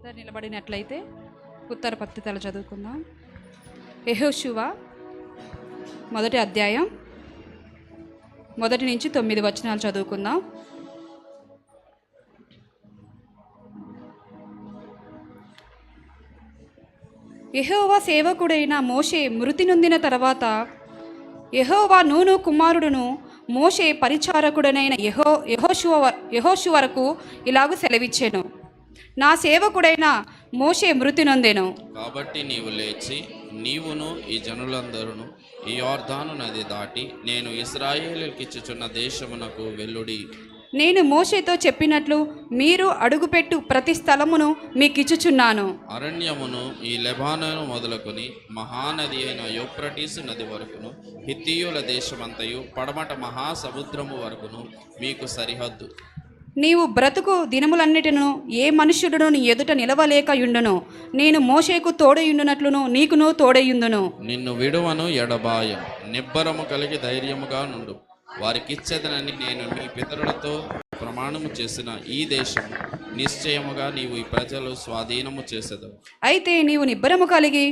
అందరు నిలబడినట్లయితే ఉత్తర పత్రికలు చదువుకుందాం. యెహోషువ మొదటి అధ్యాయం 1 నుంచి 9 వచనాలు చదువుకుందాం. యెహోవా సేవకుడైన మోషే మృతి నొందిన తర్వాత యెహోవా నూను కుమారుడును మోషే పరిచారకుడనైన యెహోషువకు ఇలాగు సెలవిచ్చెను. నా సేవకుడైన మోషే మృతి నొందెను. కాబట్టి నీవు లేచి నీవును ఈ జనులందరూ ఈ యొర్దాను నది దాటి నేను ఇశ్రాయేలుకిచ్చుచున్న దేశమునకు వెళ్ళుడి. నేను మోషేతో చెప్పినట్లు మీరు అడుగుపెట్టు ప్రతి స్థలమును మీకిచ్చుచున్నాను. అరణ్యమును ఈ లెబానోను మొదలుకొని మహానది అయిన యూఫ్రటీసు నది వరకును హిత్తీయుల దేశమంతయు పడమట మహాసముద్రము వరకును మీకు సరిహద్దు. నీవు బ్రతుకు దినములన్నిటిను ఏ మనుష్యుడును నీ ఎదుట నిలవలేకయుండును. నేను మోషేకు తోడయుండునట్లును నీకును తోడయుందును. నిన్ను విడువను ఎడబాయ నిబ్బరము కలిగి ధైర్యముగా నుండు. వారికిచ్చేదనని నేను నీ పితరులతో ప్రమాణము చేసిన ఈ దేశము నిశ్చయముగా నీవు ఈ ప్రజలు స్వాధీనము చేసేదవు. అయితే నీవు నిబ్బరము కలిగి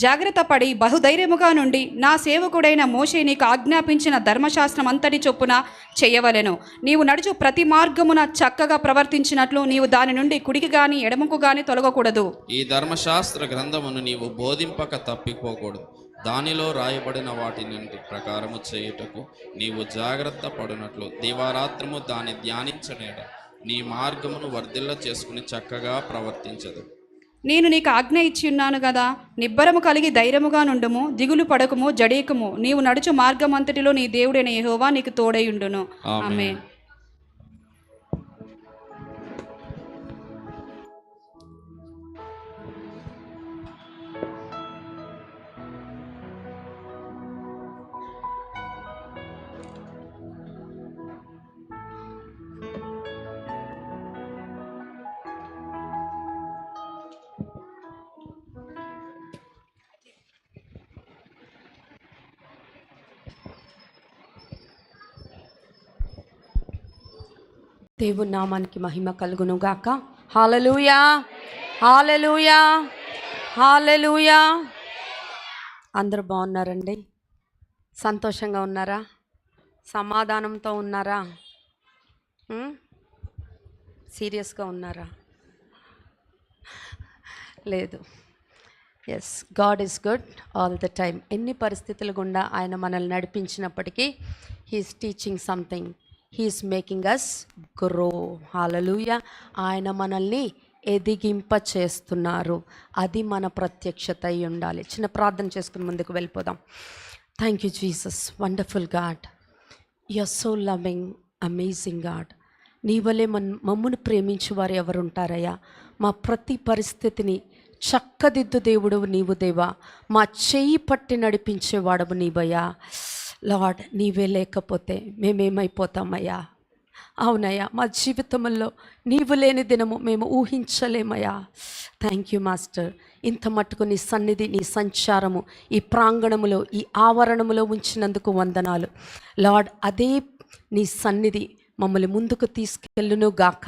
జాగ్రత్త పడి బహుధైర్యముగా నుండి నా సేవకుడైన మోషే నీకు ఆజ్ఞాపించిన ధర్మశాస్త్రం అంతటి చొప్పున చేయవలెను. నీవు నడుచు ప్రతి మార్గమున చక్కగా ప్రవర్తించినట్లు నీవు దాని నుండి కుడికి గాని ఎడమకు గాని తొలగకూడదు. ఈ ధర్మశాస్త్ర గ్రంథమును నీవు బోధింపక తప్పిపోకూడదు. దానిలో రాయబడిన వాటిని ప్రకారము చేయుటకు నీవు జాగ్రత్త పడినట్లు దివారాత్రము దాన్ని ధ్యానించనేట నీ మార్గమును వర్ధిల్ల చేసుకుని చక్కగా ప్రవర్తించదు. నేను నీకు ఆజ్ఞ ఇచ్చి ఉన్నాను కదా, నిబ్బరము కలిగి ధైర్యముగా నుండుము, దిగులు పడకము, జడేకము. నీవు నడుచు మార్గమంతటిలో నీ దేవుడైన యెహోవా నీకు తోడైయుండును. ఆమేన్. దేవుని నామానికి మహిమ కలుగును గాక. హల్లెలూయా, హల్లెలూయా, హల్లెలూయా. అందరూ బాగున్నారండి? సంతోషంగా ఉన్నారా? సమాధానంతో ఉన్నారా? సీరియస్గా ఉన్నారా? లేదు. Yes, God is good all the time. ఎన్ని పరిస్థితులు గుండా ఆయన మనల్ని నడిపించినప్పటికీ he's teaching something. He's making us grow. Hallelujah. ఆయన మనల్ని ఎదిగింప చేస్తున్నారు. అది మన ప్రత్యక్షత అయి ఉండాలి. చిన్న ప్రార్థన చేసుకుని ముందుకు వెళ్ళిపోదాం. Thank you Jesus, wonderful God. You are so loving, amazing God. నీ వలె మమ్మను ప్రేమించు వారు ఎవరుంటారయ్యా? మా ప్రతి పరిస్థితిని చక్కదిద్దు దేవుడు నీవు దేవా. మా చేయి పట్టి నడిపించేవాడవు నీవయ్యా. లార్డ్, నీవే లేకపోతే మేమేమైపోతామయ్యా? అవునయ్యా, మా జీవితంలో నీవు లేని దినము మేము ఊహించలేమయ్యా. Thank you master. ఇంత మట్టుకు నీ సన్నిధి, నీ సంచారము ఈ ప్రాంగణములో, ఈ ఆవరణములో ఉంచినందుకు వందనాలు లార్డ్. అదే నీ సన్నిధి మమ్మల్ని ముందుకు తీసుకెళ్ళును గాక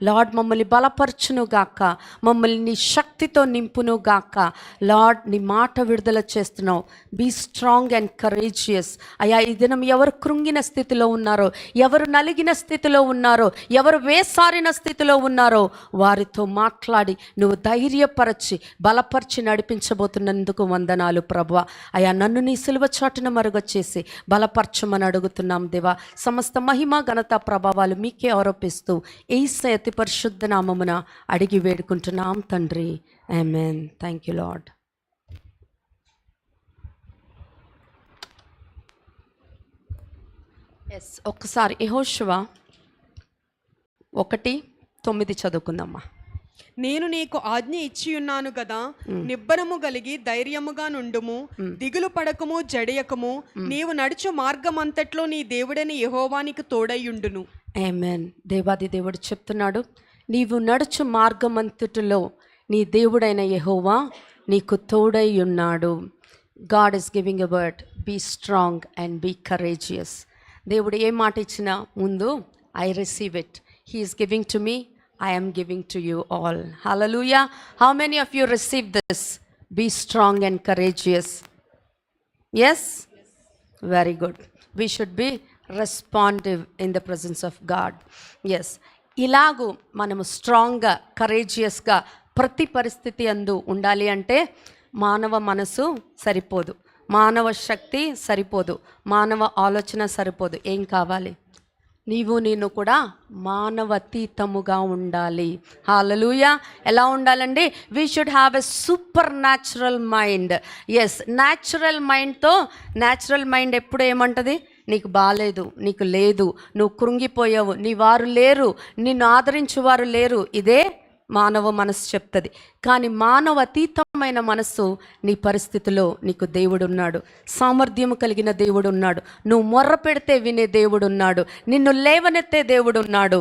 లార్డ్. మమ్మల్ని బలపరచును గాక, మమ్మల్ని నీ శక్తితో నింపును గాక లార్డ్. నీ మాట విడుదల చేస్తున్నావు. బీ స్ట్రాంగ్ అండ్ కరేజియస్ అయ్యా. ఈ దినం ఎవరు కృంగిన స్థితిలో ఉన్నారో, ఎవరు నలిగిన స్థితిలో ఉన్నారో, ఎవరు వేసారిన స్థితిలో ఉన్నారో వారితో మాట్లాడి నువ్వు ధైర్యపరచి బలపరిచి నడిపించబోతున్నందుకు వందనాలు ప్రభువా. అయ్యా, నన్ను నీ సిలువ చాటున మరుగొచ్చేసి బలపరచమని అడుగుతున్నాం దేవా. సమస్త మహిమ ఘనత ప్రభావాలు మీకే ఆరోపిస్తూ యేసయ్య అతి పరిశుద్ధ నామమున అడిగి వేడుకుంటున్నాం తండ్రి. Amen. Thank you Lord. Yes, ఒక్కసారి యెహోషువ 1:9 చదువుకుందామా. నేను నీకు ఆజ్ఞ ఇచ్చి ఉన్నాను కదా, నిబ్బరము కలిగి ధైర్యముగా నుండుము, దిగులు పడకము, జడియకము. నీవు నడుచు మార్గమంతట్లో నీ దేవుడైన యెహోవా నీకు తోడైయుండును. ఆమేన్. దేవాది దేవుడు చెప్తున్నాడు, నీవు నడుచు మార్గమంతటిలో నీ దేవుడైన యెహోవా నీకు తోడై ఉన్నాడు. God is giving a word, be strong and be courageous. దేవుడు ఏ మాట ఇచ్చినా ముందు I receive it. He is giving to me, I am giving to you all. Hallelujah. How many of you receive this? Be strong and courageous. Yes? Very good. We should be responsive in the presence of God. Yes. ఇలాగూ మనము స్ట్రాంగ్గా కరేజియస్గా ప్రతి పరిస్థితి అందు ఉండాలి అంటే మానవ మనసు సరిపోదు, మానవ శక్తి సరిపోదు, మానవ ఆలోచన సరిపోదు. ఏం కావాలి? నీవు నేను కూడా మానవతీతముగా ఉండాలి. హల్లెలూయా. ఎలా ఉండాలండి? We should have a super natural mind. Yes, natural మైండ్తో, న్యాచురల్ మైండ్ ఎప్పుడు ఏమంటది? నీకు బాలేదు, నీకు లేదు, నువ్వు కృంగిపోయావు, నీ వారు లేరు, నిన్ను ఆదరించువారు లేరు. ఇదే మానవ మనసు చెప్తుంది. కానీ మానవతీతమైన మనస్సు, నీ పరిస్థితిలో నీకు దేవుడు ఉన్నాడు, సామర్థ్యము కలిగిన దేవుడు ఉన్నాడు, నువ్వు మొర్ర పెడితే వినే దేవుడు ఉన్నాడు, నిన్ను లేవనెత్తే దేవుడు ఉన్నాడు.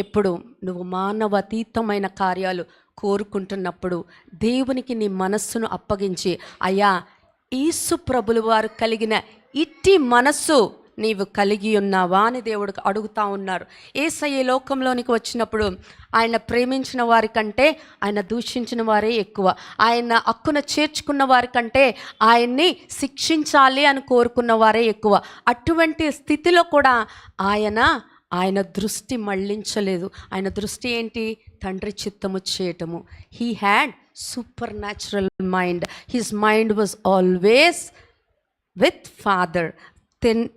ఎప్పుడు నువ్వు మానవతీతమైన కార్యాలు కోరుకుంటున్నప్పుడు దేవునికి నీ మనస్సును అప్పగించి, అయ్యా యేసు ప్రభుల వారు కలిగిన ఇట్టి మనస్సు నీవు కలిగి ఉన్నావా అని దేవుడికి అడుగుతా ఉన్నారు. యేసయ్య లోకంలోనికి వచ్చినప్పుడు ఆయన ప్రేమించిన వారి కంటే ఆయన దూషించిన వారే ఎక్కువ, ఆయన హక్కున చేర్చుకున్న వారి కంటే ఆయన్ని శిక్షించాలి అని కోరుకున్న వారే ఎక్కువ. అటువంటి స్థితిలో కూడా ఆయన దృష్టి మళ్ళించలేదు. ఆయన దృష్టి ఏంటి? తండ్రి చిత్తము చేయటము. He had super natural mind. His mind was always with father.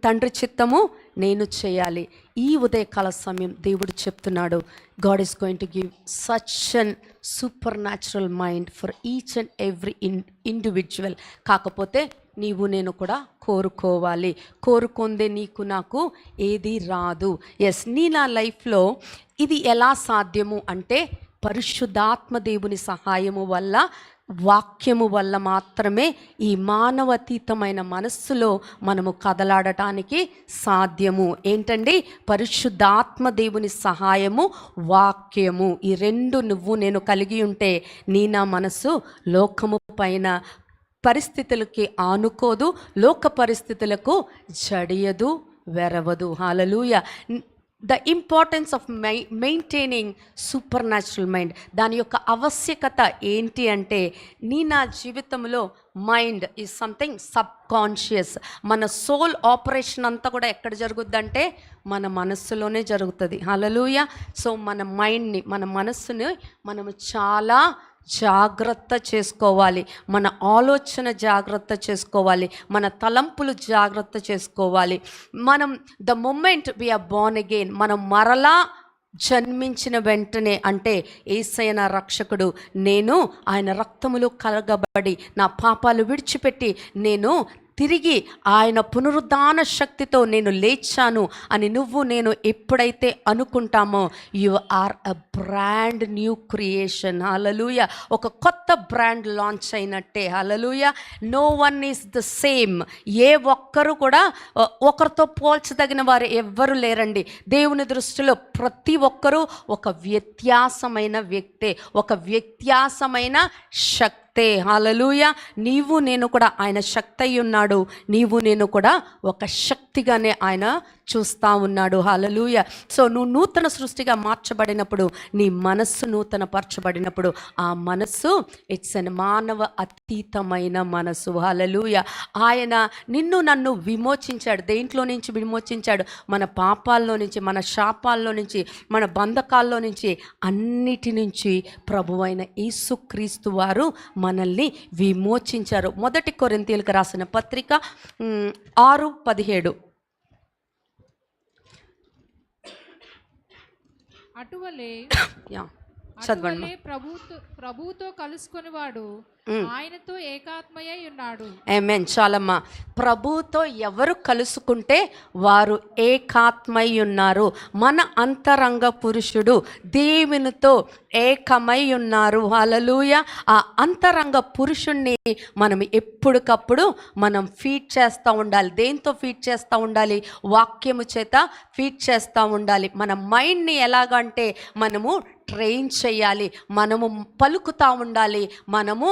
తండ్రి చిత్తము నేను చేయాలి. ఈ ఉదయకాల సమయం దేవుడు చెప్తున్నాడు, God is going to give such an super natural mind for each and every individual. కాకపోతే నీవు నేను కూడా కోరుకోవాలి. కోరుకుందే నీకు నాకు ఏది రాదు. ఎస్, నీ నా లైఫ్లో ఇది ఎలా సాధ్యము అంటే పరిశుద్ధాత్మ దేవుని సహాయము వల్ల, వాక్యము వల్ల మాత్రమే ఈ మానవతీతమైన మనస్సులో మనము కదలాడటానికి సాధ్యము. ఏంటండి? పరిశుద్ధాత్మ దేవుని సహాయము, వాక్యము. ఈ రెండు నువ్వు నేను కలిగి ఉంటే నీ నా మనస్సు లోకము పైన పరిస్థితులకి ఆనుకోదు, లోక పరిస్థితులకు జడియదు, వెరవదు. Hallelujah. The importance of maintaining super natural mind, దాని యొక్క ఆవశ్యకత ఏంటి అంటే, నీ నా జీవితంలో mind is something sub conscious. మన సోల్ ఆపరేషన్ అంతా కూడా ఎక్కడ జరుగుద్దంటే మన మనస్సులోనే జరుగుతుంది. హల్లెలూయా. సో మన మైండ్ని, మన మనస్సుని మనము చాలా జాగ్రత్త చేసుకోవాలి. మన ఆలోచన జాగ్రత్త చేసుకోవాలి, మన తలంపులు జాగ్రత్త చేసుకోవాలి. మనం the moment we are born again, మనం మరలా జన్మించిన వెంటనే, అంటే యేసయ్య నా రక్షకుడు, నేను ఆయన రక్తములో కలగబడి నా పాపాలు విడిచిపెట్టి నేను తిరిగి ఆయన పునరుద్ధాన శక్తితో నేను లేచాను అని నువ్వు నేను ఎప్పుడైతే అనుకుంటామో, you are a brand new creation. Hallelujah. ఒక కొత్త బ్రాండ్ లాంచ్ అయినట్టే. Hallelujah. No one is the same. ఏ ఒక్కరు కూడా ఒకరితో పోల్చదగిన వారు ఎవ్వరు లేరండి. దేవుని దృష్టిలో ప్రతి ఒక్కరూ ఒక వ్యత్యాసమైన వ్యక్తే, ఒక వ్యత్యాసమైన శక్తి. హల్లెలూయా. నీవు నేను కూడా ఆయన శక్తి అయి ఉన్నాడు, నీవు నేను కూడా ఒక శక్తిగానే ఆయన చూస్తూ ఉన్నాడు. హల్లెలూయా. సో నువ్వు నూతన సృష్టిగా మార్చబడినప్పుడు, నీ మనస్సు నూతన పరచబడినప్పుడు, ఆ మనస్సు ఇట్స్ అన్ మానవ అతీతమైన మనసు. హల్లెలూయా. ఆయన నిన్ను నన్ను విమోచించాడు. దేంట్లో నుంచి విమోచించాడు? మన పాపాల్లో నుంచి, మన శాపాల్లో నుంచి, మన బంధకాల్లో నుంచి, అన్నిటి నుంచి ప్రభువైన యేసుక్రీస్తు వారు మనల్ని విమోచించారు. 1 కొరింథీయులకు రాసిన పత్రిక 6:17. అటువలే చదవండి. ప్రభువుతో కలుసుకొని వాడు ఆయనతో ఏకాత్మయ్య ఉన్నాడు. ఆమేన్. చాలమ్మా. ప్రభువుతో ఎవరు కలుసుకుంటే వారు ఏకాత్మై ఉన్నారు. మన అంతరంగ పురుషుడు దేవునితో ఏకమై ఉన్నారు. హల్లెలూయా. ఆ అంతరంగ పురుషుణ్ణి మనం ఎప్పటికప్పుడు మనం ఫీడ్ చేస్తూ ఉండాలి. దేంతో ఫీడ్ చేస్తూ ఉండాలి? వాక్యము చేత ఫీడ్ చేస్తూ ఉండాలి. మన మైండ్ని ఎలాగంటే మనము ట్రైన్ చేయాలి, మనము పలుకుతూ ఉండాలి, మనము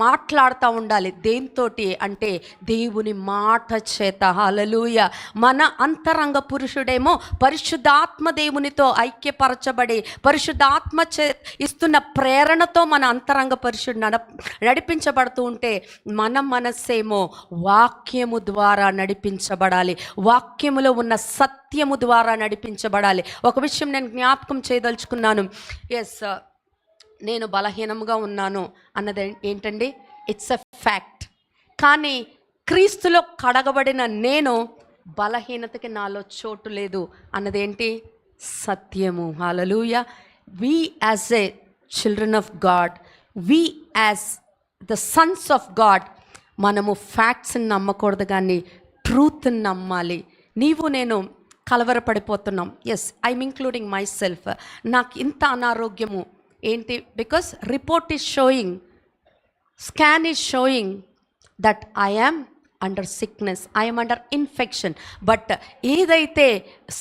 మాట్లాడుతూ ఉండాలి. దేంతోటి అంటే దేవుని మాట చేత. హల్లెలూయా. మన అంతరంగ పురుషుడేమో పరిశుద్ధాత్మ దేవునితో ఐక్యపరచబడి పరిశుద్ధాత్మ ఇస్తున్న ప్రేరణతో మన అంతరంగ పురుషుడు నడిపించబడుతూ ఉంటే మన మనస్సేమో వాక్యము ద్వారా నడిపించబడాలి, వాక్యములో ఉన్న సత్యము ద్వారా నడిపించబడాలి. ఒక విషయం నేను జ్ఞాపకం చేయదలుచుకున్నాను. ఎస్, నేను బలహీనంగా ఉన్నాను అన్నది ఏంటండి? It's a fact. కానీ క్రీస్తులో కడగబడిన నేను బలహీనతకి నాలో చోటు లేదు అన్నదేంటి? సత్యము. Hallelujah. We as a children of God, we as the sons of God, మనము ఫ్యాక్ట్స్ని నమ్మకూడదు కానీ ట్రూత్ని నమ్మాలి. నీవు నేను కలవరపడిపోతున్నాం. Yes, I'm including myself. నాకు ఇంత అనారోగ్యము ఏంటి? Because report is showing, scan is showing that I am under sickness, I'm under infection. But ఏదైతే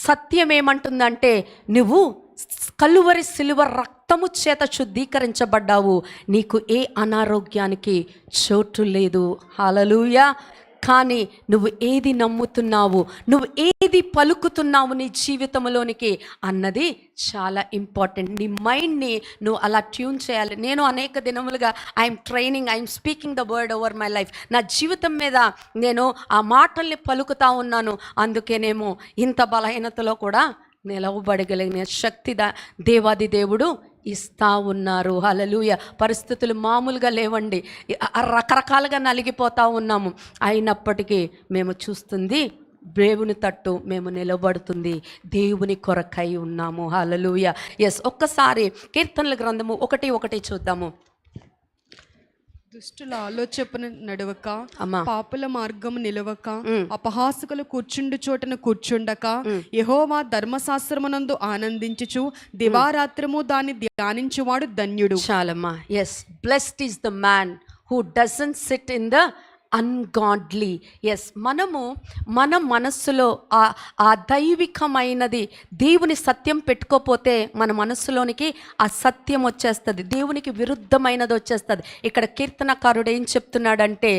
సత్యం ఏమంటుందంటే, నువ్వు కలువరి సిలువ రక్తము చేత శుద్ధీకరించబడ్డావు, నీకు ఏ అనారోగ్యానికి చోటు లేదు. హల్లెలూయా. కానీ నువ్వు ఏది నమ్ముతున్నావు, నువ్వు ఏది పలుకుతున్నావు నీ జీవితంలోనికి అన్నది చాలా ఇంపార్టెంట్. నీ మైండ్ని నువ్వు అలా ట్యూన్ చేయాలి. నేను అనేక దినములుగా I'm training, I'm speaking the word over my life. నా జీవితం మీద నేను ఆ మాటల్ని పలుకుతా ఉన్నాను. అందుకేనేమో ఇంత బలహీనతలో కూడా నిలవబడగలిగిన శక్తి దేవాది దేవుడు ఇస్తా ఉన్నారు. హల్లెలూయా. పరిస్థితులు మామూలుగా లేవండి, రకరకాలుగా నలిగిపోతూ ఉన్నాము. అయినప్పటికీ మేము చూస్తుంది దేవుని తట్టు, మేము నిలబడుతుంది దేవుని కొరకై ఉన్నాము. హల్లెలూయా. ఎస్, ఒక్కసారి కీర్తనల గ్రంథము 1:1 చూద్దాము. దుష్టుల ఆలోచన నడవక, పాపుల మార్గము నిలవక, అపహాసకులు కూర్చుండు చోటను కూర్చుండక, యెహోవా ధర్మశాస్త్రమునందు ఆనందించుచు దివారాత్రము దాన్ని ధ్యానించువాడు ధన్యుడు. చాలమ్మా. Yes, blessed is the man who doesn't sit in the ungodly. Yes, మనము మన మనస్సులో ఆ దైవికమైనది దేవుని సత్యం పెట్టుకోపోతే మన మనస్సులోనికి ఆ సత్యం వచ్చేస్తుంది, దేవునికి విరుద్ధమైనది వచ్చేస్తుంది. ఇక్కడ కీర్తనకారుడు ఏం చెప్తున్నాడంటే,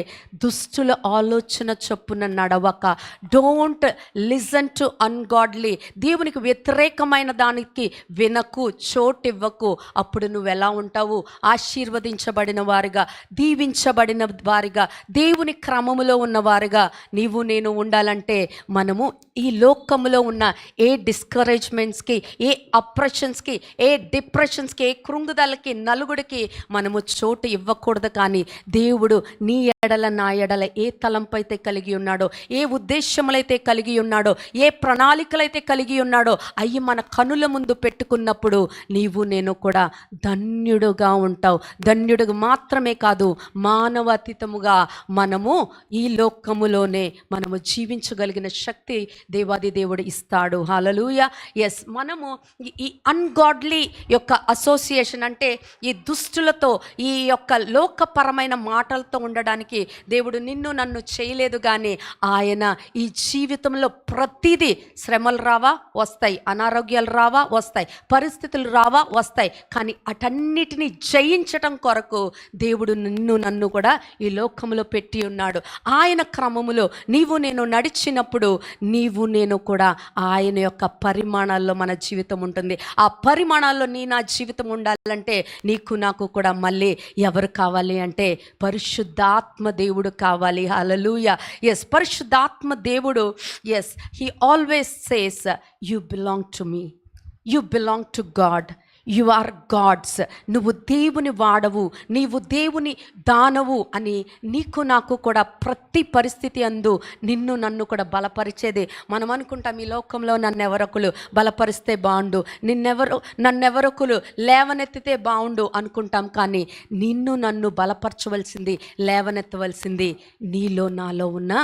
దుష్టుల ఆలోచన చొప్పున నడవక, డోంట్ లిజన్ టు అన్గాడ్లీ, దేవునికి వ్యతిరేకమైన దానికి వినకు, చోటివ్వకు. అప్పుడు నువ్వు ఎలా ఉంటావు? ఆశీర్వదించబడిన వారిగా, దీవించబడిన వారిగా, దేవుని క్రమములో ఉన్నవారుగా నీవు నేను ఉండాలంటే మనము ఈ లోకములో ఉన్న ఏ డిస్కరేజ్మెంట్స్కి, ఏ అప్రెషన్స్కి, ఏ డిప్రెషన్స్కి, ఏ కృంగుదలకి, నలుగుడికి మనము చోటు ఇవ్వకూడదు. కానీ దేవుడు నీ ఎడల నా ఎడల ఏ తలంపు అయితే కలిగి ఉన్నాడో, ఏ ఉద్దేశములైతే కలిగి ఉన్నాడో, ఏ ప్రణాళికలైతే కలిగి ఉన్నాడో అవి మన కనుల ముందు పెట్టుకున్నప్పుడు నీవు నేను కూడా ధన్యుడుగా ఉంటావు. ధన్యుడు మాత్రమే కాదు, మానవాతీతముగా మనము ఈ లోకములోనే మనము జీవించగలిగిన శక్తి దేవాది దేవుడు ఇస్తాడు. హల్లెలూయా. ఎస్, మనము ఈ అన్గాడ్లీ యొక్క అసోసియేషన్ అంటే ఈ దుష్టులతో, ఈ యొక్క లోకపరమైన మాటలతో ఉండడానికి దేవుడు నిన్ను నన్ను చేయలేదు. కానీ ఆయన ఈ జీవితంలో ప్రతిదీ, శ్రమలు రావా వస్తాయి, అనారోగ్యాలు రావా వస్తాయి, పరిస్థితులు రావా వస్తాయి, కానీ అటన్నిటినీ జయించటం కొరకు దేవుడు నిన్ను నన్ను కూడా ఈ లోకంలో పెట్టి ఉన్నాడు. ఆయన క్రమములో నీవు నేను నడిచినప్పుడు నీవు నేను కూడా ఆయన యొక్క పరిమాణాల్లో మన జీవితం ఉంటుంది. ఆ పరిమాణాల్లో నా జీవితం ఉండాలంటే నీకు నాకు కూడా మళ్ళీ ఎవరు కావాలి అంటే పరిశుద్ధాత్మ దేవుడు కావాలి. హల్లెలూయా. ఎస్, పరిశుద్ధాత్మ దేవుడు, yes, he always says you belong to me, you belong to God, you are God's. నువ్వు దేవుని వాడవు, నీవు దేవుని దానవు అని నీకు నాకు కూడా ప్రతి పరిస్థితి అందు నిన్ను నన్ను కూడా బలపరిచేది. మనం అనుకుంటాం ఈ లోకంలో నన్నెవరొకరు బలపరిస్తే బాగుండు, నన్నెవరొకరు లేవనెత్తితే బాగుండు అనుకుంటాం. కానీ నిన్ను నన్ను బలపరచవలసింది, లేవనెత్తవలసింది నీలో నాలో ఉన్న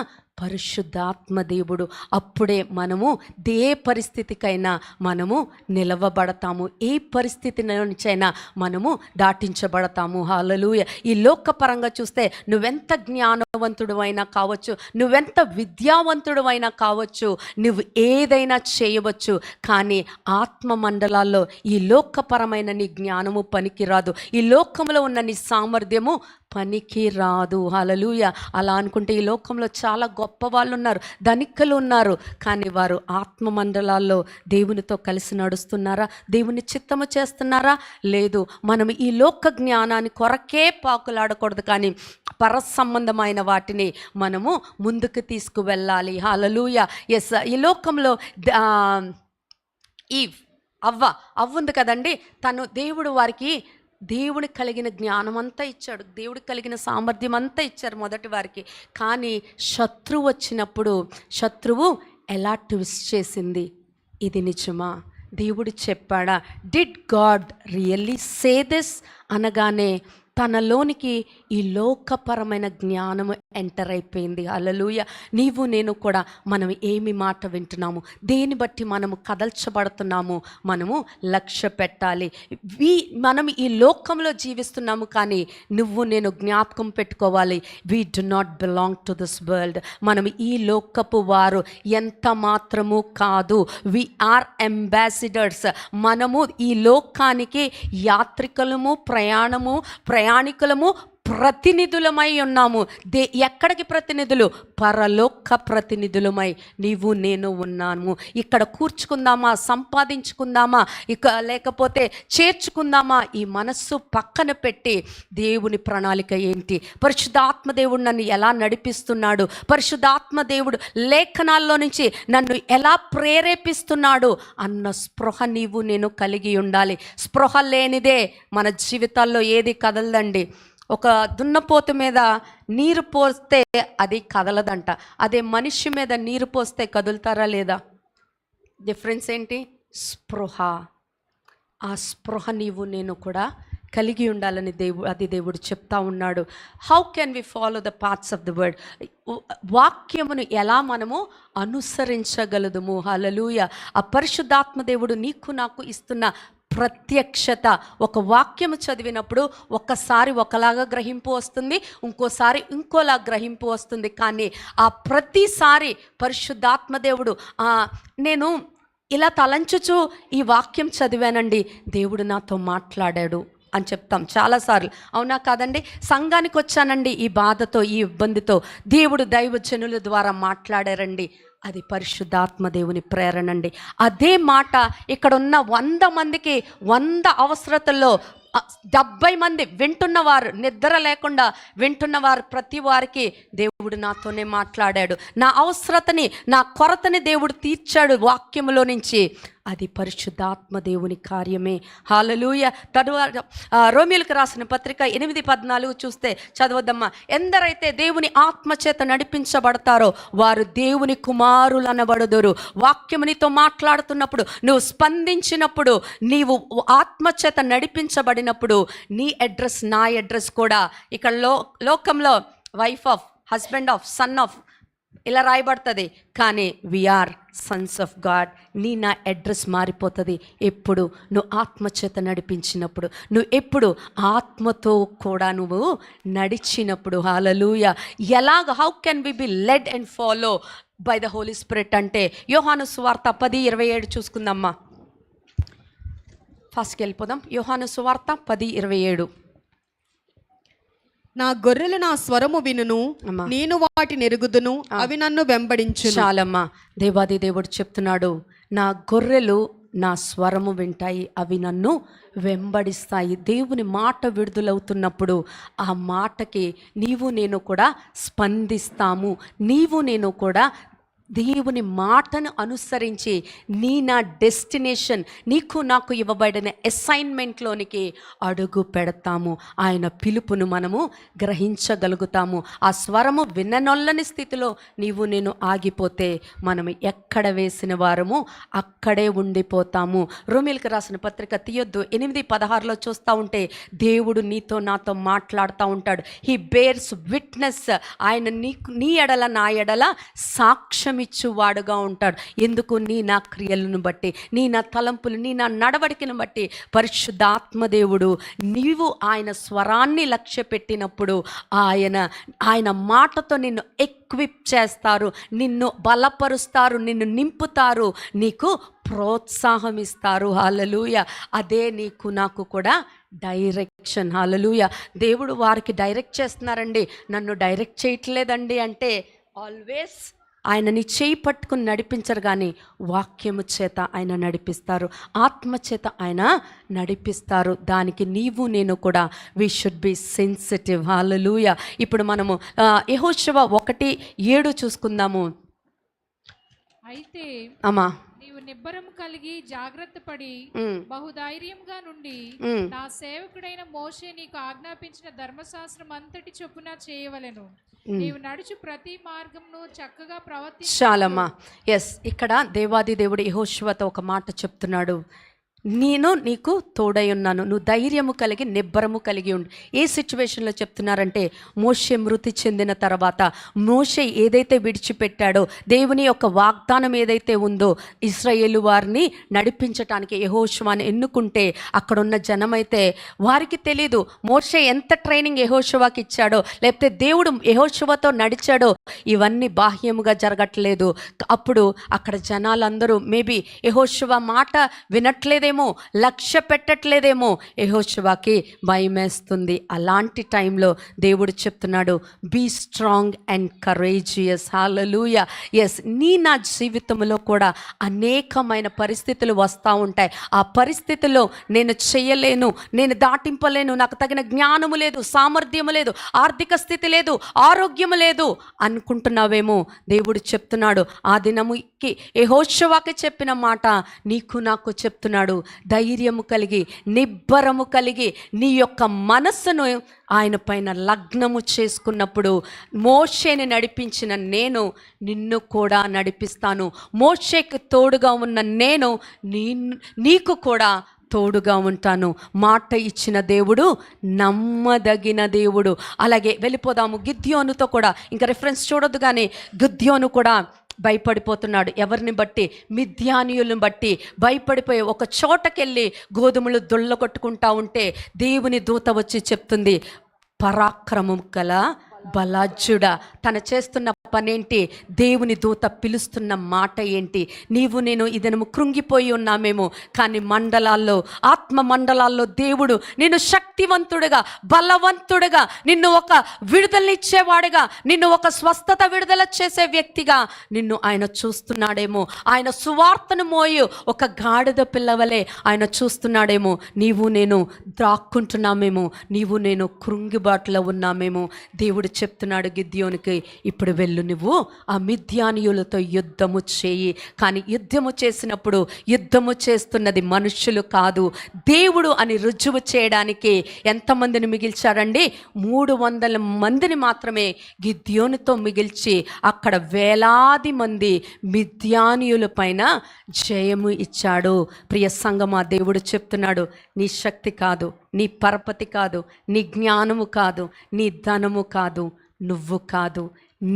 పరిశుద్ధాత్మ దేవుడు. అప్పుడే మనము ఏ పరిస్థితికైనా మనము నిలవబడతాము, ఏ పరిస్థితి నుంచైనా మనము దాటించబడతాము. హల్లెలూయా. ఈ లోకపరంగా చూస్తే నువ్వెంత జ్ఞానవంతుడు అయినా కావచ్చు, నువ్వెంత విద్యావంతుడు అయినా కావచ్చు, నువ్వు ఏదైనా చేయవచ్చు. కానీ ఆత్మ మండలాల్లో ఈ లోకపరమైన నీ జ్ఞానము పనికిరాదు, ఈ లోకంలో ఉన్న నీ సామర్థ్యము పనికి రాదు. హల్లెలూయా. అలా అనుకుంటే ఈ లోకంలో చాలా గొప్ప వాళ్ళు ఉన్నారు, ధనికులు ఉన్నారు, కానీ వారు ఆత్మ మండలాల్లో దేవునితో కలిసి నడుస్తున్నారా? దేవుని చిత్తము చేస్తున్నారా? లేదు. మనం ఈ లోక జ్ఞానాన్ని కొరకే పాకులాడకూడదు, కానీ పర సంబంధమైన వాటిని మనము ముందుకు తీసుకువెళ్ళాలి. హల్లెలూయా. ఎస్, ఈ లోకంలో ఈ అవ్వ ఉంది కదండి, తను దేవుడు వారికి దేవుడికి కలిగిన జ్ఞానం అంతా ఇచ్చాడు, దేవుడికి కలిగిన సామర్థ్యం అంతా ఇచ్చారు మొదటి వారికి. కానీ శత్రువు వచ్చినప్పుడు శత్రువు ఎలా ట్విస్ట్ చేసింది? ఇది నిజమా? దేవుడు చెప్పాడా? Did God really say this అనగానే తనలోనికి ఈ లోకపరమైన జ్ఞానము ఎంటర్ అయిపోయింది. హల్లెలూయా. నీవు నేను కూడా మనం ఏమి మాట వింటున్నాము, దేని బట్టి మనము కదల్చబడుతున్నాము, మనము లక్ష్య పెట్టాలి. మనం ఈ లోకంలో జీవిస్తున్నాము, కానీ నువ్వు నేను జ్ఞాపకం పెట్టుకోవాలి, we do not belong to this world. మనం ఈ లోకపు వారు ఎంత మాత్రము కాదు. We are ambassadors. మనము ఈ లోకానికి యాత్రికులము, ప్రయాణికులము, ప్రతినిధులమై ఉన్నాము. ఎక్కడికి ప్రతినిధులు? పరలోక ప్రతినిధులమై నీవు నేను ఉన్నాము. ఇక్కడ కూర్చుకుందామా, సంపాదించుకుందామా, లేకపోతే చేర్చుకుందామా, ఈ మనస్సు పక్కన పెట్టి దేవుని ప్రణాళిక ఏంటి, పరిశుద్ధాత్మ దేవుడు నన్ను ఎలా నడిపిస్తున్నాడు, పరిశుద్ధాత్మ దేవుడు లేఖనాల్లో నుంచి నన్ను ఎలా ప్రేరేపిస్తున్నాడు అన్న స్పృహ నీవు నేను కలిగి ఉండాలి. స్పృహ లేనిదే మన జీవితాల్లో ఏది కదలదండి. ఒక దున్నపోతు మీద నీరు పోస్తే అది కదలదంట, అదే మనిషి మీద నీరు పోస్తే కదులుతారా లేదా? డిఫరెన్స్ ఏంటి? స్పృహ. ఆ స్పృహ నీవు నేను కూడా కలిగి ఉండాలని దేవుడు చెప్తా ఉన్నాడు. How can we follow the paths of the word? వాక్యమును ఎలా మనము అనుసరించగలదుము? హల్లెలూయా. ఆ పరిశుద్ధాత్మ దేవుడు నీకు నాకు ఇస్తున్న ప్రత్యక్షత. ఒక వాక్యము చదివినప్పుడు ఒక్కసారి ఒకలాగా గ్రహింపు వస్తుంది, ఇంకోసారి ఇంకోలా గ్రహింపు వస్తుంది. కానీ ఆ ప్రతిసారి పరిశుద్ధాత్మ దేవుడు నేను ఇలా తలంచుచు ఈ వాక్యం చదివానండి, దేవుడు నాతో మాట్లాడాడు అని చెప్తాం చాలాసార్లు. అవునా కాదండి? సంఘానికి వచ్చానండి ఈ బాధతో, ఈ ఇబ్బందితో, దేవుడు దైవజనుల ద్వారా మాట్లాడారండి, అది పరిశుద్ధాత్మ దేవుని ప్రేరణ అండి. అదే మాట ఇక్కడ ఉన్న 100 మందికి 100 అవసరతల్లో 70 మంది వింటున్నవారు, నిద్ర లేకుండా వింటున్నవారు, ప్రతి వారికి దేవుడు నాతోనే మాట్లాడాడు, నా అవసరతని, నా కొరతని దేవుడు తీర్చాడు వాక్యములో నుంచి. అది పరిశుద్ధాత్మ దేవుని కార్యమే. హల్లెలూయా. తరువాత రోమీయులకు రాసిన పత్రిక 8:14 చూస్తే చదవద్దమ్మా. ఎందరైతే దేవుని ఆత్మచేత నడిపించబడతారో వారు దేవుని కుమారులు అనబడుదురు. వాక్యమునితో మాట్లాడుతున్నప్పుడు, నువ్వు స్పందించినప్పుడు, నీవు ఆత్మచేత నడిపించబడినప్పుడు నీ అడ్రస్, నా అడ్రస్ కూడా ఇక్కడ లోకంలో wife of, husband of, son of ఇలా రాయబడుతుంది. కానీ వీఆర్ సన్స్ ఆఫ్ గాడ్. నా అడ్రస్ మారిపోతుంది ఎప్పుడు నువ్వు ఆత్మచేత నడిపించినప్పుడు, నువ్వు ఎప్పుడు ఆత్మతో కూడా నువ్వు నడిచినప్పుడు. Hallelujah. How can we be led and follow by the Holy Spirit అంటే యోహాను సువార్త 10:27 చూసుకుందామ్మా. ఫస్ట్కి వెళ్ళిపోదాం. యోహాను సువార్త 10:27. నా గొర్రెలు నా స్వరము వినును, నేను వాటిని ఎరుగుదును, అవి నన్ను వెంబడించును. చాలమ్మా. దేవాది దేవుడు చెప్తున్నాడు, నా గొర్రెలు నా స్వరము వింటాయి, అవి నన్ను వెంబడిస్తాయి. దేవుని మాట విడుదలవుతున్నప్పుడు ఆ మాటకి నీవు నేను కూడా స్పందిస్తాము, నీవు నేను కూడా దేవుని మాటను అనుసరించి నా డెస్టినేషన్, నీకు నాకు ఇవ్వబడిన అసైన్మెంట్లోనికి అడుగు పెడతాము. ఆయన పిలుపును మనము గ్రహించగలుగుతాము. ఆ స్వరము విననొల్లని స్థితిలో నీవు నేను ఆగిపోతే మనము ఎక్కడ వేసిన వారము అక్కడే ఉండిపోతాము. రోమీయులకు రాసిన పత్రిక తీయొద్దు 8:16 చూస్తూ ఉంటే దేవుడు నీతో నాతో మాట్లాడుతూ ఉంటాడు. He bears witness. ఆయన నీ ఎడల నా ఎడల సాక్ష్యం ఇచ్చువాడుగా ఉంటాడు. ఎందుకు? నా క్రియలను బట్టి, నా తలంపులు, నా నడవడికను బట్టి పరిశుద్ధాత్మదేవుడు నీవు ఆయన స్వరాన్ని లక్ష్య పెట్టినప్పుడు ఆయన మాటతో నిన్ను ఎక్విప్ చేస్తారు, నిన్ను బలపరుస్తారు, నిన్ను నింపుతారు, నీకు ప్రోత్సాహం ఇస్తారు. హల్లెలూయా. అదే నీకు నాకు కూడా డైరెక్షన్. హల్లెలూయా. దేవుడు వారికి డైరెక్ట్ చేస్తున్నారండి, నన్ను డైరెక్ట్ చేయట్లేదండి అంటే ఆల్వేస్ ఆయనని చేయి పట్టుకుని నడిపించరు, కానీ వాక్యము చేత ఆయన నడిపిస్తారు, ఆత్మ చేత ఆయన నడిపిస్తారు. దానికి నీవు నేను కూడా వీ షుడ్ బి సెన్సిటివ్. హల్లెలూయా. ఇప్పుడు మనము యెహోషువ 1:7 చూసుకుందాము. అయితే అమ్మా నీవు నిబ్బరము కలిగి జాగ్రత్త పడి బహుధైర్యంగా నుండి నా సేవకుడైన మోషే నీకు ఆజ్ఞాపించిన ధర్మశాస్త్రం అంతటి చొప్పున చేయవలెను. నీవు నడుచు ప్రతి మార్గమును చక్కగా ప్రవర్తించు. చాలమ్మా. ఎస్, ఇక్కడ దేవాది దేవుడు యెహోషువతో ఒక మాట చెప్తున్నాడు. నేను నీకు తోడై ఉన్నాను, నువ్వు ధైర్యము కలిగి నిబ్బరము కలిగి ఉండు. ఏ సిచ్యువేషన్లో చెప్తున్నారంటే, మోషే మృతి చెందిన తర్వాత మోషే ఏదైతే విడిచిపెట్టాడో, దేవుని యొక్క వాగ్దానం ఏదైతే ఉందో, ఇశ్రాయేలు వారిని నడిపించటానికి యెహోషువని ఎన్నుకుంటే అక్కడున్న జనమైతే వారికి తెలీదు మోషే ఎంత ట్రైనింగ్ యెహోషువకి ఇచ్చాడో, లేకపోతే దేవుడు యెహోషువతో నడిచాడో, ఇవన్నీ బాహ్యముగా జరగట్లేదు. అప్పుడు అక్కడ జనాలందరూ మేబీ యెహోషువ మాట వినట్లేదేమో, లక్ష్య పెట్టట్లేదేమో, యెహోషువకి భయమేస్తుంది. అలాంటి టైంలో దేవుడు చెప్తున్నాడు, be strong and courageous. Hallelujah. Yes, నా జీవితంలో కూడా అనేకమైన పరిస్థితులు వస్తూ ఉంటాయి. ఆ పరిస్థితుల్లో నేను చేయలేను, నేను దాటింపలేను, నాకు తగిన జ్ఞానము లేదు, సామర్థ్యము లేదు, ఆర్థిక స్థితి లేదు, ఆరోగ్యము లేదు అనుకుంటున్నావేమో. దేవుడు చెప్తున్నాడు, ఆ దినముకి యెహోషువకి చెప్పిన మాట నీకు నాకు చెప్తున్నాడు. ధైర్యము కలిగి నిబ్బరము కలిగి నీ యొక్క మనస్సును ఆయన పైన లగ్నము చేసుకున్నప్పుడు మోషేని నడిపించిన నేను నిన్ను కూడా నడిపిస్తాను. మోషేకి తోడుగా ఉన్న నేను నీకు కూడా తోడుగా ఉంటాను. మాట ఇచ్చిన దేవుడు నమ్మదగిన దేవుడు. అలాగే వెళ్ళిపోదాము గిద్యోనుతో కూడా. ఇంకా రిఫరెన్స్ చూడొద్దు, కానీ గిద్యోను కూడా భయపడిపోతున్నాడు. ఎవరిని బట్టి? మిద్యానీయులను బట్టి భయపడిపోయి ఒక చోటకెళ్ళి గోధుమలు దొల్ల కొట్టుకుంటా ఉంటే దేవుని దూత వచ్చి చెప్తుంది, పరాక్రమం గల బలాజ్జుడా. తను చేస్తున్న పనేంటి? దేవుని దూత పిలుస్తున్న మాట ఏంటి? నీవు నేను ఇదనము కృంగిపోయి ఉన్నామేమో, కానీ మండలాల్లో, ఆత్మ మండలాల్లో దేవుడు నిన్ను శక్తివంతుడిగా, బలవంతుడిగా, నిన్ను ఒక విడుదలనిచ్చేవాడిగా, నిన్ను ఒక స్వస్థత విడుదల చేసే వ్యక్తిగా నిన్ను ఆయన చూస్తున్నాడేమో. ఆయన సువార్తను మోయు ఒక గాడిద పిల్లవలే ఆయన చూస్తున్నాడేమో. నీవు నేను దాక్కుంటున్నామేమో, నీవు నేను కృంగిబాటులో ఉన్నామేమో. దేవుడు చెప్తున్నాడు గిద్యోనికి, ఇప్పుడు వెళ్ళు, నువ్వు ఆ మిద్యానీయులతో యుద్ధము చేయి. కానీ యుద్ధము చేసినప్పుడు యుద్ధము చేస్తున్నది మనుషులు కాదు, దేవుడు అని రుజువు చేయడానికి ఎంతమందిని మిగిల్చాడండి? 300 మందిని మాత్రమే గిద్యోనుతో మిగిల్చి అక్కడ వేలాది మంది మిద్యానీయుల పైన జయము ఇచ్చాడు. ప్రియ సంగమా, దేవుడు చెప్తున్నాడు, నీ శక్తి కాదు, నీ పరపతి కాదు, నీ జ్ఞానము కాదు, నీ ధనము కాదు, నువ్వు కాదు,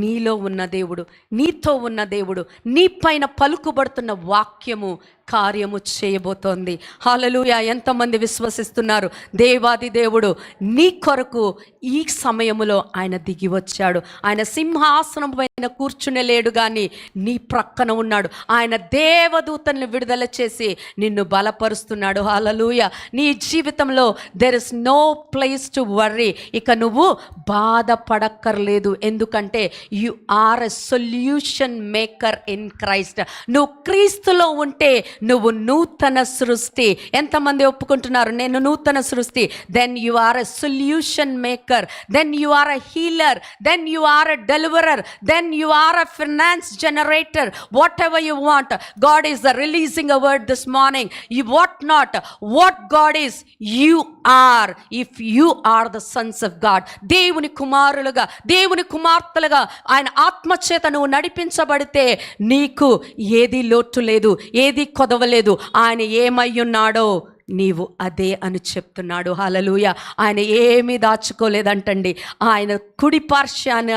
నీలో ఉన్న దేవుడు, నీతో ఉన్న దేవుడు, నీ పైన పలుకుబడుతున్న వాక్యము కార్యము చేయబోతోంది. హల్లెలూయా. ఎంతమంది విశ్వసిస్తున్నారు? దేవాది దేవుడు నీ కొరకు ఈ సమయములో ఆయన దిగి వచ్చాడు. ఆయన సింహాసనం పైన కూర్చునేలేడు, కానీ నీ ప్రక్కన ఉన్నాడు. ఆయన దేవదూతల్ని విడుదల చేసి నిన్ను బలపరుస్తున్నాడు. హల్లెలూయా. నీ జీవితంలో there is no place to worry. ఇక నువ్వు బాధపడక్కర్లేదు. ఎందుకంటే you are a solution maker in Christ. నువ్వు క్రీస్తులో ఉంటే నువ్వు నూతన సృష్టి. ఎంతమంది ఒప్పుకుంటున్నారు నేను నూతన సృష్టి? Then you are a solution maker, then you are a healer, then you are a deliverer, then you are a finance generator. Whatever you want, God is releasing a word this morning. You what not, what God is, you are. If you are the sons of God, దేవుని కుమారులుగా, దేవుని కుమార్తెలుగా ఆయన ఆత్మచేత నువ్వు నడిపించబడితే నీకు ఏది లోటు లేదు, ఏది కొదవలేదు. ఆయన ఏమై ఉన్నాడో నీవు అదే అని చెప్తున్నాడు. హల్లెలూయా. ఆయన ఏమీ దాచుకోలేదంటండి. ఆయన కుడి పార్శ్వాన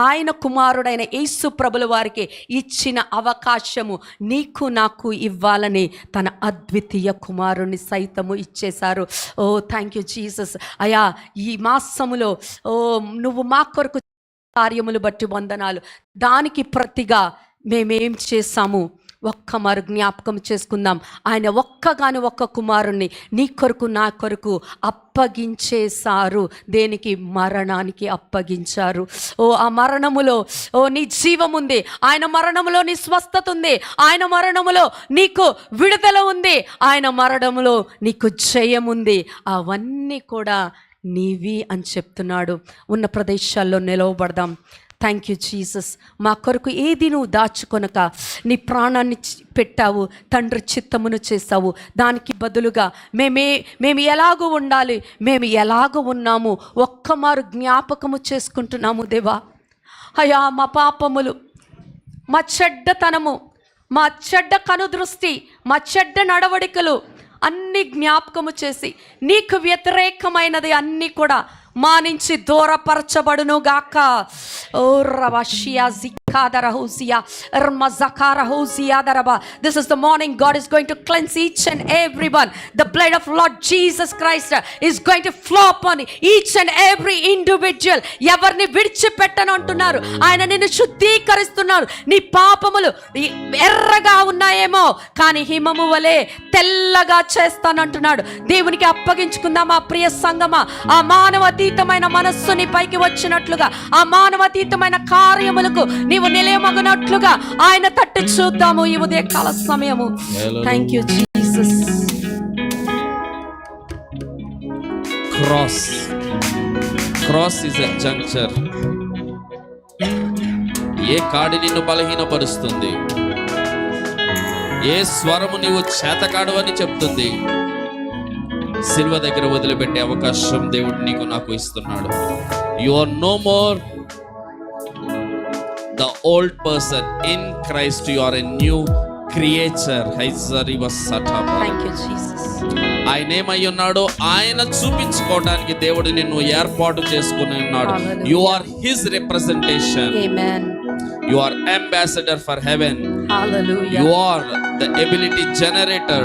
ఆయన కుమారుడైన యేసు ప్రభుల వారికి ఇచ్చిన అవకాశము నీకు నాకు ఇవ్వాలని తన అద్వితీయ కుమారుని సైతము ఇచ్చేశారు. ఓ థ్యాంక్ యూ జీసస్. అయా ఈ మాసములో నువ్వు మా కొరకు కార్యములు బట్టి వందనాలు. దానికి ప్రతిగా మేమేం చేశాము ఒక్కమారు జ్ఞాపకం చేసుకుందాం. ఆయన ఒక్క కుమారుణ్ణి నీ కొరకు నా కొరకు అప్పగించేశారు. దేనికి? మరణానికి అప్పగించారు. ఆ మరణములో నీ జీవం ఉంది, ఆయన మరణములో నీ స్వస్థత ఉంది, ఆయన మరణములో నీకు విడుదల ఉంది, ఆయన మరణములో నీకు జయం ఉంది. అవన్నీ కూడా నీవి అని చెప్తున్నాడు. ఉన్న ప్రదేశాల్లో నిలవబడదాం. Thank you Jesus. మా కొరకు ఏది నువ్వు దాచుకొనక నీ ప్రాణాన్ని పెట్టావు, తండ్రి చిత్తమును చేసావు. దానికి బదులుగా మేము ఎలాగో ఉండాలి, మేము ఎలాగో ఉన్నాము ఒక్కమారు జ్ఞాపకము చేసుకుంటున్నాము దేవా. అయ్యా మా పాపములు, మా చెడ్డతనము, మా చెడ్డ కనుదృష్టి, మా చెడ్డ నడవడికలు అన్నీ జ్ఞాపకము చేసి నీకు వ్యతిరేకమైనది అన్నీ కూడా మా నుంచి దూరపరచబడును గాక. ఓ రవషియా జికాదర హౌసియా రమజకార హౌసియా దరబా. This is the morning God is going to cleanse each and everyone. The blood of Lord Jesus Christ is going to flow upon each and every individual. ఎవరిని విడిచిపెట్టను అంటున్నారు. ఆయన నిన్ను శుద్ధీకరిస్తున్నారు. నీ పాపములు ఎర్రగా ఉన్నాయేమో కానీ హిమము వలె తెల్లగా చేస్తానంటున్నాడు. దేవునికి అప్పగించుకుందాం ఆ ప్రియ సంగమా. ఆ మానవాతీతమైన మనస్సుని పైకి వచ్చినట్లుగా, ఆ మానవాతీతమైన కార్యములకు నీవు నిలయమగునట్లుగా ఆయన తట్టు చూద్దాము ఈ ఉదయకాల సమయము. Thank you Jesus. Cross is a junction. ఏ కాడి నిన్ను బలహీనపరుస్తుంది, ఏ స్వరము నీవు చేతకాడు అని చెప్తుంది, సిల్వ దగ్గర వదిలిపెట్టే అవకాశం దేవుడు నీకు నాకు ఇస్తున్నాడు. You are no more the old person. In Christ you are a new creature. Thank you Jesus. ఆయన ఏమై ఉన్నాడో ఆయన చూపించుకోవడానికి దేవుడు నిన్ను ఏర్పాటు చేసుకుని ఉన్నాడు. You are his representation. Amen. You are ambassador for heaven. Hallelujah. You are the ability generator.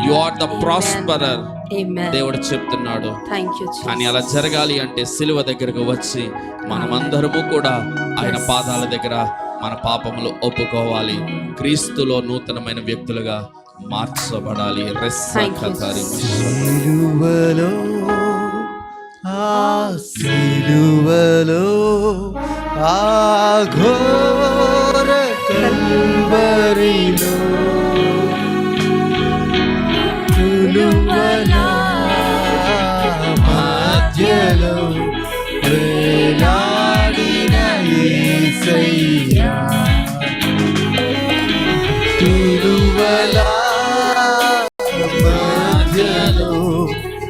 You are the prosperer. Amen. దేవుడు చెప్తున్నాడు. Thank you Jesus. కానీ అలా జరగాలి అంటే సిలువ దగ్గరకు వచ్చి మనమందరము కూడా ఆయన పాదాల దగ్గర మన పాపములు ఒప్పుకోవాలి. క్రీస్తులో నూతనమైన వ్యక్తులుగా మార్చబడాలి. సిలువలో ఆ సిలువలో ఆ ఘోర కల్వరిలో సిలువలో మధ్యలో వేలాడిన యేసయ్యా. సిలువలో మధ్యలో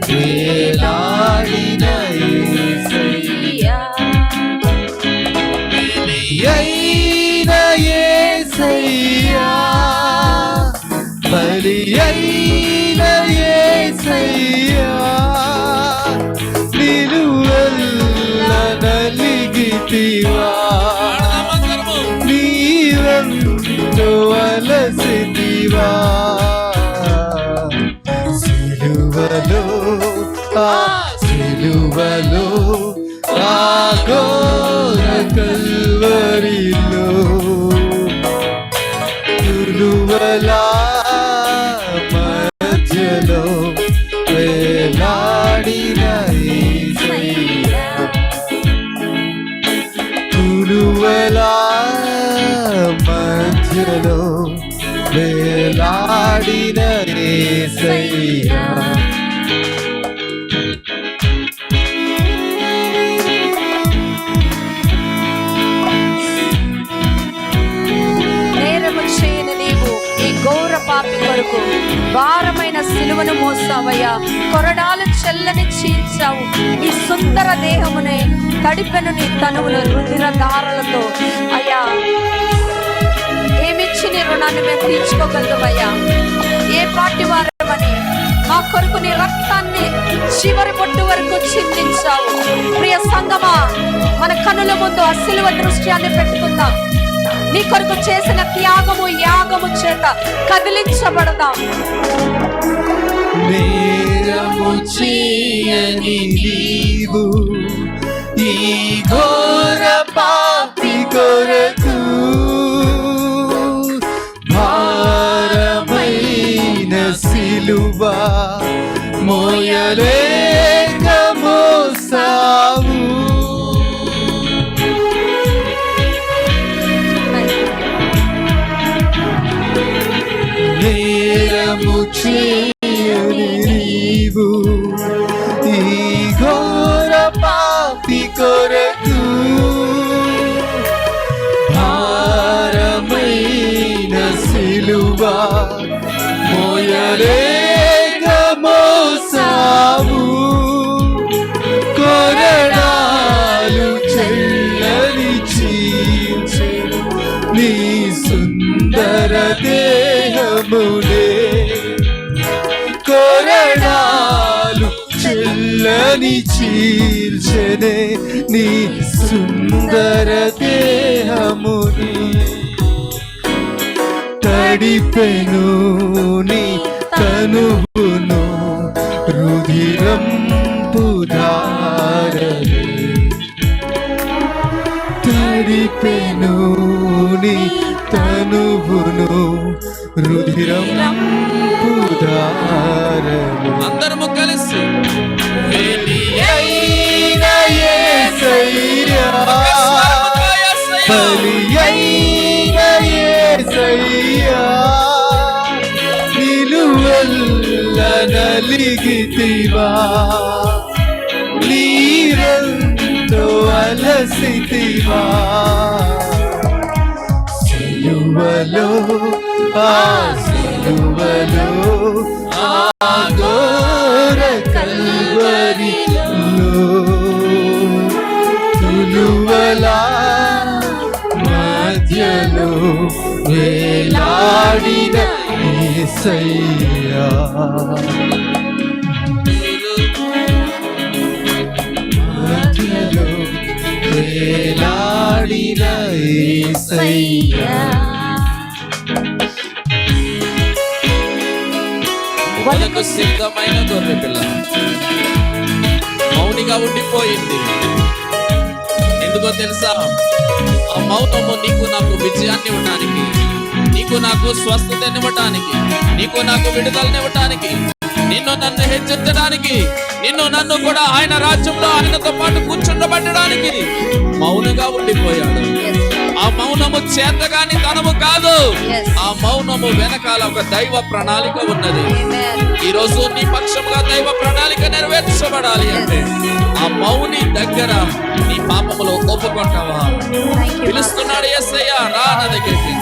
వేలాడిన యేసయ్యా. బలియైన యేసయ్యా, బలియైన యేసయ్యా, నిలువెల్ల నలిగితివా, నీవెంతో అలసితివా. సిలువలో ఆ సిలువలో ఆ ఘోర కల్వరిలో సిలువలా మధ్యలో వేలాడిన యేసయ్యా. సిలువలా మధ్యలో వేలాడిన కొరకు భారమైన సిలువను మోసావయ్యా, కొరడాలు చెల్లని చీల్చావు. ఈ సుందర దేహమునే తడిపెను నీ తనువుల రుధిర ధారలతో. అయ్యా, ఏమిచ్చి నీ రుణాన్ని మేము తీర్చుకోగలమయ్యా? ఏ పాటి వారమని మా కొరకు నీ రక్తాన్ని చివరి బొట్టు వరకు చిందించావు. ప్రియ సంగమా, మన కనుల ముందు ఆ సిలువ దృశ్యాన్ని పెట్టుకుందాం. నీ కొరకు చేసిన త్యాగము యాగము చేత కదిలించబడదాం. నేరము చేయని నీవు ఈ ఘోర పాపి కొరకు భారమైన సిలువ మోయలేక మోసావు. నేరము చేయని నీవు ఈ ఘోర పాపి కొరకు భారమైన సిలువ మోయలేక మోసావు. కొరడాలు చెల్లని చీల్చే నీ సుందర దేహమునే, కొరడాలు చెల్లని చీల్చెనే నీ సుందర దేహమునే. తడిపెను నీ తనువును రుధిరంపు ధారలే, తడిపెను నీ తనువును రుధిరంపు ధారలే. అందరము కలిసి బలియైన యేసయ్యా, బలియైన యేసయ్యా, నిలువెల్ల నలిగితివా, నీరంతో అలసితివా. సిలువలో ఆ సిలువలో ఆ ఘోర కల్వరిలో తులువలా మధ్యలో వేలాడిన యేసయ్యా, మధ్యలో వేలాడిన యేసయ్యా. వదకు సిద్ధమైన గొర్రె పిల్ల మౌనిగా ఉండిపోయింది. ఎందుకో తెలుసా? ఆ మౌనము నీకు నాకు విజయాన్ని ఇవ్వటానికి, నీకు నాకు స్వస్థతనివ్వటానికి, నీకు నాకు విడుదలనివ్వటానికి, నిన్ను నన్ను హెచ్చరించడానికి, నిన్ను నన్ను కూడా ఆయన రాజ్యంలో ఆయనతో పాటు కూర్చుండబట్టడానికి మౌనంగా ఉండిపోయాడు. ఆ మౌనము చేతగాని తనము కాదు. ఆ మౌనము వెనకాల ఒక దైవ ప్రణాళిక ఉన్నది. ఈ రోజు నీ పక్షముగా దైవ ప్రణాళిక నెరవేర్చబడాలి అంటే ఆ మౌని దగ్గర నీ పాపములో ఒప్పుకుంటావా? పిలుస్తున్నాడు యేసయ్య, రా నా దగ్గరికి.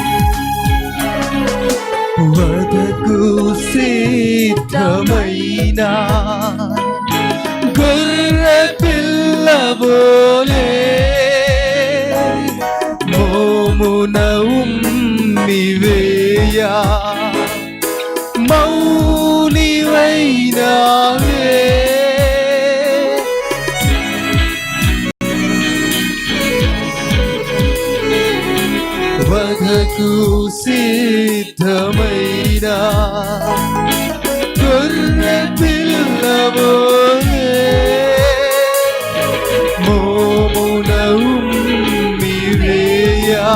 వదకు సిద్ధమైన గొర్రె పిల్లవోలే మోమున ఉమ్మివేయా, మౌనివైనావే. వదకు సిద్ధమైన గొర్రె పిల్లవోలే మోమున ఉమ్మివేయా,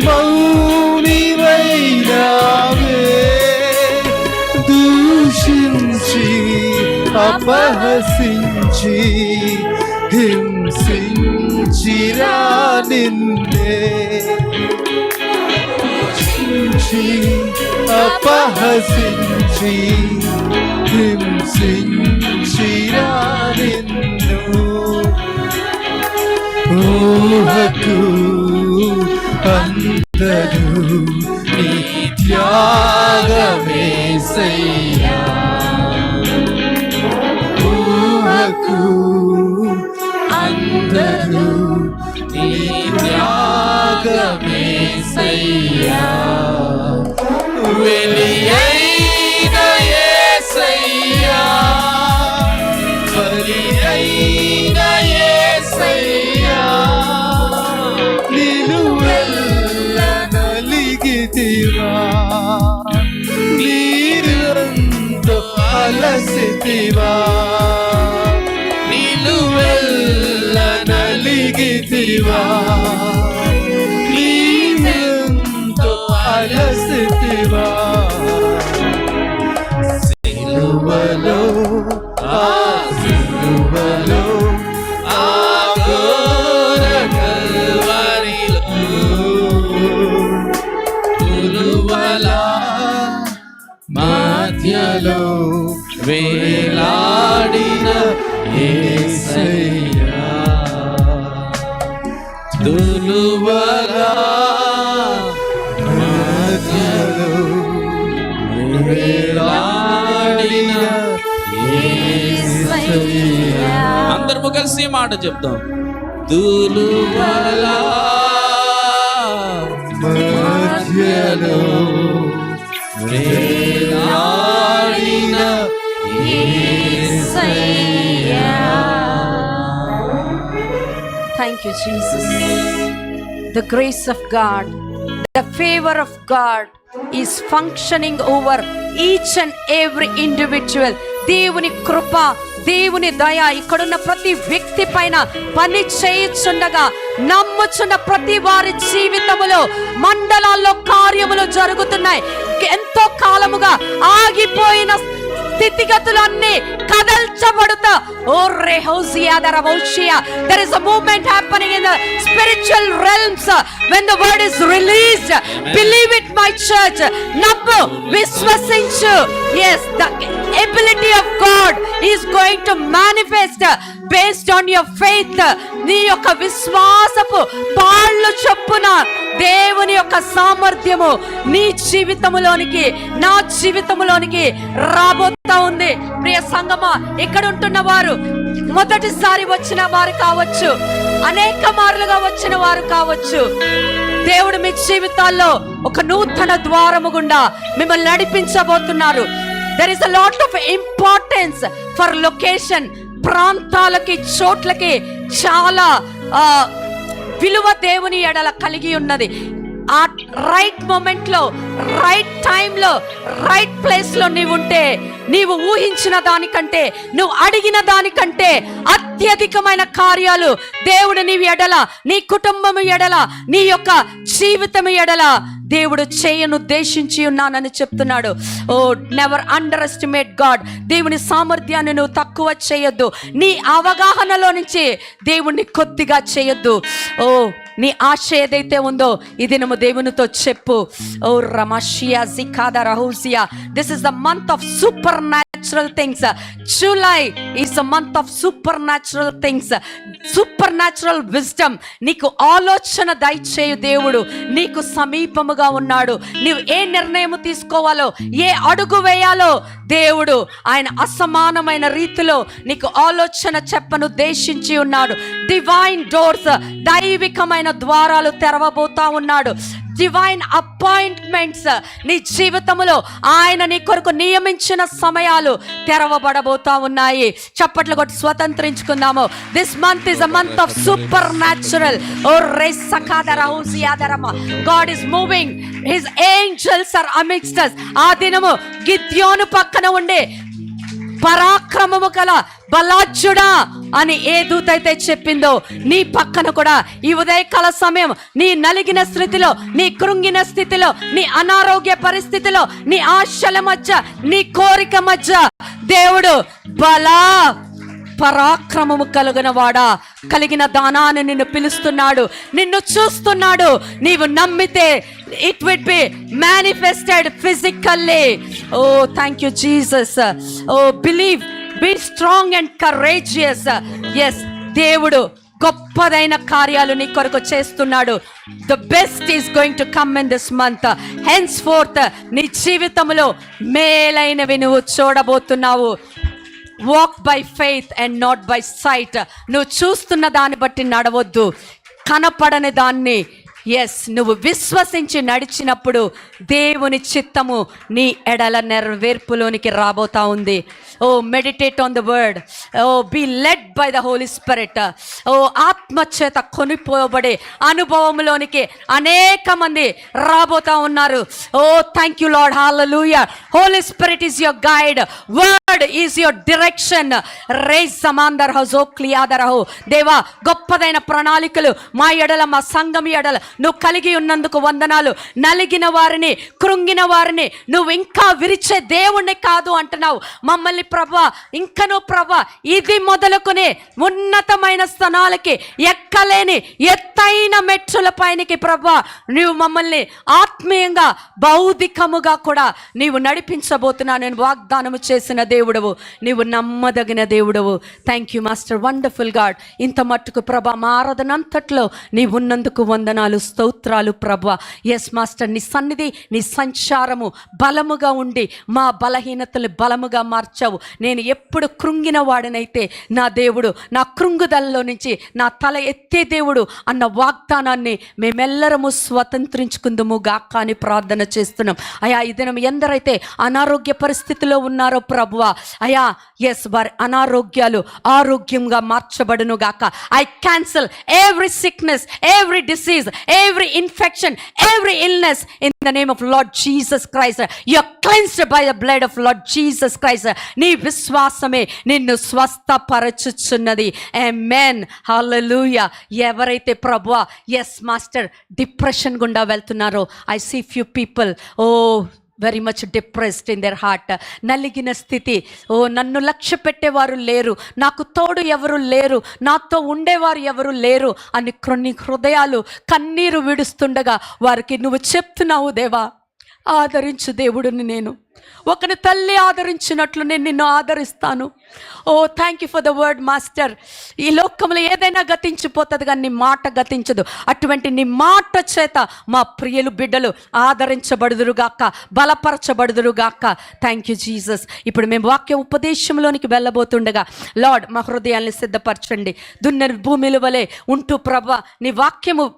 మౌనివైనావే. దూషించి అపహసించి హింసించిరా నిన్నే, అపహసించి హింసించిరా నిన్ను. ఊహకు అందరు నీ త్యాగ నలిగితివా నిలువెల్ల నలిగితివా నీవెంతో అలసితివా సిలువలో ఆ సిలువలో ఆ ఘోర కల్వరిలో తులువల మధ్యలో వేలాడిన యేసయ్యా తులువల మధ్యలో వేలాడిన యేసయ్యా. అందరము కలిసి ఈ మాట చెప్తాం. తులువల మధ్యలో వేలాడిన యేసయ్యా. Thank you, Jesus. The grace of God, the favor of God is functioning over each and every individual. దేవుని కృప, దేవుని దయ ఇక్కడున్న ప్రతి వ్యక్తి పైన పని చేయుచుండగా నమ్ముచున్న ప్రతి వారి జీవితములో మండలాల్లో కార్యములు జరుగుతున్నాయి. ఎంతో కాలముగా ఆగిపోయిన స్థితిగతులన్నీ కదల్చబడుతా. ఓ రెహోసియా దరవోషియా, there is a movement happening in the spiritual realms when the word is released. Believe it, my church. నమ్ము, విశ్వసించు. Yes, the ability of God is going to manifest based on your faith. నీ యొక్క విశ్వాసపు పాళ్ళు చొప్పున దేవుని యొక్క సామర్థ్యము నీ జీవితములోనికి, నా జీవితములోనికి రాబోతా ఉంది. ప్రియ సంగమా, ఇక్కడ ఉంటున్న వారు మొదటిసారి వచ్చిన వారు కావచ్చు, అనేక మార్లుగా వచ్చిన వారు కావచ్చు. దేవుడు మీ జీవితాల్లో ఒక నూతన ద్వారము గుండా మిమ్మల్ని నడిపించబోతున్నారు. There is a lot of importance for location. ప్రాంతాలకి, చోట్లకి చాలా విలువ దేవుని ఎడల కలిగి ఉన్నది. ఆ రైట్ మూమెంట్ లో, రైట్ టైంలో, రైట్ ప్లేస్ లో నీవు ఉంటే, నీవు ఊహించిన దానికంటే, నువ్వు అడిగిన దానికంటే అత్యధికమైన కార్యాలు దేవుడు నీవి ఎడల, నీ కుటుంబం ఎడల, నీ యొక్క జీవితం ఎడల దేవుడు చేయను ఉద్దేశించి ఉన్నానని చెప్తున్నాడు. ఓ నెవర్ అండర్ ఎస్టిమేట్ గాడ్. దేవుని సామర్థ్యాన్ని నువ్వు తక్కువ చేయొద్దు. నీ అవగాహనలో నుంచి దేవుణ్ణి కొద్దిగా చేయొద్దు. ఓ నీ ఆశ ఏదైతే ఉందో ఇది నువ్వు దేవునితో చెప్పు. ఓ రమషియా జికాదా రహూసియా, this is the month of supernatural things. July is the month of supernatural things, supernatural wisdom. నీకు ఆలోచన దయచేయు దేవుడు నీకు సమీపముగా ఉన్నాడు. నీవు ఏ నిర్ణయం తీసుకోవాలో, ఏ అడుగు వేయాలో దేవుడు ఆయన అసమానమైన రీతిలో నీకు ఆలోచన చెప్పను ఉద్దేశించి ఉన్నాడు. డివైన్ డోర్స్, దైవికమైన ద్వారాలు తెరవబోతా ఉన్నాడు. డివైన్ అపాయింట్మెంట్స్ నీ జీవితంలో ఆయన నీ కొరకు నియమించిన సమయాలు తెరవబడబోతా ఉన్నాయి. చప్పట్లు కొట్టి స్వతంత్రించుకుందాము. This month is a month of supernatural. ఓ రేస్ సఖాదరహూసియాదరమ, God is moving, his angels are amidst us. ఆ దినము గిద్యోను పక్కన ఉండే పరాక్రమము గల బలాజ్యుడా అని ఏ దూత అయితే చెప్పిందో, నీ పక్కన కూడా ఈ ఉదయకాల సమయం నీ నలిగిన స్థితిలో, నీ కృంగిన స్థితిలో, నీ అనారోగ్య పరిస్థితిలో, నీ ఆశల మధ్య, నీ కోరిక మధ్య దేవుడు బలా పరాక్రమము కలిగిన వాడా, కలిగిన దానాన్ని నిన్ను పిలుస్తున్నాడు, నిన్ను చూస్తున్నాడు. నీవు నమ్మితే it would be manifested physically. Oh, thank you, Jesus. Oh, believe, be strong and courageous. Yes, దేవుడు గొప్పదైన కార్యాలు నీ కొరకు చేస్తున్నాడు. The best is going to come in this month. Henceforth నీ జీవితంలో మేలైనవి నువ్వు చూడబోతున్నావు. Walk by faith and not by sight. నువ్వు చూస్తున్న దాన్ని బట్టి నడవద్దు, కనపడని దాన్ని. ఎస్, నువ్వు విశ్వసించి నడిచినప్పుడు దేవుని చిత్తము నీ ఎడల నెరవేర్పులోనికి రాబోతా ఉంది. Oh meditate on the word. Oh be led by the Holy Spirit. ఓ ఆత్మచేత కొనిపోబడే అనుభవంలోనికి అనేక మంది రాబోతా ఉన్నారు. Oh thank you Lord, hallelujah. Holy Spirit is your guide. Word is your direction. రేస్ సమాందర్ హజో క్లియాదరహో. దేవా, గొప్పదైన ప్రణాళికలు మా ఎడల, మా సంఘం ఎడల నువ్వు కలిగి ఉన్నందుకు వందనాలు. నలిగిన వారిని, కృంగిన వారిని నువ్వు ఇంకా విరిచే దేవుణ్ణి కాదు అంటున్నావు. మమ్మల్ని ప్రభా, ఇంకనూ ప్రభా, ఇది మొదలుకొని ఉన్నతమైన స్థానాలకి, ఎక్కలేని ఎత్తైన మెట్టుల పైనకి ప్రభా నీవు మమ్మల్ని ఆత్మీయంగా, భౌతికముగా కూడా నీవు నడిపించబోతున్నా. నేను వాగ్దానము చేసిన దేవుడవు, నీవు నమ్మదగిన దేవుడవు. Thank you master, wonderful God. ఇంత మట్టుకు ప్రభా మా ఆరాధనంతట్లో నీవు ఉన్నందుకు వందనాలు, స్తోత్రాలు ప్రభా. ఎస్ మాస్టర్, నీ సన్నిధి, నీ సంచారము బలముగా ఉండి మా బలహీనతలు బలముగా మార్చావు. నేను ఎప్పుడు కృంగిన వాడినైతే నా దేవుడు నా కృంగుదలలో నుంచి నా తల ఎత్తే దేవుడు అన్న వాగ్దానాన్ని మేమెల్లరము స్వతంత్రించుకుందుము గాక అని ప్రార్థన చేస్తున్నాం. అయా, ఈ దినం ఎందరైతే అనారోగ్య పరిస్థితిలో ఉన్నారో ప్రభువా, అయా ఎస్, వారి అనారోగ్యాలు ఆరోగ్యంగా మార్చబడును గాక. I cancel every sickness, every disease, every infection, every illness in the name of Lord Jesus Christ. You are cleansed by the blood of Lord Jesus Christ. నీ విశ్వాసమే నిన్ను స్వస్థపరచుచున్నది. ఆమేన్, హల్లెలూయా. ఎవరైతే ప్రభువా ఎస్ మాస్టర్ డిప్రెషన్ గుండా వెళ్తున్నారో, I see few people very much depressed in their heart. నలిగిన స్థితి, నన్ను లక్ష్య పెట్టేవారు లేరు, నాకు తోడు ఎవరు లేరు, నాతో ఉండేవారు ఎవరు లేరు అని కొన్ని హృదయాలు కన్నీరు విడుస్తుండగా వారికి నువ్వు చెప్తున్నావు, దేవా ఆదరించు దేవుడిని, నేను ఒకని తల్లి ఆదరించినట్లు నేను నిన్ను ఆదరిస్తాను. Thank you for the word master. ఈ లోకంలో ఏదైనా గతించిపోతుంది కానీ నీ మాట గతించదు. అటువంటి నీ మాట చేత మా ప్రియులు బిడ్డలు ఆదరించబడుదురుగాక, బలపరచబడుదురుగాక. Thank you Jesus. ఇప్పుడు మేము వాక్య ఉపదేశంలోనికి వెళ్ళబోతుండగా లార్డ్ మా హృదయాన్ని సిద్ధపరచండి. దున్నె భూమిల వలె ఉంటూ ప్రభా నీ వాక్యము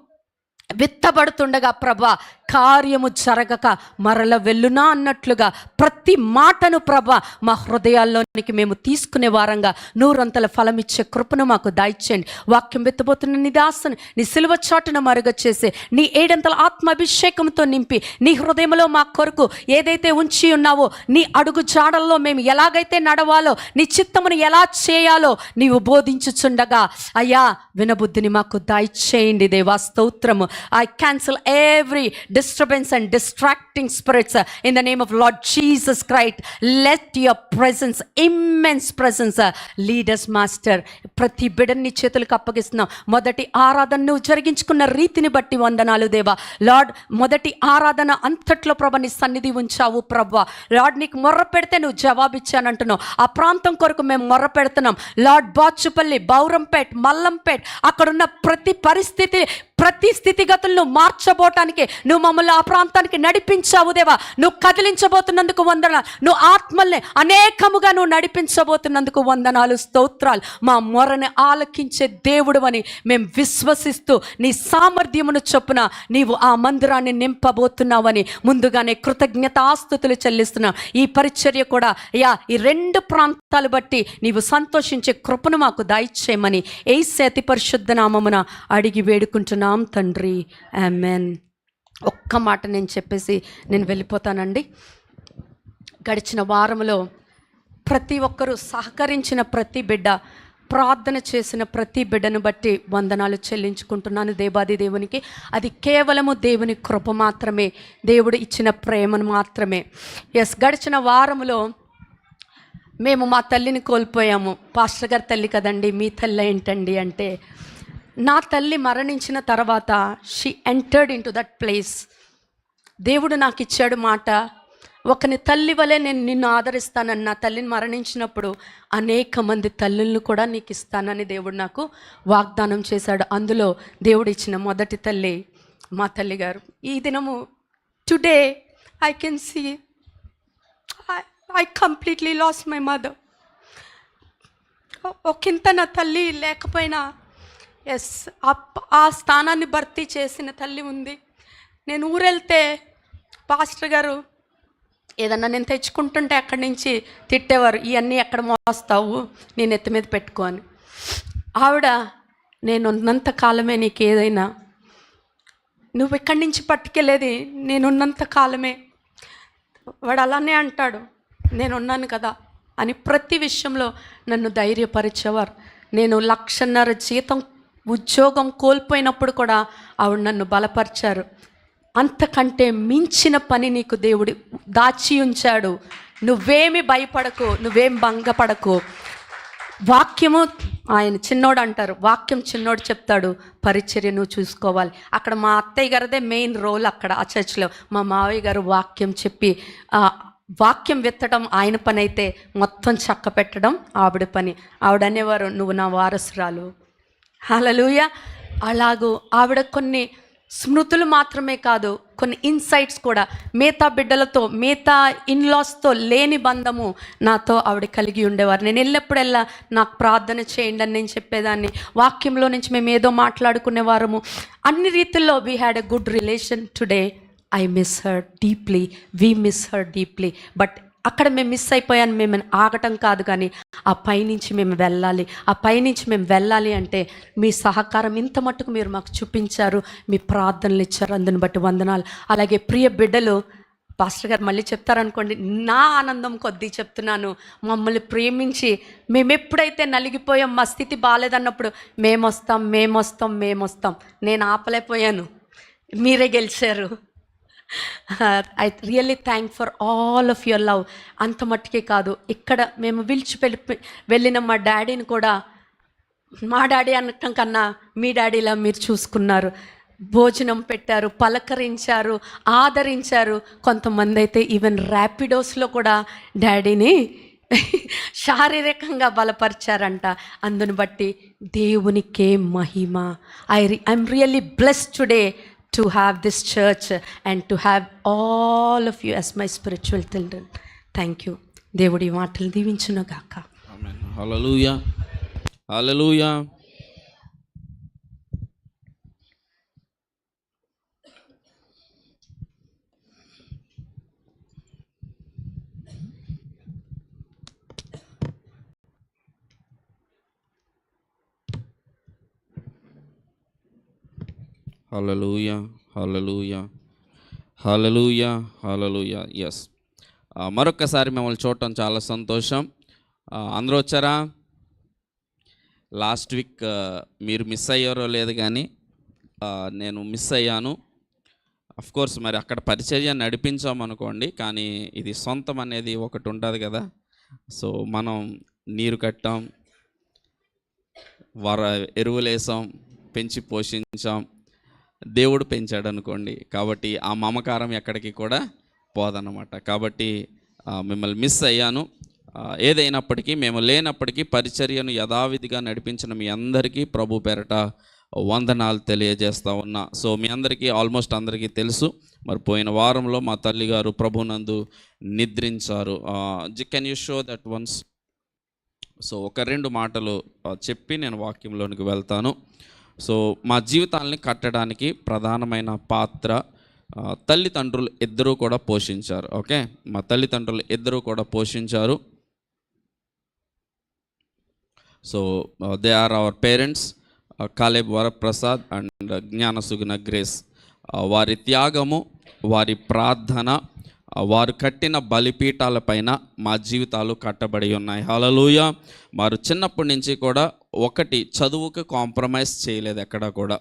విత్తబడుతుండగా ప్రభా కార్యము జరగక మరల వెళ్ళునా అన్నట్లుగా ప్రతి మాటను ప్రభా మా హృదయాల్లోనికి మేము తీసుకునే వారంగా నూరంతల ఫలమిచ్చే కృపను మాకు దయచేయండి. వాక్యం విత్తబోతున్న నీ దాసుని నీ సిలువ చాటున మరుగ చేసే నీ ఏడంతల ఆత్మాభిషేకంతో నింపి నీ హృదయంలో మా కొరకు ఏదైతే ఉంచి ఉన్నావో నీ అడుగు జాడల్లో మేము ఎలాగైతే నడవాలో, నీ చిత్తమును ఎలా చేయాలో నీవు బోధించుచుండగా అయ్యా వినబుద్ధిని మాకు దయచేయండి దేవా. స్తోత్రము. I cancel every disturbance and distracting spirits in the name of Lord Jesus Christ. Let your presence, immense presence, lead us master. ప్రతి బిడ్డని చేతులకు అప్పగిస్తున్నాం. మొదటి ఆరాధన నువ్వు జరిగించుకున్న రీతిని బట్టి వందనాలు దేవా. లార్డ్ మొదటి ఆరాధన అంతట్లో ప్రభ నీ సన్నిధి ఉంచావు ప్రభా. లార్డ్ నీకు మొర్ర పెడితే నువ్వు జవాబిచ్చానంటున్నావు. ఆ ప్రాంతం కొరకు మేము మొర్ర పెడుతున్నాం. లార్డ్ బాచుపల్లి, బౌరంపేట్, మల్లంపేట్, అక్కడున్న ప్రతి పరిస్థితి, ప్రతి స్థితిగతులను మార్చబోటానికి నువ్వు మమ్మల్ని ఆ ప్రాంతానికి నడిపించావు దేవా. నువ్వు కదిలించబోతున్నందుకు వందనాలు. నువ్వు ఆత్మల్ని అనేకముగా నువ్వు నడిపించబోతున్నందుకు వందనాలు, స్తోత్రాలు. మా మొరని ఆలకించే దేవుడు అని మేము విశ్వసిస్తూ నీ సామర్థ్యమును చొప్పున నీవు ఆ మందిరాన్ని నింపబోతున్నావని ముందుగానే కృతజ్ఞతాస్తుతులు చెల్లిస్తున్నాం. ఈ పరిచర్య కూడా అయ్యా ఈ రెండు ప్రాంతాలు బట్టి నీవు సంతోషించే కృపను మాకు దయచేయమని యేసు అతి పరిశుద్ధ నామమున అడిగి వేడుకుంటున్నాం తండ్రి, ఆమేన్. ఒక్క మాట నేను చెప్పేసి నేను వెళ్ళిపోతానండి. గడిచిన వారంలో ప్రతి ఒక్కరూ సహకరించిన ప్రతి బిడ్డ, ప్రార్థన చేసిన ప్రతి బిడ్డను బట్టి వందనాలు చెల్లించుకుంటున్నాను దేవాది దేవునికి. అది కేవలము దేవుని కృప మాత్రమే, దేవుడు ఇచ్చిన ప్రేమను మాత్రమే. ఎస్, గడిచిన వారంలో మేము మా తల్లిని కోల్పోయాము. పాస్టర్ గారి తల్లి కదండి, మీ తల్లి ఏంటండి అంటే, నా తల్లి మరణించిన తర్వాత she entered in to that place. దేవుడు నాకు ఇచ్చాడు మాట, ఒకని తల్లి వలె నేను నిన్ను ఆదరిస్తానని. నా తల్లిని మరణించినప్పుడు అనేక మంది తల్లులను కూడా నీకు ఇస్తానని దేవుడు నాకు వాగ్దానం చేశాడు. అందులో దేవుడు ఇచ్చిన మొదటి తల్లి మా తల్లి గారు. ఈ దినము today I can see I completely loss my mother. ఒకంత నా తల్లి లేకపోయినా ఎస్ ఆ స్థానాన్ని భర్తీ చేసిన తల్లి ఉంది. నేను ఊరెళ్తే పాస్టర్ గారు ఏదన్నా నేను తెచ్చుకుంటుంటే అక్కడి నుంచి తిట్టేవారు, ఇవన్నీ ఎక్కడ మోస్తావు, నేను ఎత్తి మీద పెట్టుకో అని. ఆవిడ నేను ఉన్నంత కాలమే నీకు ఏదైనా, నువ్వు ఎక్కడి నుంచి పట్టుకెళ్ళేది నేనున్నంత కాలమే. వాడు అలానే అంటాడు, నేనున్నాను కదా, అని ప్రతి విషయంలో నన్ను ధైర్యపరిచేవారు. నేను 1,50,000 జీతం ఉద్యోగం కోల్పోయినప్పుడు కూడా ఆవిడ నన్ను బలపరిచారు. అంతకంటే మించిన పని నీకు దేవుడు దాచి ఉంచాడు, నువ్వేమి భయపడకు, నువ్వేం భంగపడకు. వాక్యము, ఆయన చిన్నోడు అంటారు, వాక్యం చిన్నోడు చెప్తాడు, పరిచర్య నువ్వు చూసుకోవాలి. అక్కడ మా అత్తయ్య గారిదే మెయిన్ రోల్ అక్కడ ఆ చర్చ్లో. మా మావయ్య గారు వాక్యం చెప్పి వాక్యం విత్తడం ఆయన పని అయితే మొత్తం చక్క పెట్టడం ఆవిడ పని. ఆవిడ అనేవారు, నువ్వు నా వారసురాలు. హల్లెలూయా. అలాగూ ఆవిడ కొన్ని స్మృతులు మాత్రమే కాదు, కొన్ని ఇన్సైట్స్ కూడా, మిగతా బిడ్డలతో, మిగతా ఇన్లాస్తో లేని బంధము నాతో ఆవిడ కలిగి ఉండేవారు. నేను వెళ్ళినప్పుడల్లా నాకు ప్రార్థన చేయండి అని నేను చెప్పేదాన్ని. వాక్యంలో నుంచి మేము ఏదో మాట్లాడుకునేవారము. అన్ని రీతిల్లో we had a good relation. Today I miss her deeply, we miss her deeply. But అక్కడ మేము మిస్ అయిపోయాను, మేము ఆగటం కాదు, కానీ ఆ పైనుంచి మేము వెళ్ళాలి. ఆ పైనుంచి మేము వెళ్ళాలి అంటే మీ సహకారం ఇంత మట్టుకు మీరు మాకు చూపించారు, మీ ప్రార్థనలు ఇచ్చారు, అందుని బట్టి వందనాలు. అలాగే ప్రియ బిడ్డలు, పాస్టర్ గారు మళ్ళీ చెప్తారనుకోండి, నా ఆనందం కొద్దీ చెప్తున్నాను, మమ్మల్ని ప్రేమించి మేము ఎప్పుడైతే నలిగిపోయాం, మా స్థితి బాగాలేదన్నప్పుడు మేమొస్తాం. నేను ఆపలేకపోయాను, మీరే గెలిచారు. I really thank for all of your love. అంత మట్టుకే కాదు, ఇక్కడ మేము వెళ్ళిన మా డాడీని కూడా, మా డాడీ అనటం కన్నా మీ డాడీలా మీరు చూసుకున్నారు, భోజనం పెట్టారు, పలకరించారు, ఆదరించారు. కొంతమంది అయితే ఈవెన్ ర్యాపిడోస్లో కూడా డాడీని శారీరకంగా బలపరిచారంట. అందుని బట్టి దేవునికే మహిమ. I'm really blessed today to have this church and to have all of you as my spiritual children. Thank you. దేవుడి మాటలు దీవించును గాక. ఆమేన్. హల్లెలూయా, హల్లెలూయా. హల్లెలూయా, హల్లెలూయా, హల్లెలూయా, హల్లెలూయా. ఎస్, మరొక్కసారి మిమ్మల్ని చూడటం చాలా సంతోషం. అందరూ వచ్చారా? లాస్ట్ వీక్ మీరు మిస్ అయ్యారో లేదు కానీ నేను మిస్ అయ్యాను. కోర్స్ మరి అక్కడ పరిచర్య నడిపించామనుకోండి, కానీ ఇది సొంతం అనేది ఒకటి ఉంటుంది కదా. సో మనం నీరు కట్టాం, ఎరువులేసాం, పెంచి పోషించాం, దేవుడు పెంచాడు అనుకోండి. కాబట్టి ఆ మమకారం ఎక్కడికి కూడా పోదన్నమాట. కాబట్టి మిమ్మల్ని మిస్ అయ్యాను. ఏదైనప్పటికీ, మేము లేనప్పటికీ పరిచర్యను యథావిధిగా నడిపించిన మీ అందరికీ ప్రభు పేరట వందనాలు తెలియజేస్తా ఉన్నా. సో మీ అందరికీ, ఆల్మోస్ట్ అందరికీ తెలుసు, మరి పోయిన వారంలో మా తల్లిగారు ప్రభునందు నిద్రించారు. Can you show that ones? So ఒక 2 మాటలు చెప్పి నేను వాక్యంలోనికి వెళ్తాను. సో మా జీవితాలని కట్టడానికి ప్రధానమైన పాత్ర తల్లిదండ్రులు ఇద్దరూ కూడా పోషించారు. ఓకే, మా తల్లిదండ్రులు ఇద్దరూ కూడా పోషించారు. So they are our parents, Caleb Varaprasad and Gnanasuguna Grace. వారి త్యాగము, వారి ప్రార్థన, వారు కట్టిన బలిపీఠాలపైన మా జీవితాలు కట్టబడి ఉన్నాయి. హల్లెలూయా. వారు చిన్నప్పటి నుంచి కూడా ఒకటి, చదువుకి కాంప్రమైజ్ చేయలేదు ఎక్కడ కూడా.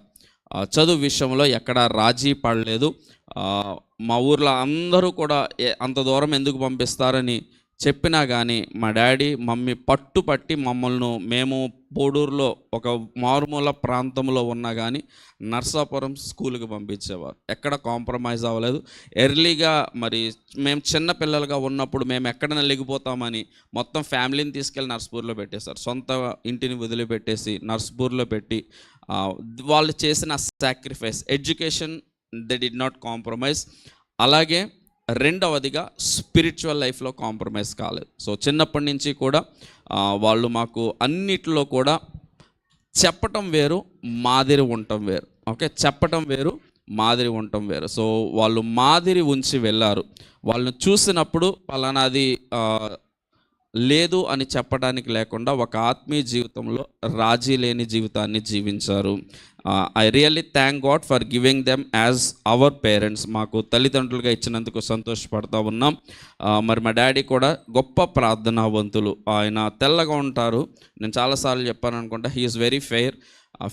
చదువు విషయంలో ఎక్కడ రాజీ పడలేదు. మా ఊర్లో అందరూ కూడా అంత దూరం ఎందుకు పంపిస్తారని చెప్పినా కానీ మా డాడీ మమ్మీ పట్టుపట్టి మమ్మల్ని, మేము పోడూరులో ఒక మారుమూల ప్రాంతంలో ఉన్నా కానీ నర్సాపురం స్కూల్కి పంపించేవారు. ఎక్కడ కాంప్రమైజ్ అవ్వలేదు. ఎర్లీగా మరి మేము చిన్న పిల్లలుగా ఉన్నప్పుడు మేము ఎక్కడ నలిగిపోతామని మొత్తం ఫ్యామిలీని తీసుకెళ్ళి నర్స్పూర్లో పెట్టేశారు. సొంత ఇంటిని వదిలిపెట్టేసి నర్స్పూర్లో పెట్టి వాళ్ళు చేసిన sacrifice, education they did not compromise. అలాగే రెండవదిగా స్పిరిచువల్ లైఫ్లో కాంప్రమైజ్ కాలేదు. సో చిన్నప్పటి నుంచి కూడా వాళ్ళు మాకు అన్నిట్లో కూడా చెప్పటం వేరు, మాదిరి ఉండటం వేరు. ఓకే, చెప్పటం వేరు, మాదిరి ఉండటం వేరు. సో వాళ్ళు మాదిరి ఉంచి వెళ్ళారు. వాళ్ళని చూసినప్పుడు పలానాది లేదు అని చెప్పడానికి లేకుండా ఒక ఆత్మీయ జీవితంలో రాజీ లేని జీవితాన్ని జీవించారు. I really thank God for giving them as our parents. మాకు తల్లిదండ్రులుగా ఇచ్చినందుకు సంతోషపడుతూ ఉన్నాం. మరి మా డాడీ కూడా గొప్ప ప్రార్థనావంతులు. ఆయన తెల్లగా ఉంటారు, నేను చాలాసార్లు చెప్పాను అనుకుంటా. హీ ఈజ్ వెరీ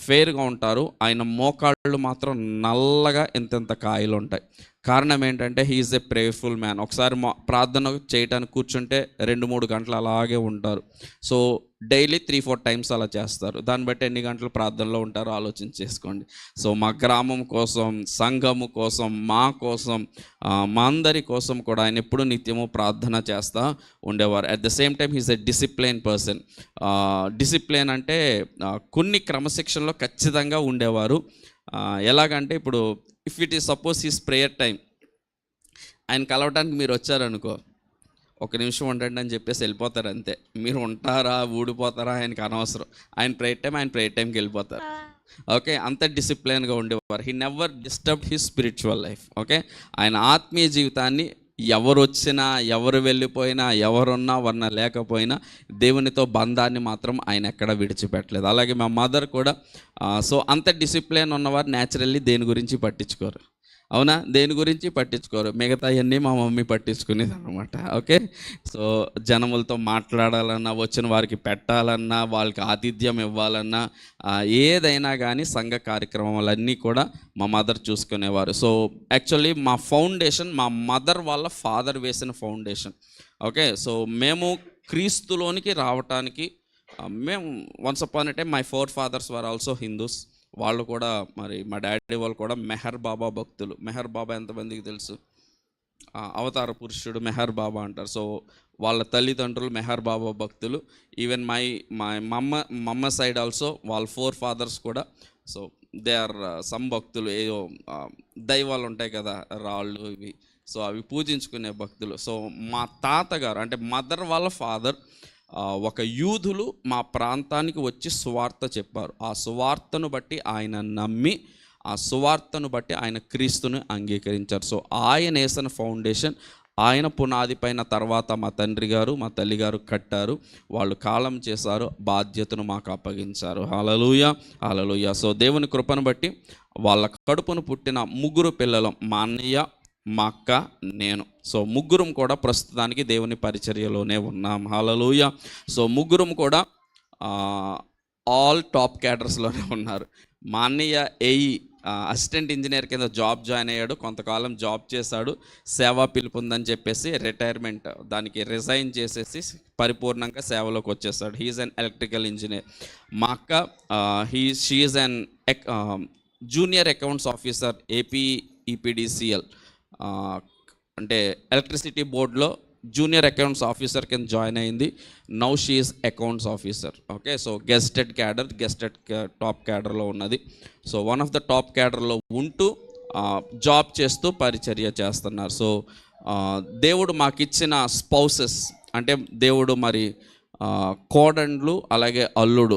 ఫెయిర్గా ఉంటారు. ఆయన మోకాళ్ళు మాత్రం నల్లగా ఎంతెంత కాయలు ఉంటాయి. కారణం ఏంటంటే he is a prayerful man. ఒకసారి ప్రార్థన చేయడానికి కూర్చుంటే 2-3 గంటలు అలాగే ఉంటారు. సో డైలీ 3-4 టైమ్స్ అలా చేస్తారు. దాన్ని బట్టి ఎన్ని గంటలు ప్రార్థనలో ఉంటారో ఆలోచించేసుకోండి. సో మా గ్రామం కోసం, సంఘము కోసం, మా కోసం, మా అందరి కోసం కూడా ఆయన ఎప్పుడు నిత్యము ప్రార్థన చేస్తూ ఉండేవారు. At the same time he's a discipline person. Discipline అంటే కొన్ని క్రమశిక్షణలో ఖచ్చితంగా ఉండేవారు. ఎలాగంటే ఇప్పుడు if it is suppose he's prayer time, ఆయన కలవటానికి మీరు వచ్చారనుకో, 1 నిమిషం ఉండండి అని చెప్పేసి వెళ్ళిపోతారు అంతే. మీరు ఉంటారా ఊడిపోతారా ఆయనకి అనవసరం. ఆయన ప్రేయర్ టైంకి వెళ్ళిపోతారు. ఓకే, అంత డిసిప్లైన్గా ఉండేవారు. He never disturb his spiritual life. Okay, ఆయన ఆత్మీయ జీవితాన్ని ఎవరు వచ్చినా, ఎవరు వెళ్ళిపోయినా, ఎవరున్నా వన్న లేకపోయినా దేవునితో బంధాన్ని మాత్రం ఆయన ఎక్కడ విడిచిపెట్టలేదు. అలాగే మా మదర్ కూడా. సో అంత డిసిప్లిన్ ఉన్నవారు న్యాచురల్లీ దేని గురించి పట్టించుకోరు. అవునా, దేని గురించి పట్టించుకోరు. మిగతా అన్నీ మా మమ్మీ పట్టించుకునేది అనమాట. ఓకే, సో జనములతో మాట్లాడాలన్నా, వచ్చిన వారికి పెట్టాలన్నా, వాళ్ళకి ఆతిథ్యం ఇవ్వాలన్నా, ఏదైనా కానీ సంఘ కార్యక్రమాలన్నీ కూడా మా మదర్ చూసుకునేవారు. సో యాక్చువల్లీ మా ఫౌండేషన్ మా మదర్ వాళ్ళ ఫాదర్ వేసిన ఫౌండేషన్. ఓకే, సో మేము క్రీస్తులోనికి రావటానికి మేము once upon a time my 4 fathers were also Hindus. వాళ్ళు కూడా మరి మా డాడీ వాళ్ళు కూడా మెహర్ బాబా భక్తులు. మెహర్ బాబా ఎంతమందికి తెలుసు? అవతార పురుషుడు మెహర్ బాబా అంటారు. సో వాళ్ళ తల్లిదండ్రులు మెహర్ బాబా భక్తులు. ఈవెన్ మై మమ్మ సైడ్ ఆల్సో వాళ్ళ 4 fathers కూడా. సో దే ఆర్ సమ్ భక్తులు. ఏదో దైవాలు ఉంటాయి కదా, రాళ్ళు ఇవి, సో అవి పూజించుకునే భక్తులు. సో మా తాతగారు అంటే మదర్ వాళ్ళ ఫాదర్ ఒక యూదులు మా ప్రాంతానికి వచ్చి సువార్త చెప్పారు. ఆ సువార్తను బట్టి ఆయన నమ్మి, ఆ సువార్తను బట్టి ఆయన క్రీస్తుని అంగీకరించారు. సో ఆయన వేసిన ఫౌండేషన్, ఆయన పునాది పైన తర్వాత మా తండ్రి గారు మా తల్లి గారు కట్టారు. వాళ్ళు కాలం చేశారు, బాధ్యతను మాకు అప్పగించారు. హల్లెలూయా, హల్లెలూయా. సో దేవుని కృపను బట్టి వాళ్ళ కడుపును పుట్టిన 3 పిల్లలం, మా అన్నయ్య, మా అక్క, నేను. సో ముగ్గురం కూడా ప్రస్తుతానికి దేవుని పరిచర్యలోనే ఉన్నాం. హల్లెలూయా. సో ముగ్గురం కూడా ఆల్ టాప్ క్యాడర్స్లోనే ఉన్నారు. మా అన్నయ్య అసిస్టెంట్ ఇంజనీర్ కింద జాయిన్ అయ్యాడు. కొంతకాలం జాబ్ చేశాడు. సేవా పిలుపు ఉందని చెప్పేసి రిటైర్మెంట్ దానికి రిజైన్ చేసేసి పరిపూర్ణంగా సేవలోకి వచ్చేసాడు. He is an electrical engineer. మా అక్క she is an junior accounts officer AP EPDCL, అంటే ఎలక్ట్రిసిటీ బోర్డులో జూనియర్ అకౌంట్స్ ఆఫీసర్ కింద జాయిన్ అయింది. Now she is accounts officer. Okay, so gazetted top క్యాడర్లో ఉన్నది. So one of the top క్యాడర్లో ఉంటూ జాబ్ చేస్తూ పరిచర్య చేస్తున్నారు. సో దేవుడు మాకిచ్చిన స్పౌసెస్ అంటే దేవుడు మరి కోడండ్లు అలాగే అల్లుడు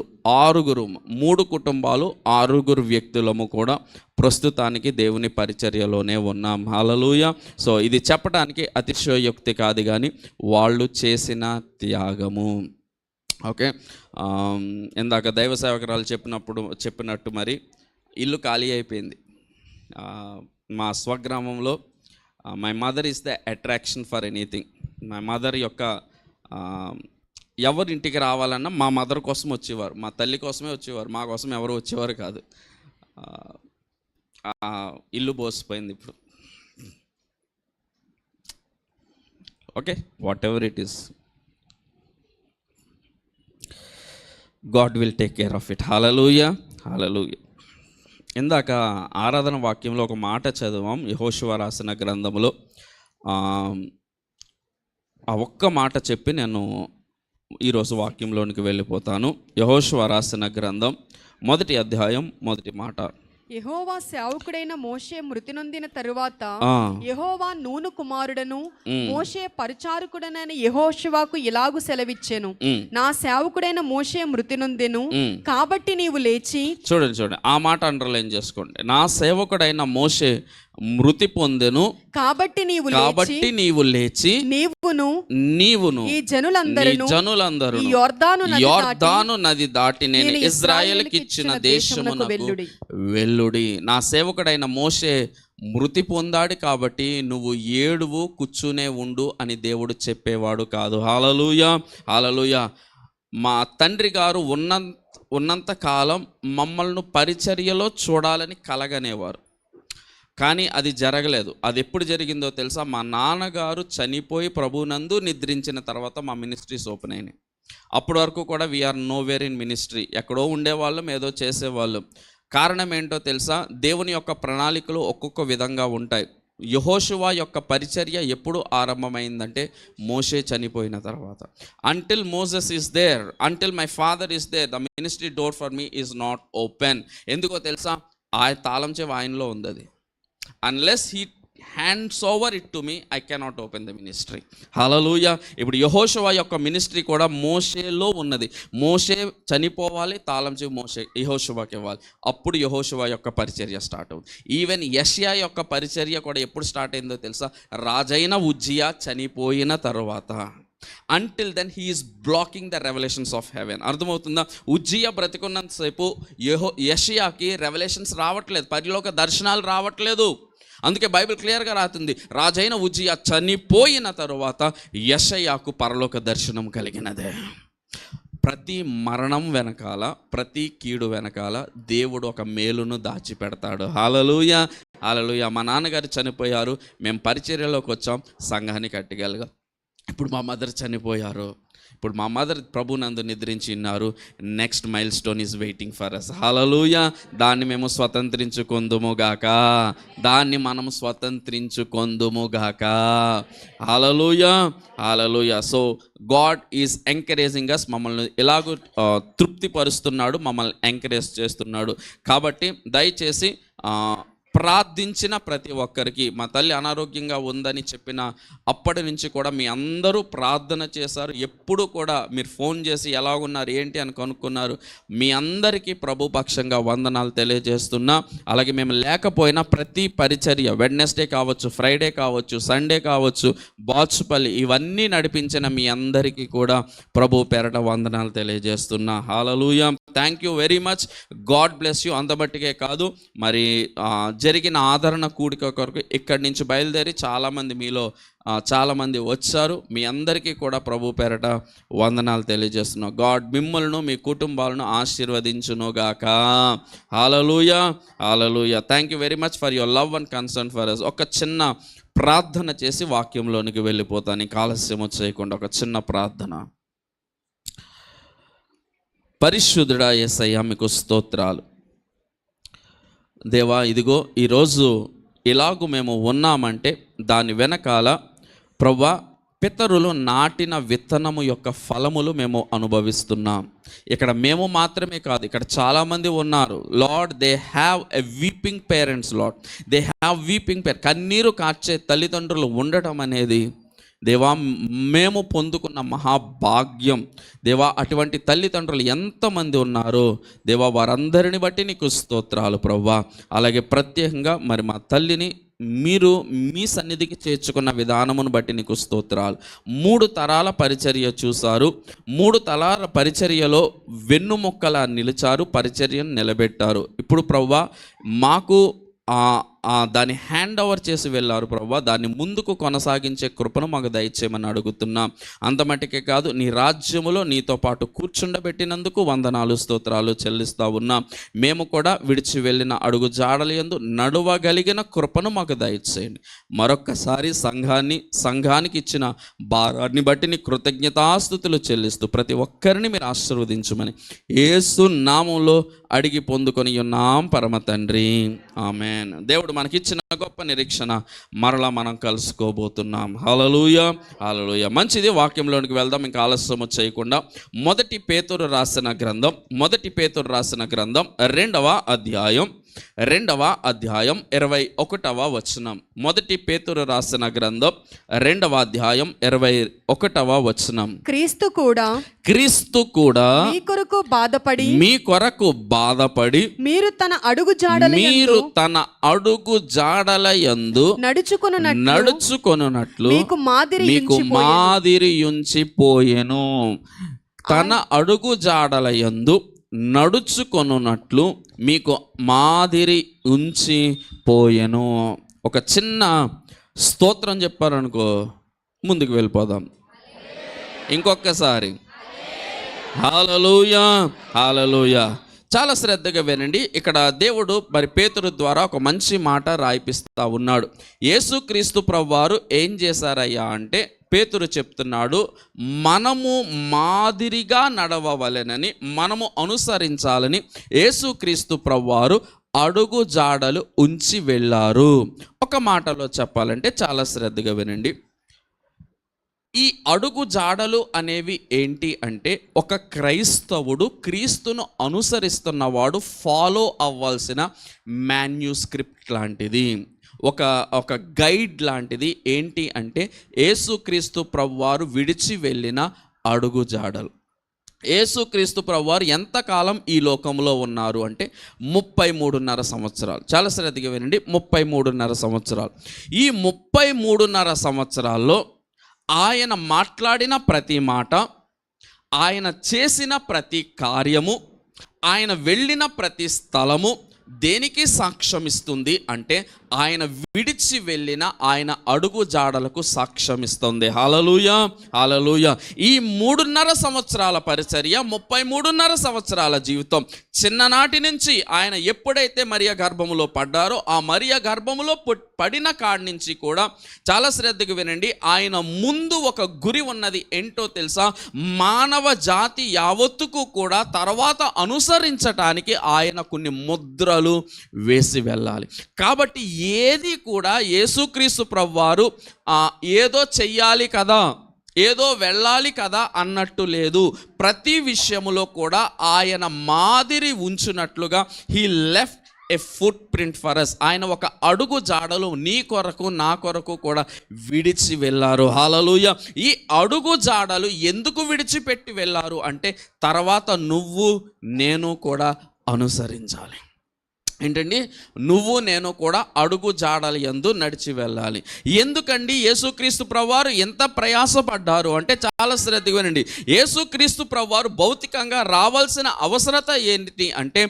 3 కుటుంబాలు 6 వ్యక్తులము కూడా ప్రస్తుతానికి దేవుని పరిచర్యలోనే ఉన్నాం. హల్లెలూయా. సో ఇది చెప్పడానికి అతిశయోక్తి కాదు, కానీ వాళ్ళు చేసిన త్యాగము. ఓకే, ఇందాక దైవ సేవకురాలు చెప్పినట్టు మరి ఇల్లు ఖాళీ అయిపోయింది. మా స్వగ్రామంలో my mother is the attraction for anything. My mother యొక్క ఎవరి ఇంటికి రావాలన్నా మా మదర్ కోసం వచ్చేవారు, మా తల్లి కోసమే వచ్చేవారు, మా కోసం ఎవరు వచ్చేవారు కాదు. ఇల్లు బోసిపోయింది ఇప్పుడు. Okay, whatever it is, God will take care of it. Hallelujah, hallelujah. ఇందాక ఆరాధన వాక్యంలో ఒక మాట చదివాం, యెహోషువ రాసిన గ్రంథంలో. ఆ ఒక్క మాట చెప్పి నేను ఈరోజు వాక్యంలోనికి వెళ్ళిపోతాను. యెహోషువ రాసిన గ్రంథం 1వ అధ్యాయం 1వ మాట. యెహోవా సేవకుడైన మోషే మృతి నొందిన తరువాత ఆ, యెహోవా నూను కుమారుడను మోషే పరిచారకుడనైన యెహోషువకు ఇలాగు సెలవిచ్చెను, నా సేవకుడైన మోషే మృతి నొందెను, కాబట్టి నీవు లేచి. చూడండి ఆ మాట అండర్లైన్ చేసుకోండి. నా సేవకుడైన మోషే మృతి పొందెను, కాబట్టి నీవు లేచి నీవును ఈ జనులందరూ ఈ యొర్దాను నది దాటి నేను ఇశ్రాయేలుకి ఇచ్చిన దేశమునకు వెళ్ళుడి. నా సేవకుడైన మోషే మృతి పొందాడు కాబట్టి నువ్వు ఏడువు కూర్చునే ఉండు అని దేవుడు చెప్పేవాడు కాదు. హల్లెలూయా, హల్లెలూయా. మా తండ్రి గారు ఉన్నంత కాలం మమ్మల్ని పరిచర్యలో చూడాలని కలగనేవారు, కానీ అది జరగలేదు. అది ఎప్పుడు జరిగిందో తెలుసా? మా నాన్నగారు చనిపోయి ప్రభునందు నిద్రించిన తర్వాత మా మినిస్ట్రీస్ ఓపెన్ అయినాయి. అప్పటి వరకు కూడా వీఆర్ నోవేర్ ఇన్ మినిస్ట్రీ, ఎక్కడో ఉండేవాళ్ళం, ఏదో చేసేవాళ్ళం. కారణం ఏంటో తెలుసా? దేవుని యొక్క ప్రణాళికలు ఒక్కొక్క విధంగా ఉంటాయి. యెహోషువ యొక్క పరిచర్య ఎప్పుడు ఆరంభమైందంటే మోషే చనిపోయిన తర్వాత. Until Moses is there, until my father is there, the ministry door for me is not open. ఎందుకో తెలుసా? ఆ తాళం చెవి ఆయనలో ఉంది. అది unless he hands over it to me, I cannot open the ministry. హల్లెలూయా. ఇప్పుడు యెహోషువ యొక్క మినిస్ట్రీ కూడా మోషేలో ఉన్నది. మోషే చనిపోవాలి, తాళం చెవి యెహోషువకి ఇవ్వాలి, అప్పుడు యెహోషువ యొక్క పరిచర్య స్టార్ట్ అవుతుంది. ఈవెన్ యెషయా యొక్క పరిచర్య కూడా ఎప్పుడు స్టార్ట్ అయిందో తెలుసా? రాజైన ఉజ్జియా చనిపోయిన తర్వాత. Until then he is blocking the revolutions of heaven. అర్థమవుతుందా? ఉజ్జియా బ్రతికున్నంతసేపు యెషయాకి రెవల్యూషన్స్ రావట్లేదు, పరలోక దర్శనాలు రావట్లేదు. అందుకే బైబిల్ క్లియర్గా రాస్తుంది, రాజైన ఉజ్జియా చనిపోయిన తరువాత యెషయాకు పరలోక దర్శనం కలిగినదే. ప్రతి మరణం వెనకాల, ప్రతి కీడు వెనకాల దేవుడు ఒక మేలును దాచిపెడతాడు. హల్లెలూయా, హల్లెలూయా. మా నాన్నగారు చనిపోయారు, మేము పరిచర్యలోకి వచ్చాం, సంఘాన్ని కట్టగలిగాం. ఇప్పుడు మా మదర్ చనిపోయారు, ఇప్పుడు మా మదర్ ప్రభునందు నిద్రించి ఉన్నారు. Next milestone is waiting for us. Hallelujah. దాన్ని మేము స్వతంత్రించుకొందుముగాక, దాన్ని మనము స్వతంత్రించుకొందుముగాక. Hallelujah, hallelujah. So God is encouraging us. మమ్మల్ని ఎలాగో తృప్తిపరుస్తున్నాడు, మమ్మల్ని ఎంకరేజ్ చేస్తున్నాడు. కాబట్టి దయచేసి ప్రార్థించిన ప్రతి ఒక్కరికి, మా తల్లి అనారోగ్యంగా ఉందని చెప్పిన అప్పటి నుంచి కూడా మీ అందరూ ప్రార్థన చేశారు. ఎప్పుడు కూడా మీరు ఫోన్ చేసి ఎలా ఉన్నారు ఏంటి అని కనుక్కున్నారు. మీ అందరికీ ప్రభు పక్షంగా వందనాలు తెలియజేస్తున్నా. అలాగే మేము లేకపోయినా ప్రతి పరిచర్య, వెడ్నెస్డే కావచ్చు, ఫ్రైడే కావచ్చు, సండే కావచ్చు, బాచుపల్లి, ఇవన్నీ నడిపించిన మీ అందరికీ కూడా ప్రభు పేరట వందనాలు తెలియజేస్తున్నా. Hallelujah. Thank you very much. God bless you. అంతబట్టికే కాదు, మరి జరిగిన ఆదరణ కూడిక కొరకు ఇక్కడి నుంచి బయలుదేరి చాలామంది మీలో చాలామంది వచ్చారు. మీ అందరికీ కూడా ప్రభు పేరట వందనాలు తెలియజేస్తున్నాం. గాడ్ మిమ్మల్ని, మీ కుటుంబాలను ఆశీర్వదించునుగాక. Hallelujah, hallelujah. Thank you very much for your love and concern for us. ఒక చిన్న ప్రార్థన చేసి వాక్యంలోనికి వెళ్ళిపోతాను. నీకు ఆలస్యం చేయకుండా ఒక చిన్న ప్రార్థన. పరిశుద్ధుడా యేసయ్యా, మీకు స్తోత్రాలు దేవా. ఇదిగో ఈరోజు ఇలాగూ మేము ఉన్నామంటే దాని వెనకాల ప్రభువా పితరులు నాటిన విత్తనము యొక్క ఫలములు మేము అనుభవిస్తున్నాం. ఇక్కడ మేము మాత్రమే కాదు, ఇక్కడ చాలామంది ఉన్నారు. Lord, they have a weeping parents. Lord, they have weeping కన్నీరు కార్చే తల్లిదండ్రులు ఉండటం అనేది దేవా మేము పొందుకున్న మహాభాగ్యం. దేవా, అటువంటి తల్లిదండ్రులు ఎంతమంది ఉన్నారో దేవా, వారందరిని బట్టి నీకు స్తోత్రాలు ప్రభువా. అలాగే ప్రత్యేకంగా మరి మా తల్లిని మీరు మీ సన్నిధికి చేర్చుకున్న విధానమును బట్టి నీకు స్తోత్రాలు. 3 తరాల పరిచర్య చూశారు, 3 తరాల పరిచర్యలో వెన్నుముక్కలా నిలిచారు, పరిచర్యను నిలబెట్టారు. ఇప్పుడు ప్రభువా మాకు దాన్ని హ్యాండ్ ఓవర్ చేసి వెళ్ళారు ప్రభువా. దాన్ని ముందుకు కొనసాగించే కృపను మాకు దయచేయమని అడుగుతున్నాం. అంతమటికే కాదు, నీ రాజ్యములో నీతో పాటు కూర్చుండబెట్టినందుకు వందనాలు స్తోత్రాలు చెల్లిస్తూ ఉన్నాం. మేము కూడా విడిచి వెళ్ళిన అడుగు జాడల యందు నడువగలిగిన కృపను మాకు దయచేయండి. మరొక్కసారి సంఘానికి ఇచ్చిన భారాన్ని బట్టి నీ కృతజ్ఞతాస్తుతులు చెల్లిస్తూ ప్రతి ఒక్కరిని మీరు ఆశీర్వదించమని యేసు నామములో అడిగి పొందుకొని ఉన్నాం పరమ తండ్రి, ఆమేన్. దేవుడు మనకిచ్చిన గొప్ప నిరీక్షణ, మరలా మనం కలుసుకోబోతున్నాం. హల్లెలూయా, హల్లెలూయా. మంచిది, వాక్యంలోనికి వెళ్దాం. ఇంకా ఆలస్యం చేయకుండా మొదటి పేతురు రాసిన గ్రంథం 2వ అధ్యాయం 2వ అధ్యాయం 21వ వచనం. మొదటి పేతురు రాసిన గ్రంథం 2వ అధ్యాయం 21వ వచనం. క్రీస్తు కూడా మీ కొరకు బాధపడి మీరు తన అడుగు జాడల యందు నడుచుకొనున్నట్లు మీకు మాదిరియుంచిపోయెను. తన అడుగు జాడల యందు నడుచుకొనున్నట్లు మీకు మాదిరి ఉంచిపోయెను. ఒక చిన్న స్తోత్రం చెప్పారనుకో, ముందుకు వెళ్ళిపోదాం. ఇంకొకసారి హల్లెలూయా, హల్లెలూయా. చాలా శ్రద్ధగా వినండి. ఇక్కడ దేవుడు మరి పేతురు ద్వారా ఒక మంచి మాట రాయిపిస్తా ఉన్నాడు. యేసుక్రీస్తు ప్రభువారు ఏం చేశారయ్యా అంటే, పేతురు చెప్తున్నాడు, మనము మాదిరిగా నడవవలెనని, మనము అనుసరించాలని యేసుక్రీస్తు ప్రభువారు అడుగు జాడలు ఉంచి వెళ్ళారు. ఒక మాటలో చెప్పాలంటే చాలా శ్రద్ధగా వినండి. ఈ అడుగు జాడలు అనేవి ఏంటి అంటే, ఒక క్రైస్తవుడు క్రీస్తును అనుసరిస్తున్నవాడు ఫాలో అవ్వాల్సిన మాన్యుస్క్రిప్ట్ లాంటిది, ఒక గైడ్ లాంటిది. ఏంటి అంటే యేసుక్రీస్తు ప్రభువారు విడిచి వెళ్ళిన అడుగు జాడలు. యేసుక్రీస్తు ప్రభువారు ఎంతకాలం ఈ లోకంలో ఉన్నారు అంటే 33.5 సంవత్సరాలు. చాలా శ్రద్ధగా వినండి, 33.5 సంవత్సరాలు. ఈ 33.5 సంవత్సరాల్లో ఆయన మాట్లాడిన ప్రతి మాట, ఆయన చేసిన ప్రతి కార్యము, ఆయన వెళ్ళిన ప్రతి స్థలము దేనికి సాక్ష్యం ఇస్తుంది అంటే, ఆయన విడిచి వెళ్ళిన ఆయన అడుగు జాడలకు సాక్ష్యం ఇస్తుంది. హల్లెలూయా, హల్లెలూయా. ఈ 3.5 సంవత్సరాల పరిచర్య, 33.5 సంవత్సరాల జీవితం, చిన్ననాటి నుంచి ఆయన ఎప్పుడైతే మరియ గర్భములో పడ్డారో, ఆ మరియ గర్భములో పడిన కాడి నుంచి కూడా చాలా శ్రద్ధగా వినండి, ఆయన ముందు ఒక గురి ఉన్నది. ఏంటో తెలుసా? మానవ జాతి యావత్తుకు కూడా తర్వాత అనుసరించటానికి ఆయన కొన్ని ముద్రలు వేసి వెళ్ళాలి. కాబట్టి ఏది కూడా యేసుక్రీస్తు ప్రభువారు ఏదో చెయ్యాలి కదా, ఏదో వెళ్ళాలి కదా అన్నట్టు లేదు. ప్రతి విషయములో కూడా ఆయన మాదిరి ఉంచినట్లుగా he left a footprint for us. ఆయన ఒక అడుగు జాడలు నీ కొరకు నా కొరకు కూడా విడిచి వెళ్ళారు. హల్లెలూయా. ఈ అడుగు జాడలు ఎందుకు విడిచిపెట్టి వెళ్ళారు అంటే, తర్వాత నువ్వు నేను కూడా అనుసరించాలి. ఏంటండి? నువ్వు నేను కూడా అడుగు జాడల యందు నడిచి వెళ్ళాలి. ఎందుకండి యేసుక్రీస్తు ప్రభువారు ఎంత ప్రయాసపడ్డారు అంటే, చాలా శ్రద్ధగా వినండి. యేసుక్రీస్తు ప్రభువారు భౌతికంగా రావాల్సిన అవసరత ఏంటి అంటే,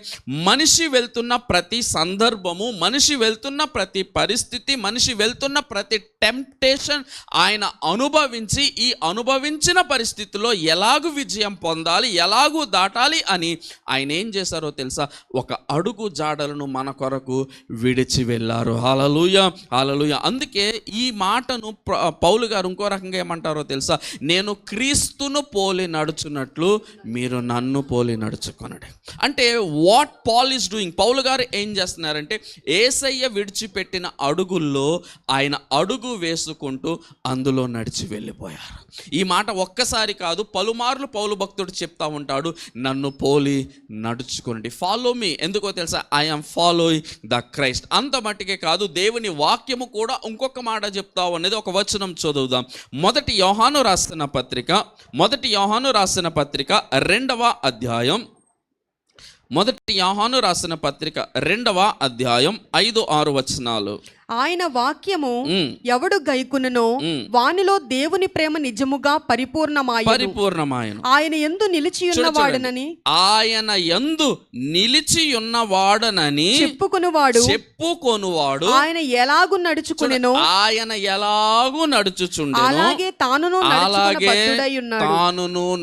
మనిషి వెళ్తున్న ప్రతి సందర్భము, మనిషి వెళ్తున్న ప్రతి పరిస్థితి, మనిషి వెళ్తున్న ప్రతి టెంప్టేషన్ ఆయన అనుభవించి, ఈ అనుభవించిన పరిస్థితిలో ఎలాగూ విజయం పొందాలి, ఎలాగూ దాటాలి అని ఆయన ఏం చేశారో తెలుసా? ఒక అడుగు జాడలు మన కొరకు విడిచి వెళ్ళారు. హల్లెలూయా, హల్లెలూయా. అందుకే ఈ మాటను పౌలు గారు ఇంకో రకంగా ఏమంటారో తెలుసా? నేను క్రీస్తును పోలి నడుచున్నట్లు మీరు నన్ను పోలి నడుచుకొనండి. అంటే వాట్ పాల్ ఈస్ డూయింగ్, పౌలు గారు ఏం చేస్తున్నారంటే, యేసయ్య విడిచిపెట్టిన అడుగుల్లో ఆయన అడుగు వేసుకుంటూ అందులో నడిచి వెళ్ళిపోయారు. ఈ మాట ఒక్కసారి కాదు, పలుమార్లు పౌలు భక్తుడు చెప్తా ఉంటాడు, నన్ను పోలి నడుచుకోండి, ఫాలో మీ. ఎందుకో తెలుసా? I'm following the Christ. అంత మట్టికే కాదు, దేవుని వాక్యము కూడా ఇంకొక మాట చెప్తా ఉన్నది. ఒక వచనం చదువుదాం. మొదటి యోహాను రాసిన పత్రిక 2వ అధ్యాయం, మొదటి యోహాను రాసిన పత్రిక 2వ అధ్యాయం 5-6 వచనాలు. ఆయన వాక్యము ఎవడు గైకొనునో వానిలో దేవుని ప్రేమ నిజముగా పరిపూర్ణమాయెను. ఆయన యందు నిలిచియున్నవాడనని, ఆయన యందు నిలిచియున్నవాడనని చెప్పుకొనువాడు ఆయన ఎలాగు నడుచుకొనెనో, ఆయన ఎలాగు నడుచుచుండెనో అలాగే తానును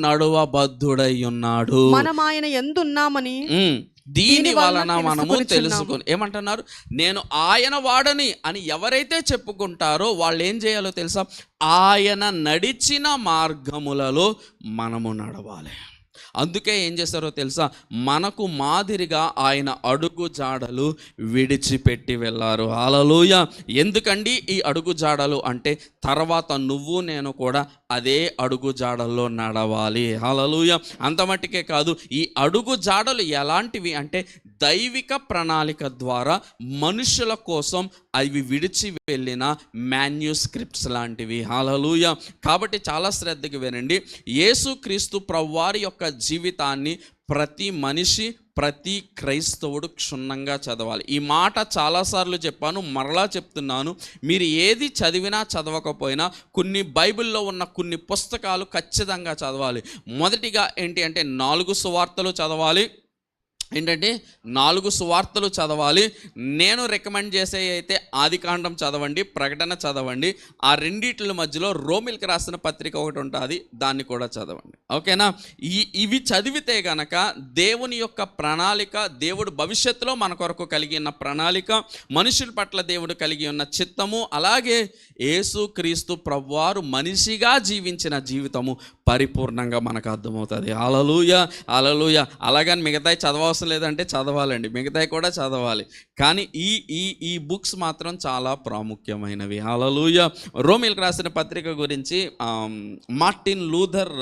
నడువబద్ధుడై ఉన్నాడు. మనం ఆయన యందు ఉన్నామని దీని వలన మనము తెలుసుకొని, ఏమంటున్నారు? నేను ఆయన వాడని అని ఎవరైతే చెప్పుకుంటారో వాళ్ళు ఏం చేయాలో తెలుసా? ఆయన నడిచిన మార్గములలో మనము నడవాలి. అందుకే ఏం చేశారో తెలుసా? మనకు మాదిరిగా ఆయన అడుగు జాడలు విడిచిపెట్టి వెళ్ళారు. హల్లెలూయా. ఎందుకండి ఈ అడుగు జాడలు అంటే, తర్వాత నువ్వు నేను కూడా అదే అడుగు జాడల్లో నడవాలి. హల్లెలూయా. అంత మట్టికే కాదు, ఈ అడుగు జాడలు ఎలాంటివి అంటే దైవిక ప్రణాళిక ద్వారా మనుషుల కోసం అవి విడిచి వెళ్ళిన మాన్యుస్క్రిప్ట్స్ లాంటివి. హల్లెలూయా. కాబట్టి చాలా శ్రద్ధగా వినండి. యేసుక్రీస్తు ప్రభువారి యొక్క జీవితాన్ని ప్రతి మనిషి, ప్రతి క్రైస్తవుడు క్షుణ్ణంగా చదవాలి. ఈ మాట చాలాసార్లు చెప్పాను, మరలా చెప్తున్నాను. మీరు ఏది చదివినా చదవకపోయినా కొన్ని బైబిల్లో ఉన్న కొన్ని పుస్తకాలు ఖచ్చితంగా చదవాలి. మొదటిగా ఏంటి అంటే 4 సువార్తలు చదవాలి. ఏంటంటే 4 సువార్తలు చదవాలి. నేను రికమెండ్ చేసే అయితే ఆదికాండం చదవండి, ప్రకటన చదవండి. ఆ రెండిట్ల మధ్యలో రోమిల్కి రాసిన పత్రిక ఒకటి ఉంటుంది, దాన్ని కూడా చదవండి. ఓకేనా? ఇవి చదివితే గనక దేవుని యొక్క ప్రణాళిక, దేవుడు భవిష్యత్తులో మన కొరకు కలిగి ఉన్న ప్రణాళిక, మనుషుల పట్ల దేవుడు కలిగి ఉన్న చిత్తము, అలాగే యేసుక్రీస్తు ప్రభువారు మనిషిగా జీవించిన జీవితము పరిపూర్ణంగా మనకు అర్థమవుతుంది. హల్లెలూయా, హల్లెలూయా. అలాగని మిగతాయి చదవవసరం లేదంటే చదవాలండి, మిగతాయి కూడా చదవాలి. కానీ ఈ బుక్స్ మాత్రం చాలా ప్రాముఖ్యమైనవి. హల్లెలూయా. రోమిల్కి రాసిన పత్రిక గురించి మార్టిన్ లూథర్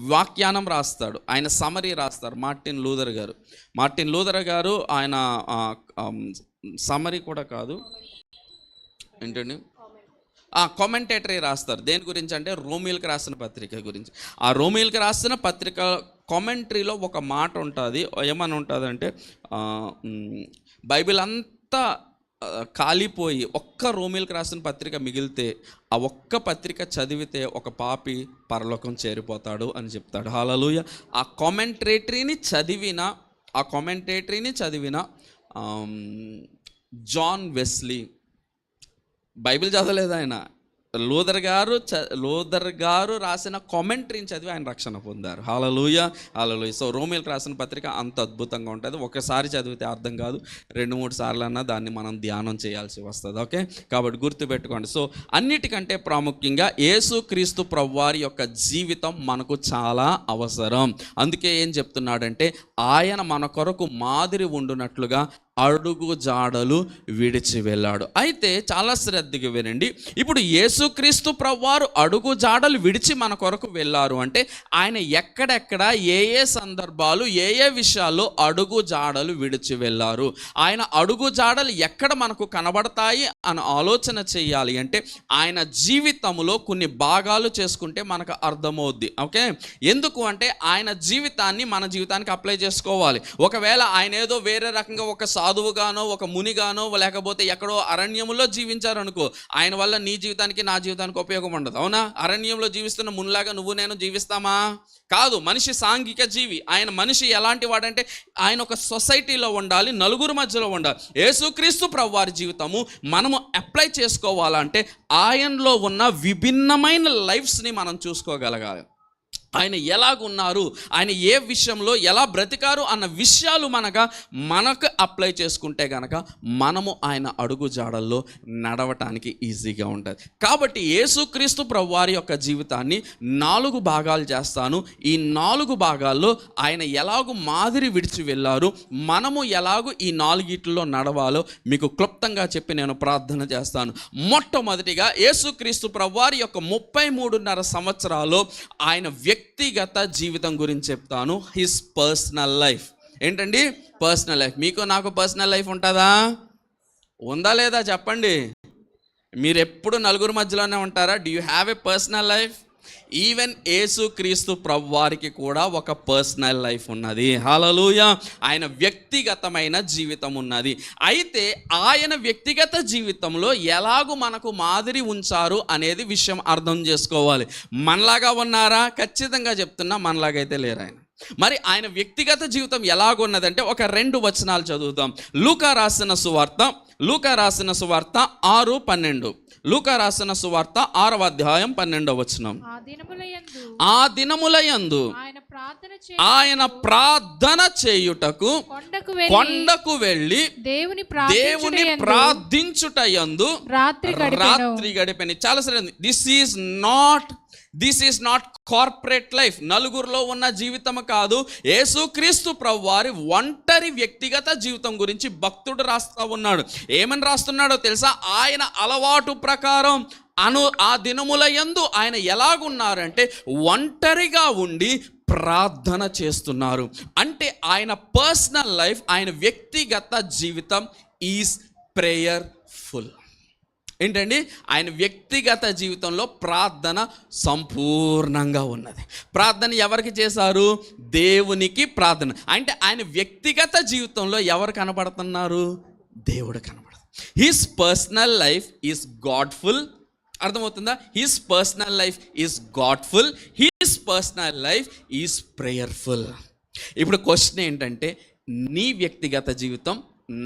వ్యాఖ్యానం రాస్తాడు, ఆయన సమరీ రాస్తారు. మార్టిన్ లూథర్ గారు ఆయన సమరీ కూడా కాదు, ఏంటండి, కామెంటేటరీ రాస్తారు. దేని గురించి అంటే రోమిల్కి రాసిన పత్రిక గురించి. ఆ రోమిల్కి రాసిన పత్రిక కామెంటరీలో ఒక మాట ఉంటుంది. ఏమని ఉంటుందంటే, బైబిల్ అంతా కాలిపోయి ఒక్క రోమిల్కి రాసిన పత్రిక మిగిలితే ఆ ఒక్క పత్రిక చదివితే ఒక పాపి పరలోకం చేరిపోతాడు అని చెప్తాడు. హల్లెలూయా. ఆ కామెంటేటరీని చదివిన జాన్ వెస్లీ, బైబిల్ చదవలేదు ఆయన, లూథర్ గారు రాసిన కామెంటరీని చదివి ఆయన రక్షణ పొందారు. హల్లెలూయా, హల్లెలూయా. సో రోమిల్కి రాసిన పత్రిక అంత అద్భుతంగా ఉంటుంది. ఒకసారి చదివితే అర్థం కాదు, 2-3 సార్లు అన్నా దాన్ని మనం ధ్యానం చేయాల్సి వస్తుంది. ఓకే, కాబట్టి గుర్తుపెట్టుకోండి. సో అన్నిటికంటే ప్రాముఖ్యంగా యేసుక్రీస్తు ప్రభువారి యొక్క జీవితం మనకు చాలా అవసరం. అందుకే ఏం చెప్తున్నాడంటే, ఆయన మన కొరకు మాదిరి ఉండునట్లుగా అడుగు జాడలు విడిచి వెళ్ళాడు. అయితే చాలా శ్రద్ధగా వినండి. ఇప్పుడు యేసుక్రీస్తు ప్రభువారు అడుగు జాడలు విడిచి మన కొరకు వెళ్ళారు అంటే ఆయన ఎక్కడెక్కడ ఏ సందర్భాలు ఏ విషయాల్లో అడుగు జాడలు విడిచి వెళ్ళారు, ఆయన అడుగు జాడలు ఎక్కడ మనకు కనబడతాయి అని ఆలోచన చేయాలి అంటే ఆయన జీవితంలో కొన్ని భాగాలు చేసుకుంటే మనకు అర్థమవుద్ది. ఓకే, ఎందుకు అంటే ఆయన జీవితాన్ని మన జీవితానికి అప్లై చేసుకోవాలి. ఒకవేళ ఆయన ఏదో వేరే రకంగా ఒక సాధువుగానో ఒక మునిగానో లేకపోతే ఎక్కడో అరణ్యంలో జీవించారనుకో, ఆయన వల్ల నీ జీవితానికి నా జీవితానికి ఉపయోగం ఉండదు. అవునా? అరణ్యంలో జీవిస్తున్న మునిలాగా నువ్వు నేను జీవిస్తామా? కాదు. మనిషి సాంఘిక జీవి. ఆయన మనిషి ఎలాంటి వాడంటే ఆయన ఒక సొసైటీలో ఉండాలి, నలుగురు మధ్యలో ఉండాలి. యేసుక్రీస్తు ప్రభువారి జీవితము మనము అప్లై చేసుకోవాలంటే ఆయనలో ఉన్న విభిన్నమైన లైఫ్స్ని మనం చూసుకోగలగాలి. ఆయన ఎలాగున్నారు, ఆయన ఏ విషయంలో ఎలా బ్రతికారు అన్న విషయాలు మనకు అప్లై చేసుకుంటే కనుక మనము ఆయన అడుగు జాడల్లో నడవటానికి ఈజీగా ఉంటుంది. కాబట్టి యేసుక్రీస్తు ప్రభువారి యొక్క జీవితాన్ని 4 భాగాలు చేస్తాను. ఈ 4 భాగాల్లో ఆయన ఎలాగూ మాదిరి విడిచి వెళ్ళారు, మనము ఎలాగూ ఈ 4 నడవాలో మీకు క్లుప్తంగా చెప్పి నేను ప్రార్థన చేస్తాను. మొట్టమొదటిగా యేసుక్రీస్తు ప్రభువారి యొక్క 33.5 సంవత్సరాలు ఆయన వ్యక్తిగత జీవితం గురించి చెప్తాను. His personal life. ఏంటండి పర్సనల్ లైఫ్? మీకు నాకు పర్సనల్ లైఫ్ ఉంటుందా? ఉందా లేదా చెప్పండి. మీరు ఎప్పుడు నలుగురు మధ్యలోనే ఉంటారా? Do you have a personal life? Even యేసుక్రీస్తు ప్రభువారికి కూడా ఒక పర్సనల్ లైఫ్ ఉన్నది. హల్లెలూయా. ఆయన వ్యక్తిగతమైన జీవితం ఉన్నది. అయితే ఆయన వ్యక్తిగత జీవితంలో ఎలాగూ మనకు మాదిరి ఉంచారు అనేది విషయం అర్థం చేసుకోవాలి. మనలాగా ఉన్నారా? ఖచ్చితంగా చెప్తున్నా, మనలాగైతే లేరు ఆయన. మరి ఆయన వ్యక్తిగత జీవితం ఎలాగున్నదంటే ఒక 2 వచనాలు చదువుతాం. లూకా రాసిన సువార్త 6:12. లూకా రాసిన సువార్త 6వ అధ్యాయం 12వ వచనం. ఆ దినములయందు ఆయన ప్రార్థన చేయుటకు కొండకు వెళ్ళి దేవుని ప్రార్థించుటయందు రాత్రి గడిపెను. చాలా సరే, this is not corporate life. నలుగురిలో ఉన్న జీవితం కాదు. యేసుక్రీస్తు ప్రభువారి ఒంటరి వ్యక్తిగత జీవితం గురించి భక్తుడు రాస్తా ఉన్నాడు. ఏమని రాస్తున్నాడో తెలుసా? ఆయన అలవాటు ప్రకారం ఆ దినముల యందు ఆయన ఎలాగున్నారంటే ఒంటరిగా ఉండి ప్రార్థన చేస్తున్నారు. అంటే ఆయన పర్సనల్ లైఫ్, ఆయన వ్యక్తిగత జీవితం ఈజ్ ప్రేయర్ఫుల్. ఏంటండి? ఆయన వ్యక్తిగత జీవితంలో ప్రార్థన సంపూర్ణంగా ఉన్నది. ప్రార్థన ఎవరికి చేశారు? దేవునికి ప్రార్థన. అంటే ఆయన వ్యక్తిగత జీవితంలో ఎవరు కనబడుతున్నారు? దేవుడు కనబడుతుంది. His personal life is godful. అర్థమవుతుందా? His personal life is godful, his personal life is prayerful. ఇప్పుడు క్వశ్చన్ ఏంటంటే, నీ వ్యక్తిగత జీవితం,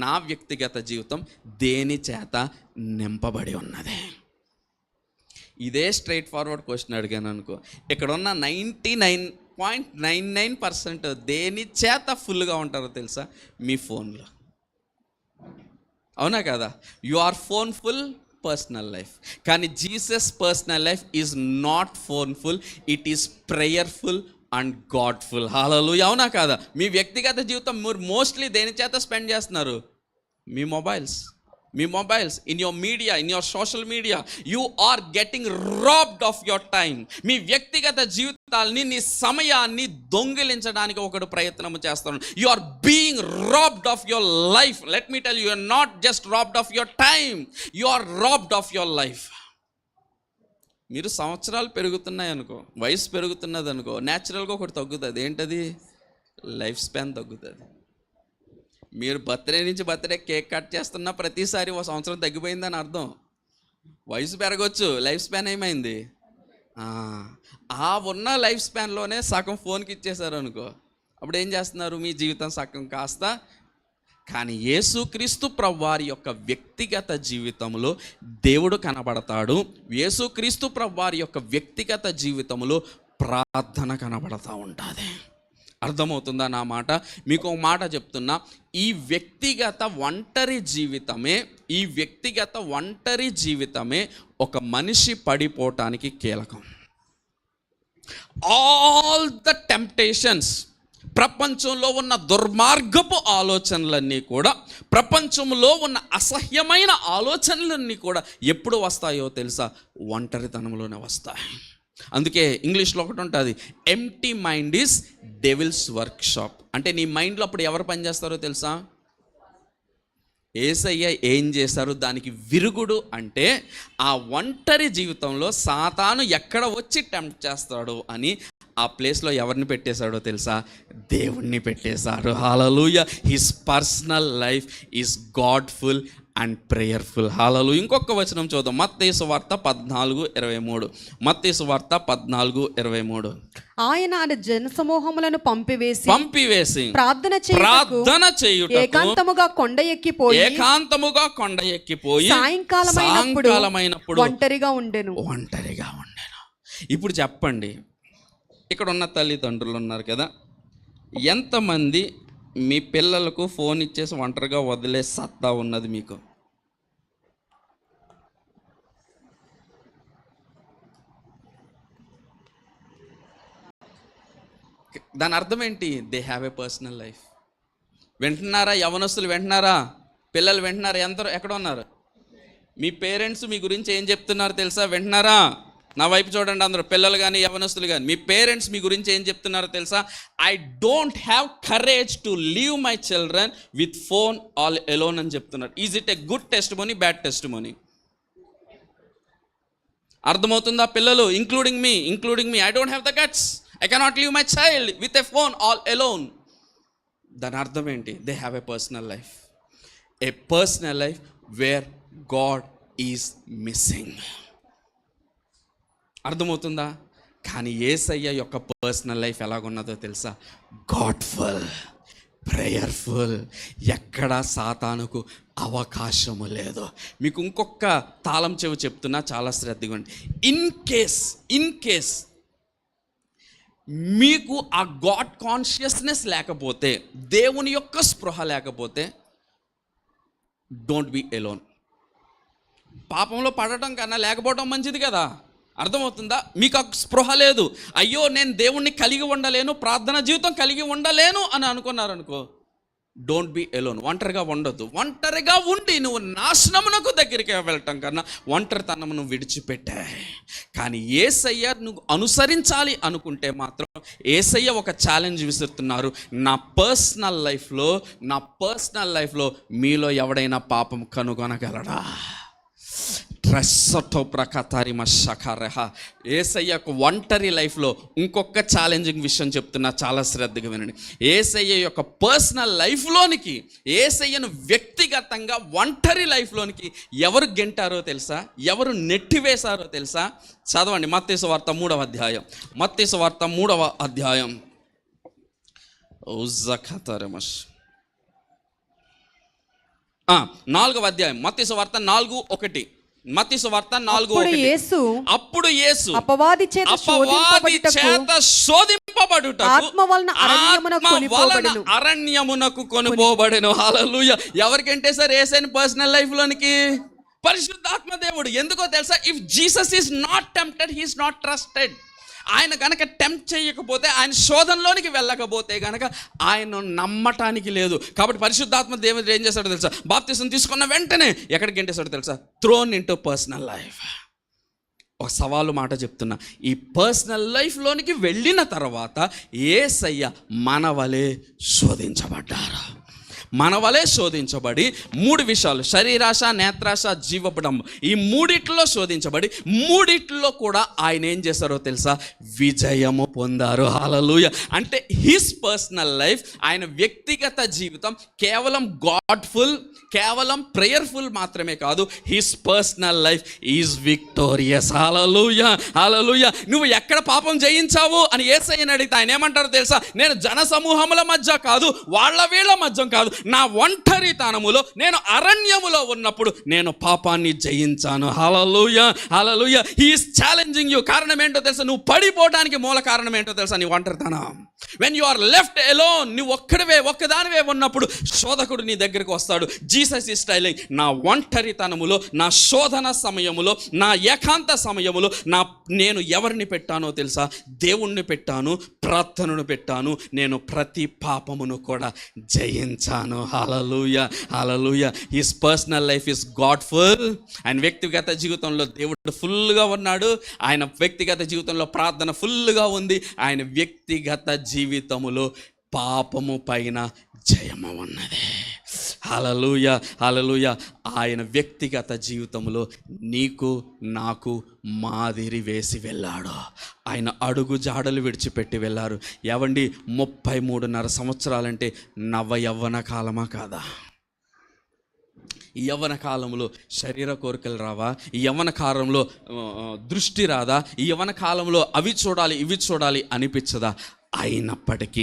నా వ్యక్తిగత జీవితం దేని చేత నింపబడి ఉన్నది? ఇదే స్ట్రైట్ ఫార్వర్డ్ క్వశ్చన్ అడిగాను అనుకో, ఇక్కడ ఉన్న 99.99% దేని చేత ఫుల్గా ఉంటారో తెలుసా? మీ ఫోన్లో. అవునా కదా? You are phone full personal life. కానీ Jesus personal life is not phone full, it is prayerful and godful. Hallelujah. అవునా కాదా? మీ వ్యక్తిగత జీవితం మీరు మోస్ట్లీ దేని చేత స్పెండ్ చేస్తున్నారు? మీ mobiles in your media, in your social media. You are getting robbed of your time. మీ వ్యక్తిగత జీవితాలని, నీ సమయాన్ని దొంగిలించడానికి ఒకడు ప్రయత్నం చేస్తాను. You are being robbed of your life. Let me tell you, are not just robbed of your time, you are robbed of your life. మీరు సంవత్సరాలు పెరుగుతున్నాయి అనుకో, వయసు పెరుగుతున్నది అనుకో, న్యాచురల్గా ఒకటి తగ్గుతుంది. ఏంటది? లైఫ్ స్పాన్ తగ్గుతుంది. మీరు బర్త్డే నుంచి బర్త్డే కేక్ కట్ చేస్తున్న ప్రతిసారి ఒక సంవత్సరం తగ్గిపోయిందని అర్థం. వయసు పెరగవచ్చు, లైఫ్ స్పాన్ ఏమైంది? ఆ ఉన్న లైఫ్ స్పాన్లోనే సగం ఫోన్కి ఇచ్చేశారు అనుకో, అప్పుడు ఏం చేస్తున్నారు? మీ జీవితం సగం కాస్త. కానీ యేసుక్రీస్తు ప్రభువారి యొక్క వ్యక్తిగత జీవితంలో దేవుడు కనబడతాడు. యేసుక్రీస్తు ప్రభువారి యొక్క వ్యక్తిగత జీవితంలో ప్రార్థన కనబడతా ఉంటుంది. అర్థమవుతుందా నా మాట? మీకు ఒక మాట చెప్తున్నా, ఈ వ్యక్తిగత ఒంటరి జీవితమే ఒక మనిషి పడిపోవటానికి కీలకం. ఆల్ ద టెంప్టేషన్స్, ప్రపంచంలో ఉన్న దుర్మార్గపు ఆలోచనలన్నీ కూడా, ప్రపంచంలో ఉన్న అసహ్యమైన ఆలోచనలన్నీ కూడా ఎప్పుడు వస్తాయో తెలుసా? ఒంటరితనంలోనే వస్తాయి. అందుకే ఇంగ్లీష్లో ఒకటి ఉంటుంది, empty mind is devils work shop. అంటే నీ మైండ్లో అప్పుడు ఎవరు పనిచేస్తారో తెలుసా? యేసయ్య ఏం చేశారు దానికి విరుగుడు. అంటే ఆ ఒంటరి జీవితంలో సాతాను ఎక్కడ వచ్చి టెంప్ట్ చేస్తాడు అని ఆ ప్లేస్లో ఎవరిని పెట్టేశాడో తెలుసా? దేవుణ్ణి పెట్టేశారు. Hallelujah. His personal life is godful and prayerful. Hallelujah. ఇంకొక వచనం చూద్దాం, మత్తయి సువార్త 14:23. మత్తయి సువార్త 14:23. ఆయన జనసమూహములను పంపివేసి ప్రార్థన చేయుటకు ఏకాంతముగా కొండ ఎక్కిపోయి సాయంకాలమైనప్పుడు ఒంటరిగా ఉండెను. ఇప్పుడు చెప్పండి, ఇక్కడ ఉన్న తల్లిదండ్రులు ఉన్నారు కదా, ఎంతమంది మీ పిల్లలకు ఫోన్ ఇచ్చేసి ఒంటరిగా వదిలే సత్తా ఉన్నది మీకు? దాని అర్థం ఏంటి? They have a personal life. వింటున్నారా? యవనస్తులు వింటున్నారా? పిల్లలు వింటున్నారా? ఎక్కడ ఉన్నారు? మీ పేరెంట్స్ మీ గురించి ఏం చెప్తున్నారు తెలుసా? వింటున్నారా? నా వైపు చూడండి అందరూ, పిల్లలు కానీ యవనస్తులు కానీ. మీ పేరెంట్స్ మీ గురించి ఏం చెప్తున్నారో తెలుసా? I don't have courage to leave my children with phone all alone అని చెప్తున్నారు. Is it a good testimony, bad testimony? అర్థమవుతుందా పిల్లలు? Including me. I don't have the guts, I cannot leave my child with a phone all alone. దాని అర్థం ఏంటి? They have a personal life. A personal life where God is missing. అర్థమవుతుందా? కానీ యేసయ్య యొక్క personal life ఎలాగున్నదో తెలుసా? గాడ్ఫుల్, prayerful. ఎక్కడ సాతానుకు అవకాశము లేదు. మీకు ఇంకొక తాళం చెవి చెప్తున్నా, చాలా శ్రద్ధగా ఉండి. ఇన్ కేస్ మీకు ఆ గాడ్ కాన్షియస్నెస్ లేకపోతే, దేవుని యొక్క స్పృహ లేకపోతే, డోంట్ బీ ఎలోన్. పాపంలో పడటం కన్నా లేకపోవడం మంచిది కదా. అర్థమవుతుందా? మీకు ఆ స్పృహ లేదు, అయ్యో నేను దేవుణ్ణి కలిగి ఉండలేను, ప్రార్థన జీవితం కలిగి ఉండలేను అని అనుకున్నారనుకో, డోంట్ బి ఎలోన్. ఒంటరిగా ఉండొద్దు. ఒంటరిగా ఉండి నువ్వు నాశనమునకు దగ్గరికి వెళ్ళటం కన్నా ఒంటరితనమును విడిచిపెట్టా. కానీ యేసయ్య నువ్వు అనుసరించాలి అనుకుంటే మాత్రం యేసయ్య ఒక ఛాలెంజ్ విసురుతున్నారు. నా పర్సనల్ లైఫ్లో మీలో ఎవడైనా పాపం కనుగొనగలడా? ట్రస్సతో ప్రకతారిమ షకరహ. యేసయ్యకు ఒంటరి లైఫ్లో ఇంకొక ఛాలెంజింగ్ విషయం చెప్తున్నా, చాలా శ్రద్ధగా వినండి. యేసయ్య యొక్క పర్సనల్ లైఫ్లోనికి, యేసయ్యను వ్యక్తిగతంగా ఒంటరి లైఫ్లోనికి ఎవరు గెంటారో తెలుసా? ఎవరు నెట్టివేశారో తెలుసా? చదవండి మత్తయి సువార్త 3వ అధ్యాయం. మత్తయి సువార్త 3వ అధ్యాయం. ఉజ్జకతరమష్ 4వ అధ్యాయం. మత్తయి సువార్త 4:1. మత్తయి సువార్త 4:1. అప్పుడు యేసు అపవాది చేత శోధింపబడుటకు ఆత్మ వలన అరణ్యమునకు కొనుపోబడెను. హల్లెలూయా. ఎవరికంటే సార్ యేసయ్యని పర్సనల్ లైఫ్ లోనికి? పరిశుద్ధాత్మ దేవుడు. ఎందుకో తెలుసా? If Jesus is not tempted, he is not trusted. ఆయన గనక టెంప్ట్ చేయకపోతే, ఆయన శోధనలోనికి వెళ్ళకపోతే గనక ఆయన నమ్మటానికి లేదు. కాబట్టి పరిశుద్ధాత్మ దేవుడు ఏం చేస్తాడో తెలుసా? బాప్తిసం తీసుకున్న వెంటనే ఎక్కడికి గెంటేస్తాడో తెలుసా? Throne into personal life. ఒక సవాలు మాట చెప్తున్నా, ఈ పర్సనల్ లైఫ్లోనికి వెళ్ళిన తర్వాత యేసయ్య మన వలె శోధించబడ్డారు. మన వలె శోధించబడి 3 విషయాలు, శరీరాశ, నేత్రాశ, జీవపడంబు, ఈ 3 శోధించబడి 3 కూడా ఆయన ఏం చేశారో తెలుసా? విజయము పొందారు. హల్లెలూయా. అంటే హిస్ పర్సనల్ లైఫ్, ఆయన వ్యక్తిగత జీవితం కేవలం గాడ్ఫుల్, కేవలం ప్రేయర్ఫుల్ మాత్రమే కాదు, his personal life is victorious. Hallelujah, hallelujah. నువ్వు ఎక్కడ పాపం జయించావు అని యేసయ్యని అడిగితే ఆయన ఏమంటారో తెలుసా? నేను జన సమూహముల మధ్య కాదు, వాళ్ళ వీళ్ళ మధ్య కాదు, నా ఒంటరితనములో, నేను అరణ్యములో ఉన్నప్పుడు నేను పాపాన్ని జయించాను. Hallelujah, hallelujah. He is challenging you. కారణం ఏంటో తెలుసా? నువ్వు పడిపోవడానికి మూల కారణం ఏంటో తెలుసా? నీ ఒంటరితనం. When you are left alone, నువ్వు ఒక్కదానివే ఉన్నప్పుడు శోధకుడు నీ దగ్గరికి వస్తాడు. జీసస్ ఈస్ టెల్లింగ్, నా ఒంటరితనములో, నా శోధన సమయములో, నా ఏకాంత సమయములో నేను ఎవరిని పెట్టానో తెలుసా? దేవుణ్ణి పెట్టాను, ప్రార్థనను పెట్టాను. నేను ప్రతి పాపమును కూడా జయించాను. Hallelujah, hallelujah. His personal life is godful. ఆయన వ్యక్తిగత జీవితంలో దేవుడు ఫుల్గా ఉన్నాడు. ఆయన వ్యక్తిగత జీవితంలో ప్రార్థన ఫుల్గా ఉంది. ఆయన వ్యక్తిగత జీవితములో పాపము పైన జయము ఉన్నది. Hallelujah, hallelujah. ఆయన వ్యక్తిగత జీవితంలో నీకు నాకు మాదిరి వేసి వెళ్ళాడు. ఆయన అడుగు జాడలు విడిచిపెట్టి వెళ్ళారు. ఏవండి, 33.5 సంవత్సరాలంటే నవ యవ్వన కాలమా కాదా? ఈ యవ్వన కాలంలో శరీర కోరికలు రావా? ఈ యవ్వన కాలంలో దృష్టి రాదా? ఈ యవ్వన కాలంలో అవి చూడాలి ఇవి చూడాలి అనిపించదా? అయినప్పటికీ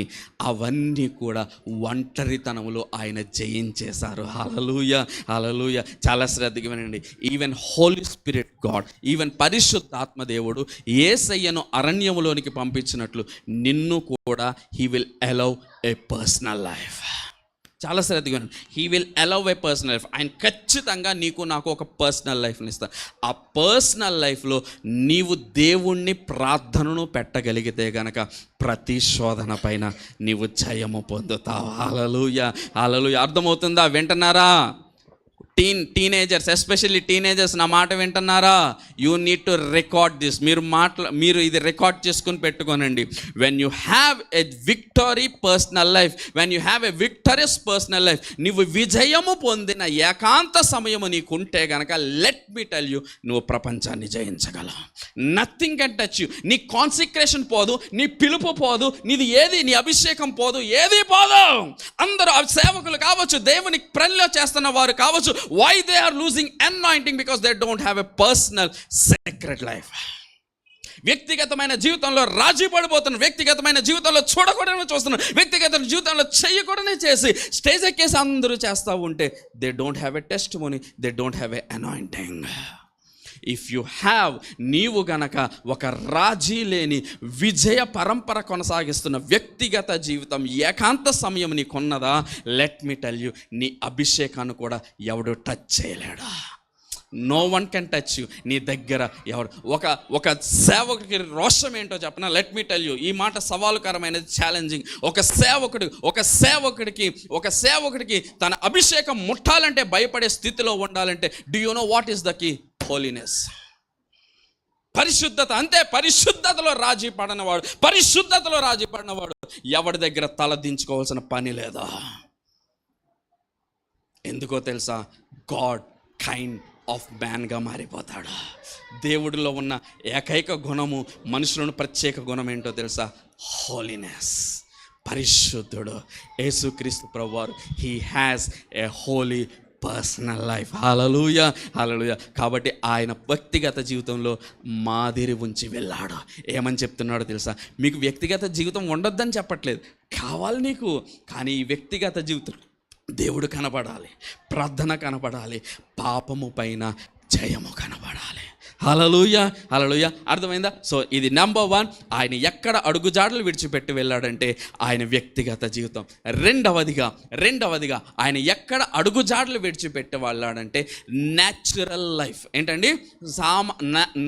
అవన్నీ కూడా ఒంటరితనములో ఆయన జయించేశారు. హల్లెలూయా, హల్లెలూయా. చాలా శ్రద్ధగా వినండి. Even Holy Spirit God, even పరిశుద్ధాత్మ దేవుడు యేసయ్యను అరణ్యములోనికి పంపించినట్లు నిన్ను కూడా he will allow a personal life. చాలా శ్రద్ధగా he will allow a personal life. ఆయన ఖచ్చితంగా నీకు నాకు ఒక పర్సనల్ లైఫ్ని ఇస్తాడు. ఆ పర్సనల్ లైఫ్లో నీవు దేవుణ్ణి ప్రార్థనను పెట్టగలిగితే గనక ప్రతి శోధన పైన నీవు జయము పొందుతావు. హల్లెలూయా, హల్లెలూయా. అర్థమవుతుందా? వింటున్నారా? టీనేజర్స్, ఎస్పెషల్లీ టీనేజర్స్, నా మాట వింటున్నారా? You need to record this. మీరు ఇది రికార్డ్ చేసుకుని పెట్టుకోనండి. When you have a victory personal life, when you have a victorious personal life, నువ్వు విజయము పొందిన ఏకాంత సమయము నీకుంటే గనక, లెట్ మీ టెల్ యూ, నువ్వు ప్రపంచాన్ని జయించగలవు. Nothing can touch you. నీ కాన్సిక్రేషన్ పోదు, నీ పిలుపు పోదు, నీది ఏది, నీ అభిషేకం పోదు, ఏది పోదు. అందరూ సేవకులు కావచ్చు, దేవుని పనిలో చేస్తున్న వారు కావచ్చు, why they are losing anointing? because they don't have a personal sacred life. వ్యక్తిగతమైన జీవితంలో రాజీ పడిపోతున్నారు, వ్యక్తిగతమైన జీవితంలో చూడకూడని చూస్తున్నారు, వ్యక్తిగత జీవితంలో చేయకూడని చేసి స్టేజ్ ఎక్కేసి అందరూ చేస్తూ ఉంటే they don't have a testimony, they don't have a anointing. If you have, నీవు గనక ఒక రాజీ లేని విజయ పరంపర కొనసాగిస్తున్న వ్యక్తిగత జీవితం, ఏకాంత సమయం నీకున్నదా, లెట్ మీ టెల్ యూ, నీ అభిషేకాన్ని కూడా ఎవడు టచ్ చేయలేడా. No one can touch you. నీ దగ్గర ఎవరు ఒక సేవకుడికి రోషం ఏంటో చెప్పనా? Let me tell you. ఈ మాట సవాలుకరమైనది, ఛాలెంజింగ్. ఒక సేవకుడికి తన అభిషేకం ముట్టాలంటే భయపడే స్థితిలో ఉండాలంటే, do you know what is the key? Holiness, పరిశుద్ధత. అంతే. పరిశుద్ధతలో రాజీ పడినవాడు ఎవరి దగ్గర తల దించుకోవాల్సిన పని లేదా. ఎందుకో తెలుసా? గాడ్ కైండ్ ఆఫ్ మ్యాన్గా మారిపోతాడు. దేవుడిలో ఉన్న ఏకైక గుణము, మనుషులను ప్రత్యేక గుణం ఏంటో తెలుసా? హోలీనెస్, పరిశుద్ధుడు. యేసుక్రీస్తు ప్రభువారు he has a holy personal life. Hallelujah, hallelujah. కాబట్టి ఆయన వ్యక్తిగత జీవితంలో మాదిరి ఉంచి వెళ్ళాడు. ఏమని చెప్తున్నాడో తెలుసా? మీకు వ్యక్తిగత జీవితం ఉండొద్దని చెప్పట్లేదు, కావాలి నీకు. కానీ ఈ వ్యక్తిగత జీవితం దేవుడు కనపడాలి, ప్రార్థన కనపడాలి, పాపము పైన జయము కనపడాలి. హల్లెలూయా, హల్లెలూయా. అర్థమైందా? సో ఇది నెంబర్ 1. ఆయన ఎక్కడ అడుగుజాడలు విడిచిపెట్టి వెళ్ళాడంటే ఆయన వ్యక్తిగత జీవితం. రెండవదిగా ఆయన ఎక్కడ అడుగుజాడలు విడిచిపెట్టి వెళ్ళాడంటే న్యాచురల్ లైఫ్. ఏంటండి?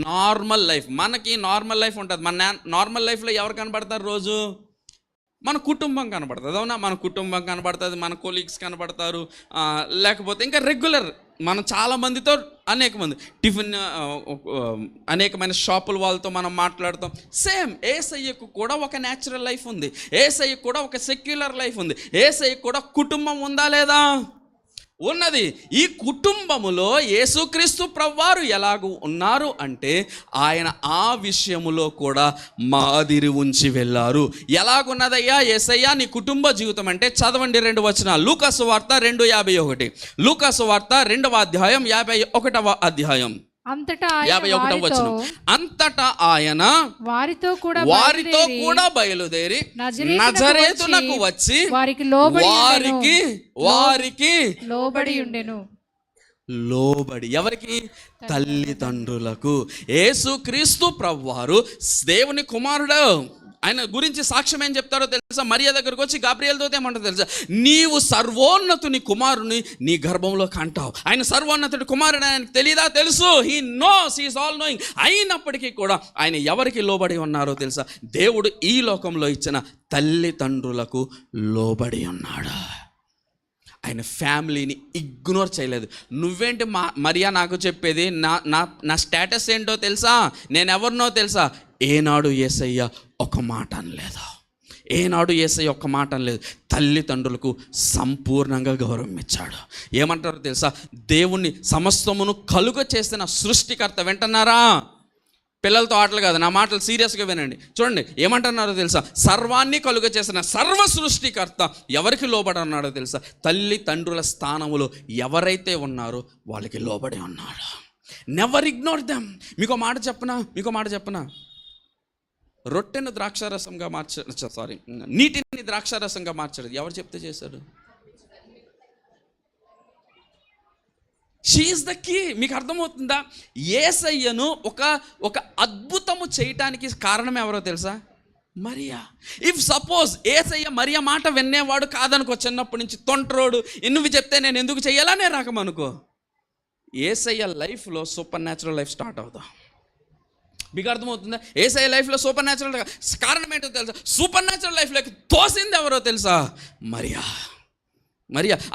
Normal life. మనకి నార్మల్ లైఫ్ ఉంటుంది. మన నార్మల్ లైఫ్లో ఎవరు కనబడతారు? రోజు మన కుటుంబం కనబడుతుంది. అవునా? మన కుటుంబం కనబడుతుంది, మన కొలీగ్స్ కనబడతారు, లేకపోతే ఇంకా రెగ్యులర్ మనం చాలా మందితో, అనేకమైన షాపుల వాళ్ళతో మనం మాట్లాడతాం. సేమ్ యేసయ్యకు కూడా ఒక న్యాచురల్ లైఫ్ ఉంది, యేసయ్యకు కూడా ఒక సెక్యులర్ లైఫ్ ఉంది, యేసయ్యకు కూడా కుటుంబం ఉందా లేదా? ఉన్నది. ఈ కుటుంబములో యేసుక్రీస్తు ప్రభువారు ఎలాగూ ఉన్నారు అంటే ఆయన ఆ విషయములో కూడా మాదిరి ఉంచి వెళ్ళారు. ఎలాగున్నదయ్యా యేసయ్యా నీ కుటుంబ జీవితం అంటే? చదవండి 2 వచనాలు. లూకాసు వార్త 2:51. లూకాసు వార్త 2వ అధ్యాయం 51వ అధ్యాయం 51వ వచనం. అంతటా ఆయన వారితో కూడా బయలుదేరి నజరేతునకు వచ్చి వారికి లోబడి ఉండెను. ఎవరికి? తల్లిదండ్రులకు. యేసుక్రీస్తు ప్రభువారు దేవుని కుమారుడు. ఆయన గురించి సాక్ష్యం ఏం చెప్తారో తెలుసా? మరియ దగ్గరకు వచ్చి గాబ్రియల్తో ఏమంటారో తెలుసా? నీవు సర్వోన్నతుని కుమారుని నీ గర్భంలో కంటావు. ఆయన సర్వోన్నతుడి కుమారుడు, ఆయనకు తెలియదా? తెలుసు. He knows, he is all knowing. అయినప్పటికీ కూడా ఆయన ఎవరికి లోబడి ఉన్నారో తెలుసా? దేవుడు ఈ లోకంలో ఇచ్చిన తల్లిదండ్రులకు లోబడి ఉన్నాడు. ఆయన ఫ్యామిలీని ఇగ్నోర్ చేయలేదు. నువ్వేంటి మరియా నాకు చెప్పేది? నా స్టేటస్ ఏంటో తెలుసా? నేను ఎవరినో తెలుసా? ఏనాడు యేసయ్య ఒక మాట అనలేదు. తల్లిదండ్రులకు సంపూర్ణంగా గౌరవం ఇచ్చాడు. ఏమంటారో తెలుసా? దేవుణ్ణి సమస్తమును కలుగ చేసిన సృష్టికర్త. వింటున్నారా? పిల్లలతో ఆటలు కాదు, నా మాటలు సీరియస్గా వినండి. చూడండి ఏమంటున్నారో తెలుసా? సర్వాన్ని కలుగ చేసిన సర్వ సృష్టికర్త ఎవరికి లోబడి ఉన్నాడో తెలుసా? తల్లిదండ్రుల స్థానములో ఎవరైతే ఉన్నారో వాళ్ళకి లోబడి ఉన్నాడు. Never ignore them. మీకో మాట చెప్పనా? రొట్టెను ద్రాక్షారసంగా నీటిని ద్రాక్షారసంగా మార్చాడు. ఎవరు చెప్తే చేశాడు? She is the key. మీకు అర్థమవుతుందా? యేసయ్యను ఒక అద్భుతము చేయటానికి కారణం ఎవరో తెలుసా? మరియా. ఇఫ్ సపోజ్ యేసయ్య మరియా మాట వినేవాడు కాదనుకో, చిన్నప్పటి నుంచి తొంటరోడు, నువ్వు చెప్తే నేను ఎందుకు చెయ్యాలనే రాకమనుకో, యేసయ్య లైఫ్లో సూపర్ న్యాచురల్ లైఫ్ స్టార్ట్ అవుతా. మీకు అర్థమవుతుందా? యేసయ్య లైఫ్లో సూపర్ న్యాచురల్ కారణం ఏంటో తెలుసా? సూపర్ న్యాచురల్ లైఫ్లోకి తోసింది ఎవరో తెలుసా? మరియా.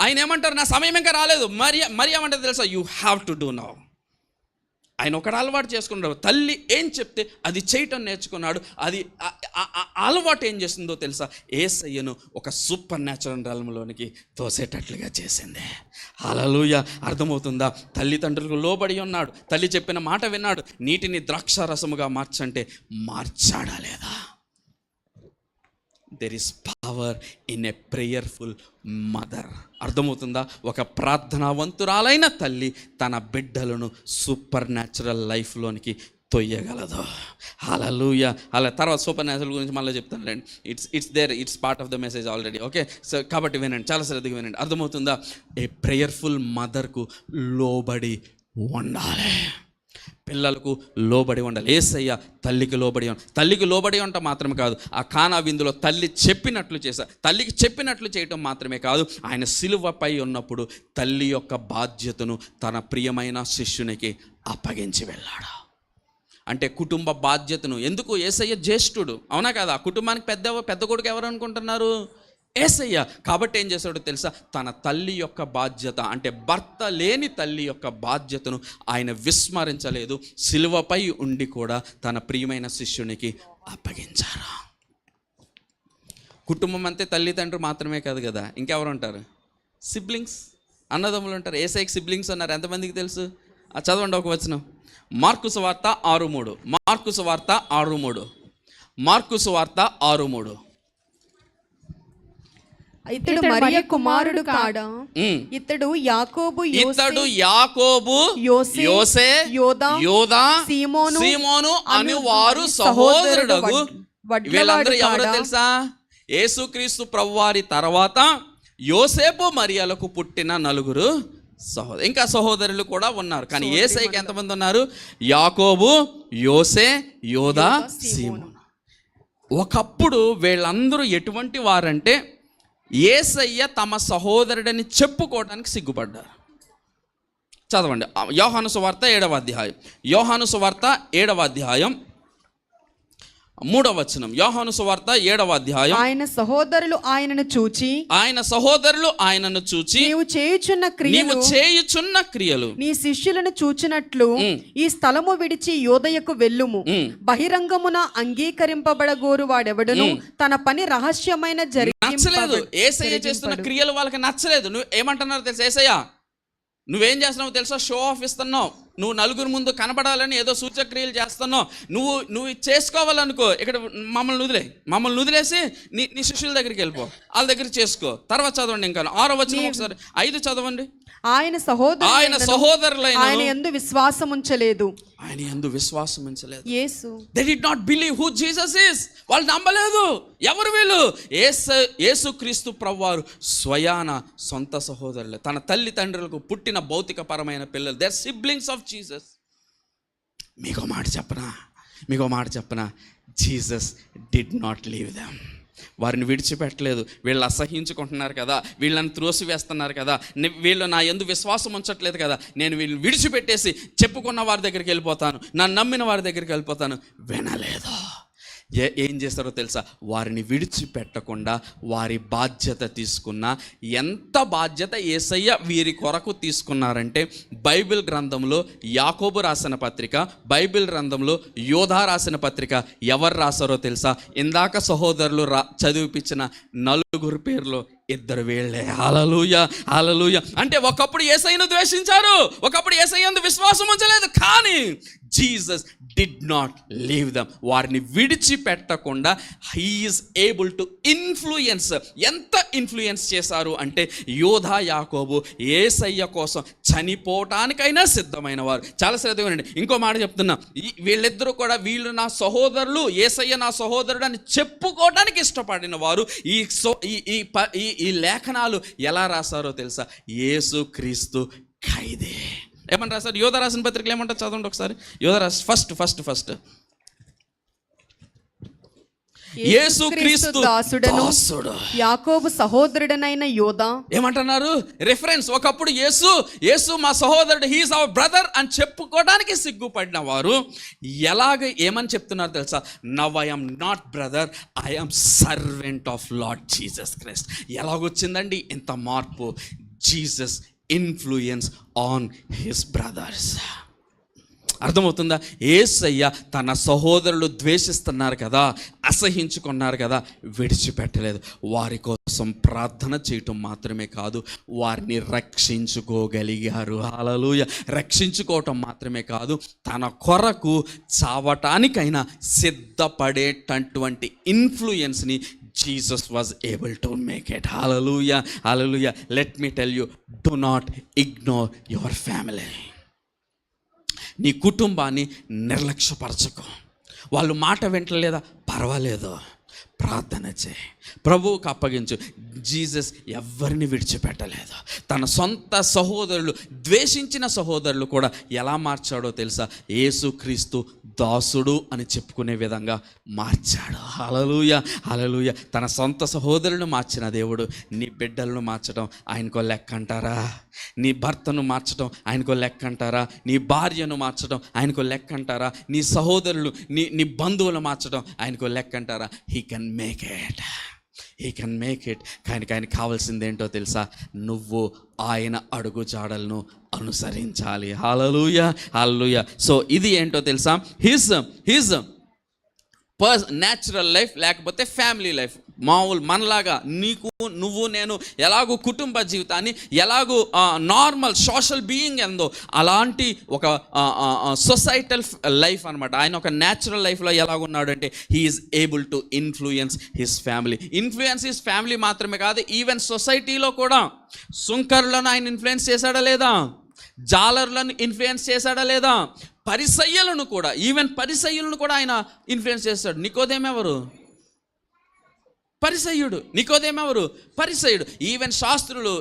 ఆయన ఏమంటారు? నా సమయం ఇంకా రాలేదు. మరియా ఏమంటారు తెలుసా? You have to do now. ఆయన ఒకటి అలవాటు చేసుకున్నాడు. తల్లి ఏం చెప్తే అది చేయటం నేర్చుకున్నాడు. అది అలవాటు ఏం చేసిందో తెలుసా? యేసయ్యను ఒక సూపర్ న్యాచురల్ realmలోనికి తోసేటట్లుగా చేసింది. హల్లెలూయా. అర్థమవుతుందా? తల్లిదండ్రులకు లోబడి ఉన్నాడు. తల్లి చెప్పిన మాట విన్నాడు. నీటిని ద్రాక్షారసముగా మార్చంటే మార్చాడా లేదా? There is power in a prayerful mother. అర్థమవుతుందా? ఒక ప్రార్థనావంతురాలైన తల్లి తన బిడ్డలను సూపర్ న్యాచురల్ లైఫ్లోనికి తొయ్యగలదు. హల్లెలూయా. అలా తర్వాత సూపర్ న్యాచురల్ గురించి మళ్ళీ చెప్తాను లేండి. It's part of the message already. Okay. So కాబట్టి వినండి, చాలా శ్రద్ధగా వినండి. అర్థమవుతుందా? ఏ ప్రేయర్ఫుల్ మదర్కు లోబడి ఉండాలి. పిల్లలకు లోబడి ఉండాలి. యేసయ్య తల్లికి లోబడి తల్లికి లోబడి ఉండటం మాత్రమే కాదు, ఆ కానా విందులో తల్లి చెప్పినట్లు చేశారు. తల్లికి చెప్పినట్లు చేయటం మాత్రమే కాదు, ఆయన సిలువపై ఉన్నప్పుడు తల్లి యొక్క బాధ్యతను తన ప్రియమైన శిష్యునికి అప్పగించి వెళ్ళాడు. అంటే కుటుంబ బాధ్యతను, ఎందుకు యేసయ్య జ్యేష్ఠుడు, అవునా కదా, ఆ కుటుంబానికి పెద్ద కొడుకు ఎవరు అనుకుంటున్నారు? యేసయ్య. కాబట్టి ఏం చేశాడో తెలుసా, తన తల్లి యొక్క బాధ్యత, అంటే భర్త లేని తల్లి యొక్క బాధ్యతను ఆయన విస్మరించలేదు. సిలువపై ఉండి కూడా తన ప్రియమైన శిష్యునికి అప్పగించారు. కుటుంబం అంతే తల్లిదండ్రులు మాత్రమే కాదు కదా, ఇంకెవరు ఉంటారు? సిబ్లింగ్స్, అన్నదమ్ములు ఉంటారు. యేసయ్యకి సిబ్లింగ్స్ ఉన్నారు, ఎంతమందికి తెలుసు? చదవండి ఒక వచనం, మార్కు సువార్త 6:3. మార్కు సువార్త 6:3. మార్కు సువార్త 6:3. ఇతడు మరియ కుమారుడు కాడా? ఇతడు యాకోబు, యోసే, యోదా, సీమోను అని వారు సహోదరుడగు. వీళ్ళందరూ ఎవరో తెలుసా? యేసుక్రీస్తు ప్రభువారి తర్వాత యోసేపు మరియలకు పుట్టిన నలుగురు సహోదరు, ఇంకా సహోదరులు కూడా ఉన్నారు. కానీ యేసయ్యకి ఎంతమంది ఉన్నారు? యాకోబు, యోసే, యోదా, సీమోను. ఒకప్పుడు వీళ్ళందరూ ఎటువంటి వారంటే యేసయ్య తమ సహోదరుడని చెప్పుకోవడానికి సిగ్గుపడ్డారు. చదవండి యోహాను సువార్త 7వ అధ్యాయం. యోహాను సువార్త 7వ అధ్యాయం 3వ వచనం. యోహాను సువార్త 7వ అధ్యాయం. ఆయన సహోదరులు ఆయనను చూచి నీవు చేయుచున్న క్రియలు నీ శిష్యులను చూచినట్లు ఈ స్థలము విడిచి యోదయకు వెళ్ళుము. బహిరంగమున అంగీకరింపబడగోరు వాడెవడును తన పని రహస్యమైన నచ్చలేదు. యేసయ్య చేస్తున్న క్రియలు వాళ్ళకి నచ్చలేదు. నువ్వు ఏమంటున్నారు తెలుసా? యేసయ్య నువ్వేం చేస్తున్నావు తెలుసా? షో ఆఫ్ ఇస్తున్నావు. నువ్వు నలుగురు ముందు కనపడాలని ఏదో సూచక్రియలు చేస్తున్నావు. నువ్వు చేసుకోవాలనుకో, ఇక్కడ మమ్మల్ని వదిలేసి నీ శిష్యుల దగ్గరికి వెళ్ళిపో, వాళ్ళ దగ్గర చేసుకో. తర్వాత చదవండి, ఇంకా 6వ వచనం ఒకసారి 5 చదవండి. ఆయన సహోదరులైన ఆయన యందు విశ్వాసం ఉంచలేదు. యేసు they did not believe who Jesus is. వాళ్ళు నమ్మలేదు. ఎవరు వీళ్ళు? యేసుక్రీస్తు ప్రభువారు స్వయాన సొంత సహోదరులే, తన తల్లిదండ్రులకు పుట్టిన భౌతిక పరమైన పిల్లలు. They are siblings of Jesus. మీకో మాట చెప్పనా, Jesus did not leave them. వారిని విడిచిపెట్టలేదు. వీళ్ళు అసహించుకుంటున్నారు కదా, వీళ్ళని త్రోసివేస్తున్నారు కదా, వీళ్ళు నా యందు విశ్వాసం ఉంచట్లేదు కదా, నేను వీళ్ళని విడిచిపెట్టేసి చెప్పుకున్న వారి దగ్గరికి వెళ్ళిపోతాను, నన్ను నమ్మిన వారి దగ్గరికి వెళ్ళిపోతాను. వినలేదు. ఏం చేస్తారో తెలుసా? వారిని విడిచిపెట్టకుండా వారి బాధ్యత తీసుకున్న, ఎంత బాధ్యత యేసయ్య వీరి కొరకు తీసుకున్నారంటే, బైబిల్ గ్రంథంలో యాకోబు రాసిన పత్రిక, బైబిల్ గ్రంథంలో యోధా రాసిన పత్రిక ఎవరు రాశారో తెలుసా? ఇందాక సహోదరులు చదివిపించిన నలుగురు పేర్లు 2 వీళ్ళే. హల్లెలూయా, హల్లెలూయా. అంటే ఒకప్పుడు యేసయ్యను ద్వేషించారు, ఒకప్పుడు యేసయ్యందు విశ్వాసం ఉంచలేదు, కానీ Jesus did not leave them. వారిని విడిచిపెట్టకుండా he is able to influence. ఎంత ఇన్ఫ్లుయెన్స్ చేశారు అంటే, యోధా యాకోబు యేసయ్య కోసం చనిపోవటానికైనా సిద్ధమైన వారు. చాలా శ్రద్ధగా ఉండండి. ఇంకో మాట చెప్తున్నా, వీళ్ళిద్దరూ కూడా వీళ్ళు నా సహోదరులు, యేసయ్య నా సహోదరుడు అని చెప్పుకోవడానికి ఇష్టపడిన వారు. ఈ లేఖనాలు ఎలా రాశారో తెలుసా? యేసుక్రీస్తు ఖైదే. ఏమని రాశారు? యోధా రాసిన పత్రికలు ఏమంటారు? చదవండి ఒకసారి. యోధా రాసి ఫస్ట్ యేసుక్రీస్తు దాసుడు, యాకోబు సహోదరుడనైన యోధా. ఏమంటున్నారు? రిఫరెన్స్. ఒకప్పుడు యేసు మా సహోదరుడు, హీ ఈజ్ అవర్ బ్రదర్ అని చెప్పుకోవడానికి సిగ్గుపడిన వారు ఏమని చెప్తున్నారు తెలుసా? Now I am not brother, I am servant of Lord Jesus Christ. ఎలాగొచ్చిందండి ఇంత మార్పు? Jesus influence on his brothers. అర్థమవుతుందా? యేసయ్య తన సహోదరులు ద్వేషిస్తున్నారు కదా, అసహించుకున్నారు కదా, విడిచిపెట్టలేదు. వారి కోసం ప్రార్థన చేయటం మాత్రమే కాదు, వారిని రక్షించుకోగలిగారు. హల్లెలూయా. రక్షించుకోవటం మాత్రమే కాదు, తన కొరకు చావటానికైనా సిద్ధపడేటటువంటి ఇన్ఫ్లుయెన్స్ని Jesus was able to make it. Hallelujah, hallelujah. Let me tell you, do not ignore your family. నీ కుటుంబాన్ని నిర్లక్ష్యపరచకు. వాళ్ళు మాట వింటలేదా? పర్వాలేదు. ప్రార్థన చేయి, ప్రభువుకు అప్పగించు. జీసస్ ఎవరిని విడిచిపెట్టలేదు. తన సొంత సహోదరులు, ద్వేషించిన సహోదరులు కూడా ఎలా మార్చాడో తెలుసా? యేసుక్రీస్తు దాసుడు అని చెప్పుకునే విధంగా మార్చాడు. హల్లెలూయా, హల్లెలూయా. తన సొంత సహోదరులను మార్చిన దేవుడు నీ బిడ్డలను మార్చడం ఆయనకో లెక్క అంటారా? నీ భర్తను మార్చడం ఆయనకో లెక్క అంటారా? నీ భార్యను మార్చడం ఆయనకో లెక్క అంటారా? నీ సహోదరులు, నీ బంధువులు మార్చడం ఆయనకో లెక్క అంటారా? He can make it, he can make it. కానీ ఆయనకి కావాల్సింది ఏంటో తెలుసా? నువ్వు ఆయన అడుగు జాడలను అనుసరించాలి. హల్లెలూయా, హల్లెలూయా. సో ఇది ఏంటో తెలుసా? హిజ్ న్యాచురల్ లైఫ్, లేకపోతే ఫ్యామిలీ లైఫ్. మామూలు మనలాగా నువ్వు నేను ఎలాగూ కుటుంబ జీవితాన్ని, ఎలాగూ నార్మల్ సోషల్ బీయింగ్ ఎందో అలాంటి ఒక సొసైటల్ లైఫ్ అనమాట. ఆయన ఒక న్యాచురల్ లైఫ్లో ఎలాగున్నాడు అంటే he is able to influence his family. Influence his family మాత్రమే కాదు, ఈవెన్ సొసైటీలో కూడా. సుంకరులను ఆయన ఇన్ఫ్లుయెన్స్ చేశాడా లేదా? జాలర్లను ఇన్ఫ్లుయెన్స్ చేశాడా లేదా? పరిసయ్యులను కూడా, ఈవెన్ పరిసయ్యులను కూడా ఆయన ఇన్ఫ్లుయెన్స్ చేస్తాడు. నికోదేము ఎవరు? పరిసయ్యుడు. నికోదేము ఎవరు? పరిసయ్యుడు. ఈవెన్ శాస్త్రులు,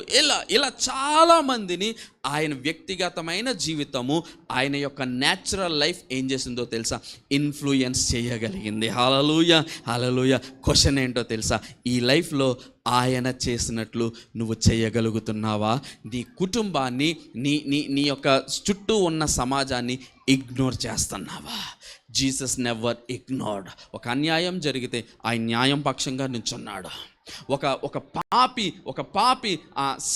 ఇలా చాలామందిని ఆయన వ్యక్తిగతమైన జీవితము, ఆయన యొక్క న్యాచురల్ లైఫ్ ఏం చేసిందో తెలుసా? ఇన్ఫ్లుయెన్స్ చేయగలిగింది. హల్లెలూయా, హల్లెలూయా. క్వశ్చన్ ఏంటో తెలుసా? ఈ లైఫ్లో ఆయన చేసినట్లు నువ్వు చేయగలుగుతున్నావా? నీ కుటుంబాన్ని, నీ యొక్క చుట్టూ ఉన్న సమాజాన్ని ఇగ్నోర్ చేస్తున్నావా? Jesus never ignored. ఒక అన్యాయం జరిగితే ఆయన న్యాయం పక్షంగా నిల్చున్నాడు. ఒక పాపి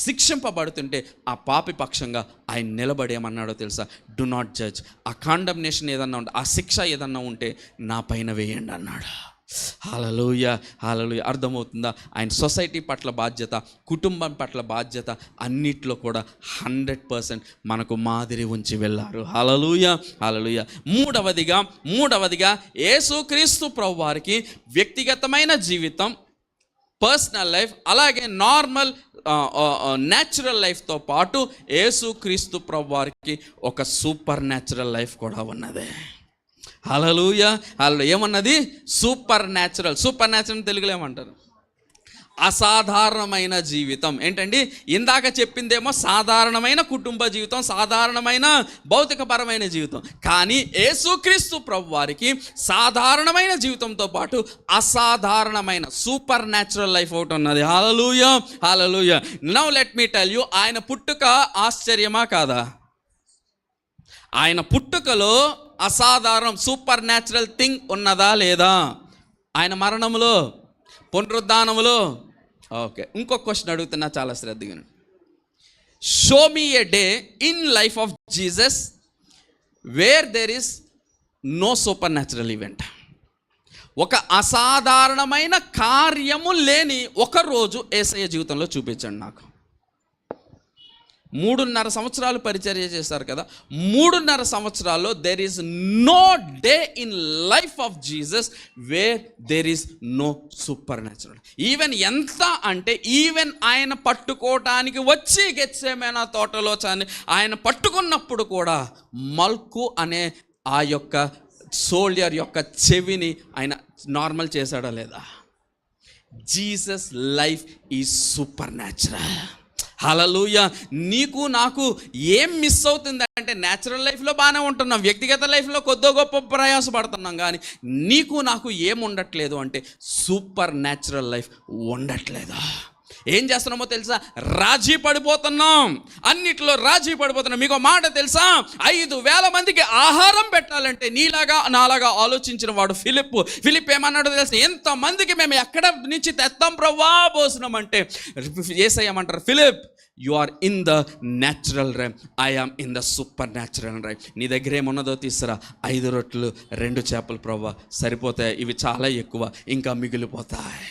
శిక్షింపబడుతుంటే ఆ పాపి పక్షంగా ఆయన నిలబడేమన్నాడో తెలుసా? Do not judge. ఆ కాండమ్నేషన్ ఏదన్నా ఉంటే, ఆ శిక్ష ఏదన్నా ఉంటే నా పైన వేయండి అన్నాడు. హల్లెలూయా, హల్లెలూయా. అర్థమవుతుందా? ఆయన సొసైటీ పట్ల బాధ్యత, కుటుంబం పట్ల బాధ్యత, అన్నిట్లో కూడా 100% మనకు మాదిరి ఉంచి వెళ్ళారు. హల్లెలూయా, హల్లెలూయా. మూడవదిగా యేసుక్రీస్తు ప్రభువారికి వ్యక్తిగతమైన జీవితం, పర్సనల్ లైఫ్, అలాగే నార్మల్ న్యాచురల్ లైఫ్తో పాటు యేసుక్రీస్తు ప్రభువారికి ఒక సూపర్ న్యాచురల్ లైఫ్ కూడా ఉన్నది. హల్లెలూయా, హల్లెలూయా. ఏమన్నది? Super natural. సూపర్ న్యాచురల్ తెలుగులో ఏమంటారు? అసాధారణమైన జీవితం. ఏంటండి? ఇందాక చెప్పిందేమో సాధారణమైన కుటుంబ జీవితం, సాధారణమైన భౌతికపరమైన జీవితం. కానీ యేసుక్రీస్తు ప్రభువారికి సాధారణమైన జీవితంతో పాటు అసాధారణమైన సూపర్ న్యాచురల్ లైఫ్ ఒకటి ఉన్నది. Hallelujah, hallelujah. Now let me tell you, ఆయన పుట్టుక ఆశ్చర్యమా కాదా? ఆయన పుట్టుకలో అసాధారణం, సూపర్ న్యాచురల్ థింగ్ ఉన్నదా లేదా? ఆయన మరణములో, పునరుద్ధానములో. ఓకే, ఇంకొక క్వశ్చన్ అడుగుతున్నా, చాలా శ్రద్ధగా. Show me a day in life of Jesus where there is no supernatural event. ఒక అసాధారణమైన కార్యము లేని ఒక రోజు యేసయ్య జీవితంలో చూపించండి నాకు. 3.5 సంవత్సరాలు పరిచర్య చేశారు కదా. 3.5 సంవత్సరాల్లో there is no day in life of Jesus where there is no supernatural. Even ఎంత అంటే, ఈవెన్ ఆయన పట్టుకోవటానికి వచ్చి గెత్సేమనే తోటలో ఆయన పట్టుకున్నప్పుడు కూడా మల్కు అనే ఆ యొక్క సోల్జర్ యొక్క చెవిని ఆయన నార్మల్ చేశాడా లేదా? Jesus life is supernatural. Hallelujah. నీకు నాకు ఏం మిస్ అవుతుంది అంటే, న్యాచురల్ లైఫ్లో బాగానే ఉంటున్నాం, వ్యక్తిగత లైఫ్లో కొద్దో గొప్ప ప్రయాసపడుతున్నాం, కానీ నీకు నాకు ఏం ఉండట్లేదు అంటే సూపర్ న్యాచురల్ లైఫ్ ఉండట్లేదా? ఏం చేస్తున్నామో తెలుసా? రాజీ పడిపోతున్నాం, అన్నిట్లో రాజీ పడిపోతున్నాం. మీకు మాట తెలుసా? 5,000 మందికి ఆహారం పెట్టాలంటే నీలాగా నాలాగా ఆలోచించిన వాడు ఫిలిప్ ఏమన్నాడో తెలుసా? ఎంతమందికి మేము ఎక్కడ నుంచి తెస్తాం ప్రభువా భోజనం అంటే, యేసయ్య ఏమంటారు? Philip, you are in the natural realm, I am in the supernatural realm. నీ దగ్గర ఏమున్నదో తీసురా. 5 రొట్టెలు 2 చేపలు ప్రభువా, సరిపోతాయి, ఇవి చాలా ఎక్కువ, ఇంకా మిగిలిపోతాయి.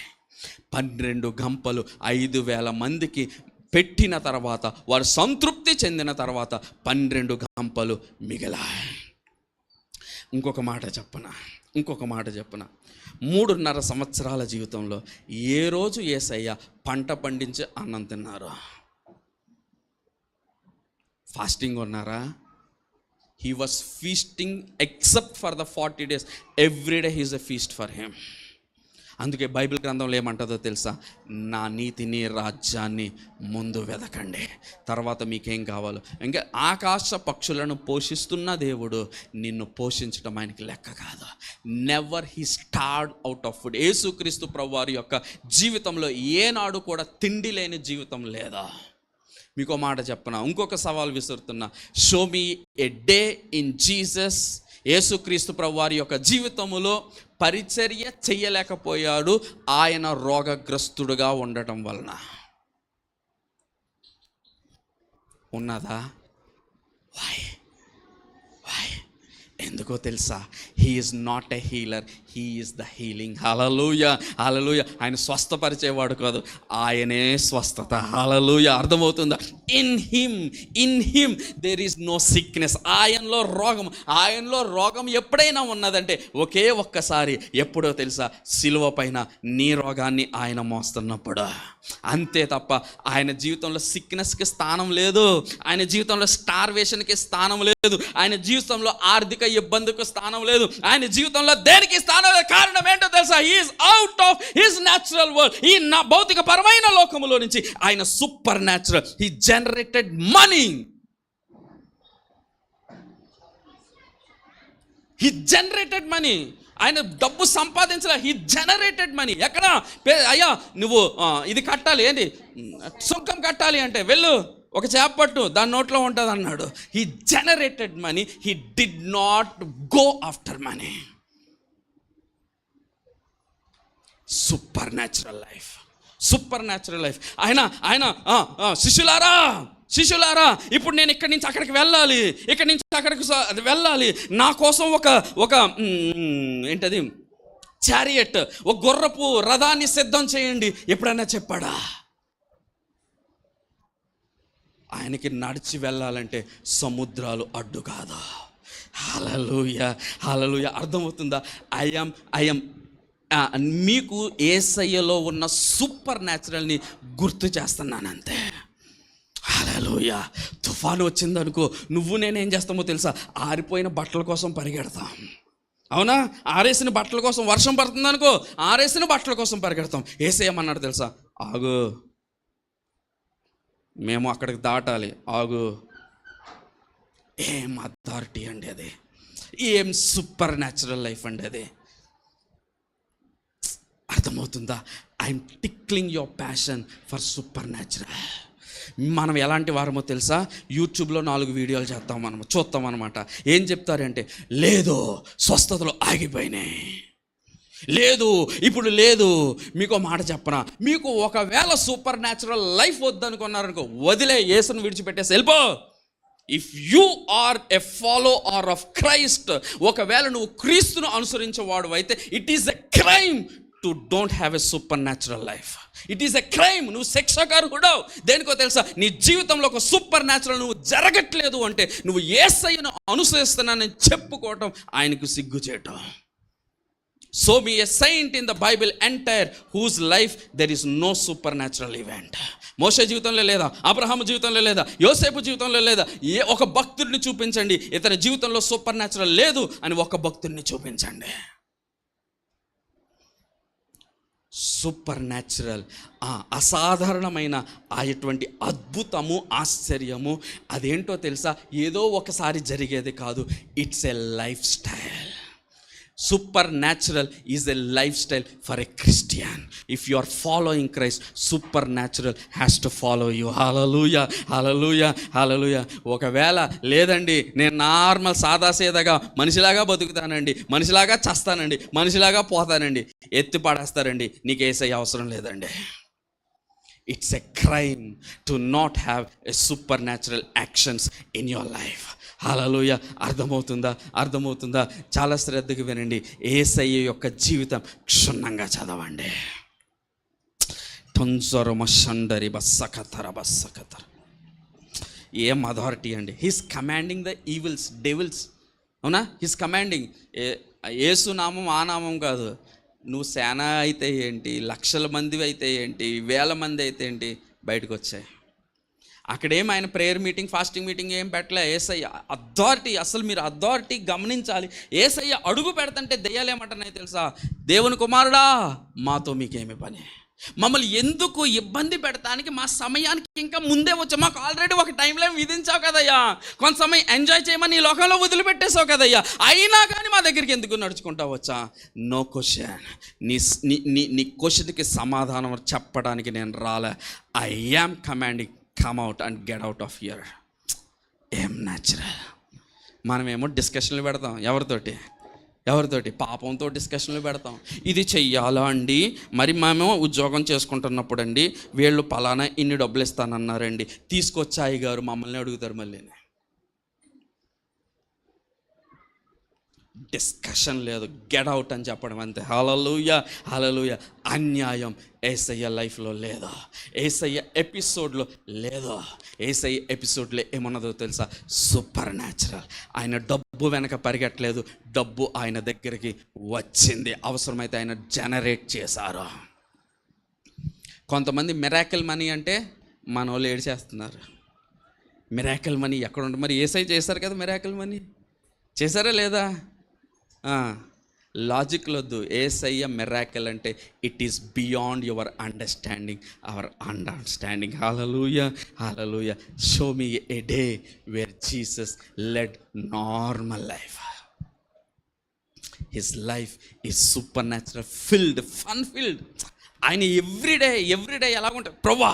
12 గంపలు 5,000 మందికి పెట్టిన తర్వాత, వారు సంతృప్తి చెందిన తర్వాత 12 గంపలు మిగిలాయి. ఇంకొక మాట చెప్పనా? 3.5 సంవత్సరాల జీవితంలో ఏ రోజు యేసయ్య పంట పండించి అన్నం తిన్నారు? ఫాస్టింగ్ ఉన్నారా? He was feasting except for the 40 days. Every day he's a feast for him. అందుకే బైబిల్ గ్రంథంలో ఏమంటుందో తెలుసా? నా నీతిని రాజ్యాన్ని ముందు వెదకండి, తర్వాత మీకేం కావాలో. ఇంకా ఆకాశ పక్షులను పోషిస్తున్న దేవుడు నిన్ను పోషించడం ఆయనకి లెక్క కాదు. Never he starved out of food. యేసుక్రీస్తు ప్రభువారి యొక్క జీవితంలో ఏనాడు కూడా తిండి లేని జీవితం లేదా? మీకు మాట చెప్పనా, ఇంకొక సవాల్ విసురుతున్నా. Show me a day in Jesus. యేసుక్రీస్తు ప్రభువారి యొక్క జీవితంలో పరిచర్య చెయ్యలేకపోయాడు ఆయన రోగగ్రస్తుడుగా ఉండటం వలన. ఉన్నదా? వై? ఎందుకో తెలుసా? He is not a healer, he is the healing. Hallelujah, hallelujah. ఆయన స్వస్థపరిచేవాడు కాదు, ఆయనే స్వస్థత. హల్లెలూయా. అర్థమవుతుందా? In him there is no sickness. ఆయనలో రోగం ఎప్పుడైనా ఉన్నదంటే ఒకే ఒక్కసారి. ఎప్పుడో తెలుసా? సిలువ పైన నీ రోగాన్ని ఆయన మోస్తున్నప్పుడు. అంతే తప్ప ఆయన జీవితంలో సిక్నెస్కి స్థానం లేదు, ఆయన జీవితంలో స్టార్వేషన్కి స్థానం లేదు, ఆయన జీవితంలో ఆర్థిక ఇబ్బందికి స్థానం లేదు, ఆయన జీవితంలో దేనికి స్థానం లేదు. కారణం ఏంటో తెలుసా? He is out of his natural world. ఈ నా భౌతిక పరమైన లోకములో నుంచి ఆయన supernatural. He generated money. He generated money. ఆయన డబ్బు సంపాదించలే, హీ జనరేటెడ్ మనీ. ఎక్కడ? అయ్యా నువ్వు ఇది కట్టాలి, ఏంటి సుంకం కట్టాలి అంటే వెళ్ళు, ఒక చేప పట్టు, దాని నోట్లో ఉంటుంది అన్నాడు. He generated money, he did not go after money. Super natural life, super natural life. ఆయన శిష్యులారా ఇప్పుడు నేను ఇక్కడి నుంచి అక్కడికి వెళ్ళాలి, ఇక్కడి నుంచి అక్కడికి వెళ్ళాలి. నా కోసం ఒక ఏంటది చారియట్, ఒక గుర్రపు రథాన్ని సిద్ధం చేయండి. ఎప్పుడైనా చెప్పాడా? ఆయనకి నడిచి వెళ్ళాలంటే సముద్రాలు అడ్డు కాదా? హల్లెలూయా, హల్లెలూయా. అర్థమవుతుందా? ఐఎమ్ మీకు యేసయ్యలో ఉన్న సూపర్ న్యాచురల్ని గుర్తు చేస్తున్నానంతే. హల్లెలూయా. తుఫాను వచ్చిందనుకో, నువ్వు నేనేం చేస్తామో తెలుసా? ఆరిపోయిన బట్టల కోసం పరిగెడతాం, అవునా? ఆరేసిన బట్టల కోసం. వర్షం పడుతుందనుకో, ఆరేసిన బట్టల కోసం పరిగెడతాం. యేసయ్యమన్నాడు తెలుసా? ఆగు, మేము అక్కడికి దాటాలి, ఆగు. ఏం అథారిటీ అండి అది, ఏం సూపర్ న్యాచురల్ లైఫ్ అండి అది. అర్థమవుతుందా? I'm tickling your passion for super natural. మనం ఎలాంటి వారమో తెలుసా? యూట్యూబ్లో 4 వీడియోలు చూస్తాం అనమాట. ఏం చెప్తారంటే, లేదు స్వస్థతలు ఆగిపోయినాయి, లేదు ఇప్పుడు లేదు. మీకు మాట చెప్పనా? మీకు ఒకవేళ సూపర్ న్యాచురల్ లైఫ్ వద్దనుకున్నారనుకో, వదిలే, యేసును విడిచిపెట్టేసి వెళ్ళిపో. If you are a follower of Christ, ఒకవేళ నువ్వు క్రీస్తును అనుసరించేవాడు అయితే, it is a crime to don't have a super natural life. It is a crime. నువ్వు శిక్షకారు కూడా. దేనికో తెలుసా? నీ జీవితంలో ఒక సూపర్ న్యాచురల్ నువ్వు జరగట్లేదు అంటే, నువ్వు యేసయ్యను అనుసరిస్తున్నానని చెప్పుకోవటం ఆయనకు సిగ్గు చేయటం. So me a saint in the Bible entire whose life there is no supernatural event. మోషే జీవితంలో లేదా, అబ్రహాము జీవితంలో లేదా, యోసేపు జీవితంలో లేదా. ఒక భక్తుడిని చూపించండి ఇతని జీవితంలో సూపర్ న్యాచురల్ లేదు అని, ఒక భక్తుడిని చూపించండి. సూపర్ న్యాచురల్, అసాధారణమైన అటువంటి అద్భుతము, ఆశ్చర్యము అదేంటో తెలుసా? ఏదో ఒకసారి జరిగేది కాదు. It's a life style. Supernatural is a lifestyle for a Christian. If you are following Christ, supernatural has to follow you. Hallelujah, hallelujah, hallelujah. ఒకవేళ లేదండి, నేను నార్మల్ సాదాసీదాగా మనిషిలాగా బతుకుతానండి, మనిషిలాగా చస్తానండి, మనిషిలాగా పోతానండి, ఎత్తి పడేస్తారండి, నీకు యేసయ్య అవసరం లేదండి. It's a crime to not have a supernatural actions in your life. హల్లెలూయా. అర్థమవుతుందా? చాలా శ్రద్ధగా వినండి. యేసయ్య యొక్క జీవితం క్షుణ్ణంగా చదవండి. టొంజరమషండరి బస్సకతర. ఏం అథారిటీ అండి. He's commanding the evils, devils, అవునా? He's commanding. యేసు నామం ఆ నామం కాదు. నువ్వు సేన అయితే ఏంటి, లక్షల మంది అయితే ఏంటి, వేల మంది అయితే ఏంటి, బయటకు వచ్చాయి. అక్కడేం ఆయన ప్రేయర్ మీటింగ్ ఫాస్టింగ్ మీటింగ్ ఏం పెట్టలే. యేసయ్య అథారిటీ, అసలు మీరు అథారిటీ గమనించాలి. యేసయ్య అడుగు పెడతంటే దెయ్యాలు ఏమంటున్నాయి తెలుసా? దేవుని కుమారుడా మాతో మీకేమి పని, మమ్మల్ని ఎందుకు ఇబ్బంది పెడతానికి, మా సమయానికి ఇంకా ముందే వచ్చా, మాకు ఆల్రెడీ ఒక టైం లైన్ విధించావు కదయ్యా, కొంత సమయం ఎంజాయ్ చేయమని ఈ లోకంలో వదిలిపెట్టేసావు కదయ్యా, అయినా కానీ మా దగ్గరికి ఎందుకు నడుచుకుంటావు వచ్చా? No question. నీ క్వశ్చన్కి సమాధానం చెప్పడానికి నేను రాలే. I am commanding, come out and get out of here. ఏం న్యాచురల్. మనమేమో డిస్కషన్లు పెడతాం, ఎవరితోటి పాపంతో డిస్కషన్లు పెడతాం. ఇది చెయ్యాలా అండి, మరి మేము ఉద్యోగం చేసుకుంటున్నప్పుడు అండి వీళ్ళు పలానా ఇన్ని డబ్బులు ఇస్తానన్నారండి, తీసుకొచ్చాయి గారు మమ్మల్ని అడుగుతారు. మళ్ళీ డిస్కషన్ లేదు, గెట్ అవుట్ అని చెప్పడం అంతే. హల్లెలూయా, హల్లెలూయా. అన్యాయం యేసయ్య లైఫ్లో లేదా, యేసయ్య ఎపిసోడ్లో లేదా. యేసయ్య ఎపిసోడ్లో ఏమన్నదో తెలుసా? Super natural. ఆయన డబ్బు వెనక పరిగెట్టలేదు, డబ్బు ఆయన దగ్గరికి వచ్చింది. అవసరమైతే ఆయన జనరేట్ చేశారు. కొంతమంది మిరాకిల్ మనీ అంటే మన వాళ్ళు ఏడ్చేస్తున్నారు. మిరాకిల్ మనీ ఎక్కడ ఉంటుంది? మరి యేసయ్య చేశారు కదా మిరాకిల్ మనీ, చేశారా లేదా? లాజిక్లు వద్దు. యేసయ్య మిరాకిల్ అంటే it is beyond your understanding, our understanding. Hallelujah, hallelujah. Show me a day where Jesus led normal life. His life is supernatural, filled, fun filled. ఆయన ఎవ్రీడే ఎలాగుంటారు? ప్రభా,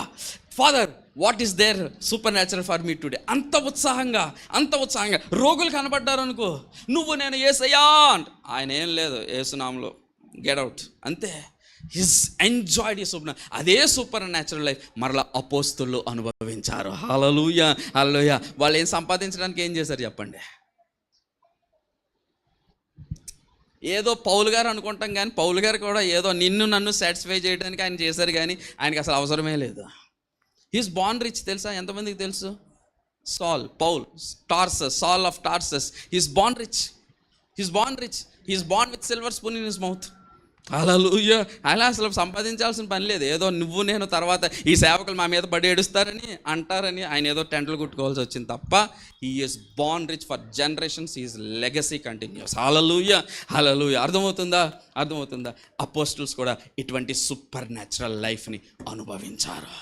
father, what is there supernatural for me today. అంత ఉత్సాహంగా రోగులు కనబడ్డారు అనుకో, నువ్వు నేను యేసయ్యా అంట. ఆయన ఏం లేదు, యేసునామములో గెట్ అవుట్ అంతే. హిస్ ఎంజాయ్డ్ ఈ సూపర్. అదే సూపర్ న్యాచురల్ లైఫ్ మరలా అపోస్తులు అనుభవించారు. హల్లెలూయా, హల్లెలూయా. వాళ్ళు ఏం సంపాదించడానికి ఏం చేశారు చెప్పండి? ఏదో పౌలు గారు అనుకుంటాం, కానీ పౌలు గారు కూడా ఏదో నన్ను సాటిస్ఫై చేయడానికి ఆయన చేశారు, కానీ ఆయనకి అసలు అవసరమే లేదు. హీస్ బార్న్ రిచ్ తెలుసా? ఎంతమందికి తెలుసు? Paul Tarsus, Saul of Tarsus. He's born rich. He's born with silver spoon in his mouth. Hallelujah. అలా అసలు సంపాదించాల్సిన పని లేదు. ఏదో నువ్వు నేను తర్వాత ఈ సేవకులు మా మీద పడి ఏడుస్తారని అంటారని ఆయన ఏదో టెంట్లు కుట్టుకోవాల్సి వచ్చింది తప్ప, he is born rich for generations. He's legacy continues. Hallelujah, hallelujah. అర్థమవుతుందా? అపోస్టల్స్ కూడా ఇటువంటి సూపర్ న్యాచురల్ లైఫ్ని అనుభవించారు.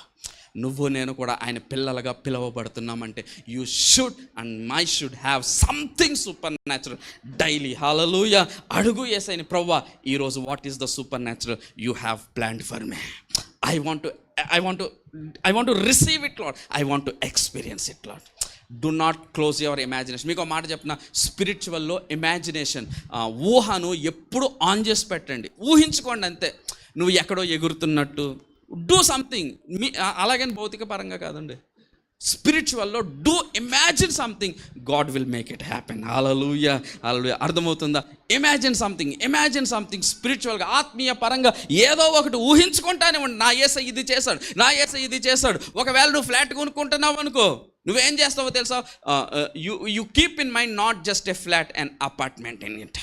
నువ్వు నేను కూడా ఆయన పిల్లలుగా పిలువబడుతున్నామంటే you should and my should have something supernatural daily. Hallelujah. అడుగు యేసయ్యని, ప్రభువా ఈరోజు what is the supernatural you have planned for me. I want to receive it, Lord. I want to experience it, Lord. Do not close your imagination. మీకు ఒక మాట చెప్పిన, స్పిరిచువల్లో imagination, ఊహను ఎప్పుడు ఆన్ చేసి పెట్టండి. ఊహించుకోండి అంతే. నువ్వు ఎక్కడో ఎగురుతున్నట్టు, డూ సంథింగ్. అలాగని భౌతిక పరంగా కాదండి, స్పిరిచువల్లో do imagine something, God will make it happen. Hallelujah, hallelujah. అర్థమవుతుందా? ఇమాజిన్ సంథింగ్ స్పిరిచువల్గా, ఆత్మీయ పరంగా ఏదో ఒకటి ఊహించుకుంటానే ఉండి, నా యేసయ్య ఇది చేశాడు. ఒకవేళ నువ్వు ఫ్లాట్ కొనుక్కుంటున్నావు అనుకో, నువ్వేం చేస్తావో తెలుసా? You keep in mind not just a flat, and apartment in it.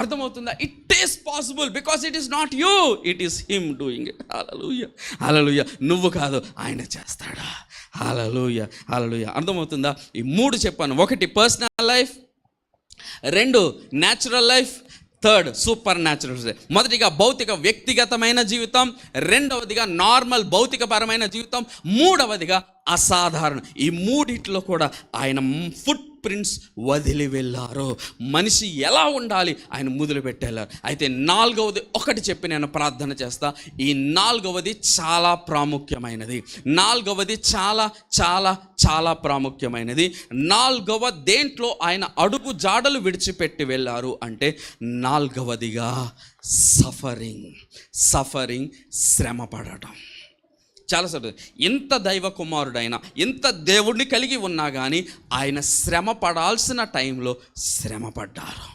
అర్థమవుతుందా? It is possible because it is not you, it is him doing it. Hallelujah, hallelujah. నువ్వు కాదు, ఆయన చేస్తాడా. హల్లెలూయా, హల్లెలూయా. అర్థమవుతుందా? ఈ 3 చెప్పాను. 1 personal life, 2 natural life, 3 super natural. మొదటిగా భౌతిక వ్యక్తిగతమైన జీవితం, 2వదిగా నార్మల్ భౌతికపరమైన జీవితం, 3వదిగా అసాధారణ. ఈ 3 కూడా ఆయన ఫుట్ ప్రింట్స్ వదిలి వెళ్ళారు. మనిషి ఎలా ఉండాలి ఆయన మొదలుపెట్టేళ్ళారు. అయితే 4వది ఒకటి చెప్పి నేను ప్రార్థన చేస్తా. ఈ 4వది చాలా ప్రాముఖ్యమైనది. 4వది చాలా చాలా చాలా ప్రాముఖ్యమైనది. 4వ దేంట్లో ఆయన అడుగు జాడలు విడిచిపెట్టి వెళ్ళారు అంటే 4వదిగా సఫరింగ్, శ్రమ పడటం. చాలా సరే, ఎంత దైవ కుమారుడైనా, ఎంత దేవుడిని కలిగి ఉన్నా కానీ ఆయన శ్రమ పడాల్సిన టైంలో శ్రమ పడ్డారు.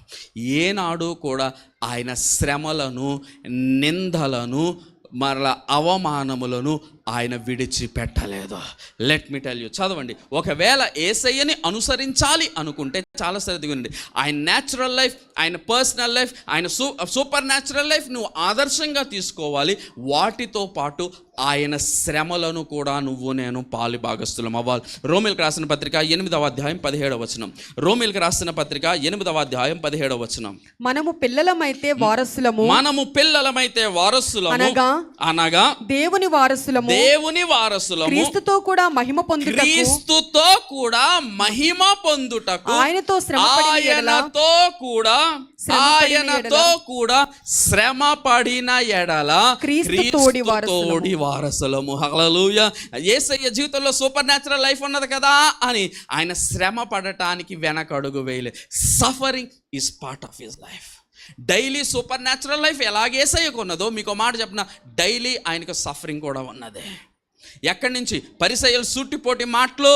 ఏనాడు కూడా ఆయన శ్రమలను, నిందలను మరలా అవమానములను ఆయన విడిచిపెట్టలేదు. లెట్ మీ టెల్ యూ, చదవండి. ఒకవేళ యేసయ్యని అనుసరించాలి అనుకుంటే చాలా సరిదిగుండి, ఆయన న్యాచురల్ లైఫ్, ఆయన పర్సనల్ లైఫ్, ఆయన సూపర్ న్యాచురల్ లైఫ్ నువ్వు ఆదర్శంగా తీసుకోవాలి. వాటితో పాటు ఆయన శ్రమలను కూడా నువ్వు నేను పాలి భాగస్థులం అవ్వాలి. రోమిల్కి రాసిన పత్రిక 8వ అధ్యాయం 17వ వచనం. రోమిల్కి రాసిన పత్రిక 8వ అధ్యాయం 17వ వచనం. మనము పిల్లలమైతే వారసులము, మనము పిల్లలమైతే వారసులము, అనగా దేవుని వారసులము, దేవుని వారసులము, క్రీస్తుతో కూడా మహిమ పొందుటకు, క్రీస్తుతో కూడా మహిమ పొందుటకు, ఆయనతో కూడా శ్రమ పడిన ఎడల క్రీస్తుతోడి తోడి వారసులము. హల్లెలూయా. యేసయ్య జీవితంలో సూపర్ న్యాచురల్ లైఫ్ ఉన్నది కదా అని ఆయన శ్రమ పడటానికి వెనకడుగు వేయలే. Suffering is part of his life. Daily super natural life ఎలాగే యేసయ్యకు ఉన్నదో, మీకు మాట చెప్పిన, డైలీ ఆయనకు సఫరింగ్ కూడా ఉన్నదే. ఎక్కడి నుంచి? పరిసయ్యులు సూటిపోటి మాటలు,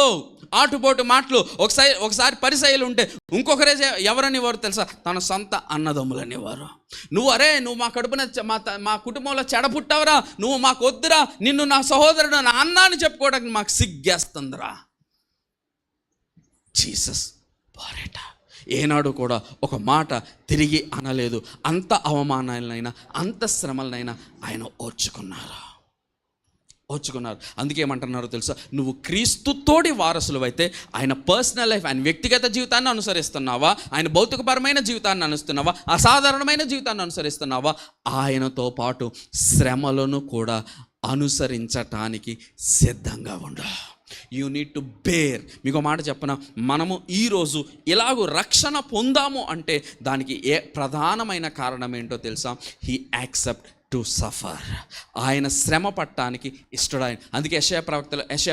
ఆటుపోటు మాటలు. ఒకసారి పరిసయ్యులు ఉంటే ఇంకొకరే ఎవరనేవారు తెలుసా? తన సొంత అన్నదమ్ములనేవారు. నువ్వు మా కడుపున మా కుటుంబంలో చెడపుట్టావురా, నువ్వు మాకు వద్దురా, నిన్ను నా సహోదరుడు నా అన్న అని చెప్పుకోవడానికి మాకు సిగ్గేస్తుందిరా. జీసస్ పోరేట ఏనాడు కూడా ఒక మాట తిరిగి అనలేదు. అంత అవమానాలనైనా అంత శ్రమలనైనా ఆయన ఓర్చుకున్నారు. అందుకే ఏమంటున్నారో తెలుసా? నువ్వు క్రీస్తుతోడి వారసులు అయితే ఆయన పర్సనల్ లైఫ్, ఆయన వ్యక్తిగత జీవితాన్ని అనుసరిస్తున్నావా, ఆయన భౌతికపరమైన జీవితాన్ని అనుస్తున్నావా, అసాధారణమైన జీవితాన్ని అనుసరిస్తున్నావా, ఆయనతో పాటు శ్రమలను కూడా అనుసరించటానికి సిద్ధంగా ఉండు. You need to bear. మీకు మాట చెప్పనా, మనము ఈరోజు ఇలాగూ రక్షణ పొందాము అంటే దానికి ప్రధానమైన కారణం ఏంటో తెలుసా? He accept to suffer. ఆయన శ్రమ పట్టడానికి ఇష్టడాయన. అందుకే యెషయా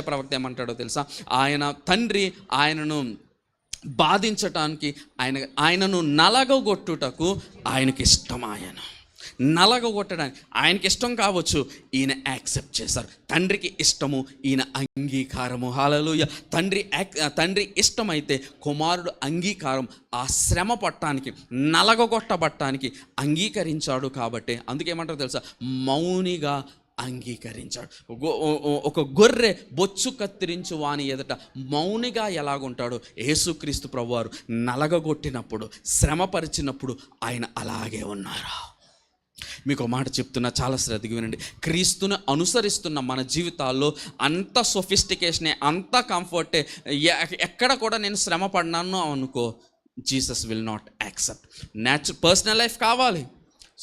ప్రవక్త ఏమంటాడో తెలుసా? ఆయన తండ్రి ఆయనను బాధించటానికి, ఆయనను నలగొట్టుటకు ఆయనకి ఇష్టం. ఆయన నలగొట్టడానికి ఆయనకి ఇష్టం కావచ్చు, ఈయన యాక్సెప్ట్ చేశారు. తండ్రికి ఇష్టము, ఈయన అంగీకారము. హల్లెలూయా. తండ్రి ఇష్టమైతే కుమారుడు అంగీకారం, ఆ శ్రమ పట్టడానికి, నలగొట్టబట్టడానికి అంగీకరించాడు. కాబట్టి అందుకేమంటారు తెలుసా? మౌనిగా అంగీకరించాడు. ఒక గొర్రె బొచ్చు కత్తిరించు వాని ఎదుట మౌనిగా ఎలాగుంటాడో యేసుక్రీస్తు ప్రభువారు నలగొట్టినప్పుడు, శ్రమపరిచినప్పుడు ఆయన అలాగే ఉన్నారు. మీకు మాట చెప్తున్నా, చాలా శ్రద్ధగా వినండి. క్రీస్తుని అనుసరిస్తున్న మన జీవితాల్లో అంత సొఫిస్టికేషనే, అంత కంఫర్టే, ఎక్కడ కూడా నేను శ్రమ పడినాను అనుకో, Jesus will not accept. Personal life కావాలి,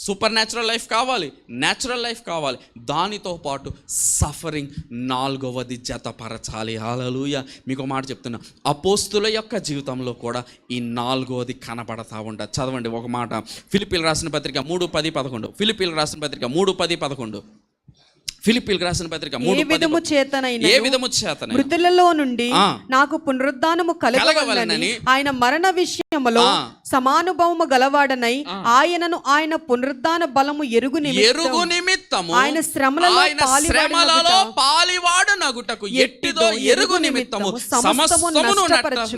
సూపర్ న్యాచురల్ లైఫ్ కావాలి, న్యాచురల్ లైఫ్ కావాలి, దానితో పాటు సఫరింగ్ 4వది జతపరచాలి. హల్లెలూయా. మీకు మాట చెప్తున్నా, అపోస్తుల యొక్క జీవితంలో కూడా ఈ 4వది కనబడతా ఉంటుంది. చదవండి ఒక మాట, ఫిలిప్పీలకు రాసిన పత్రిక 3:10-11. ఫిలిప్పీలకు రాసిన పత్రిక 3:10-11. ఫిలిప్పీలకు రాసిన పత్రిక 3:10. ఏ విధము చేతన మృతులలో నుండి నాకు పునరుద్ధానము కలగవలెనని ఆయన మరణ విషయములో సమానుభవము గలవాడనై ఆయనను ఆయన పునరుద్ధాన బలము ఎరుగు నిమిత్తము ఆయన శ్రమలలో పాలివాడు నగుటకు ఎట్టిదో ఎరుగు నిమిత్తము సమస్తమును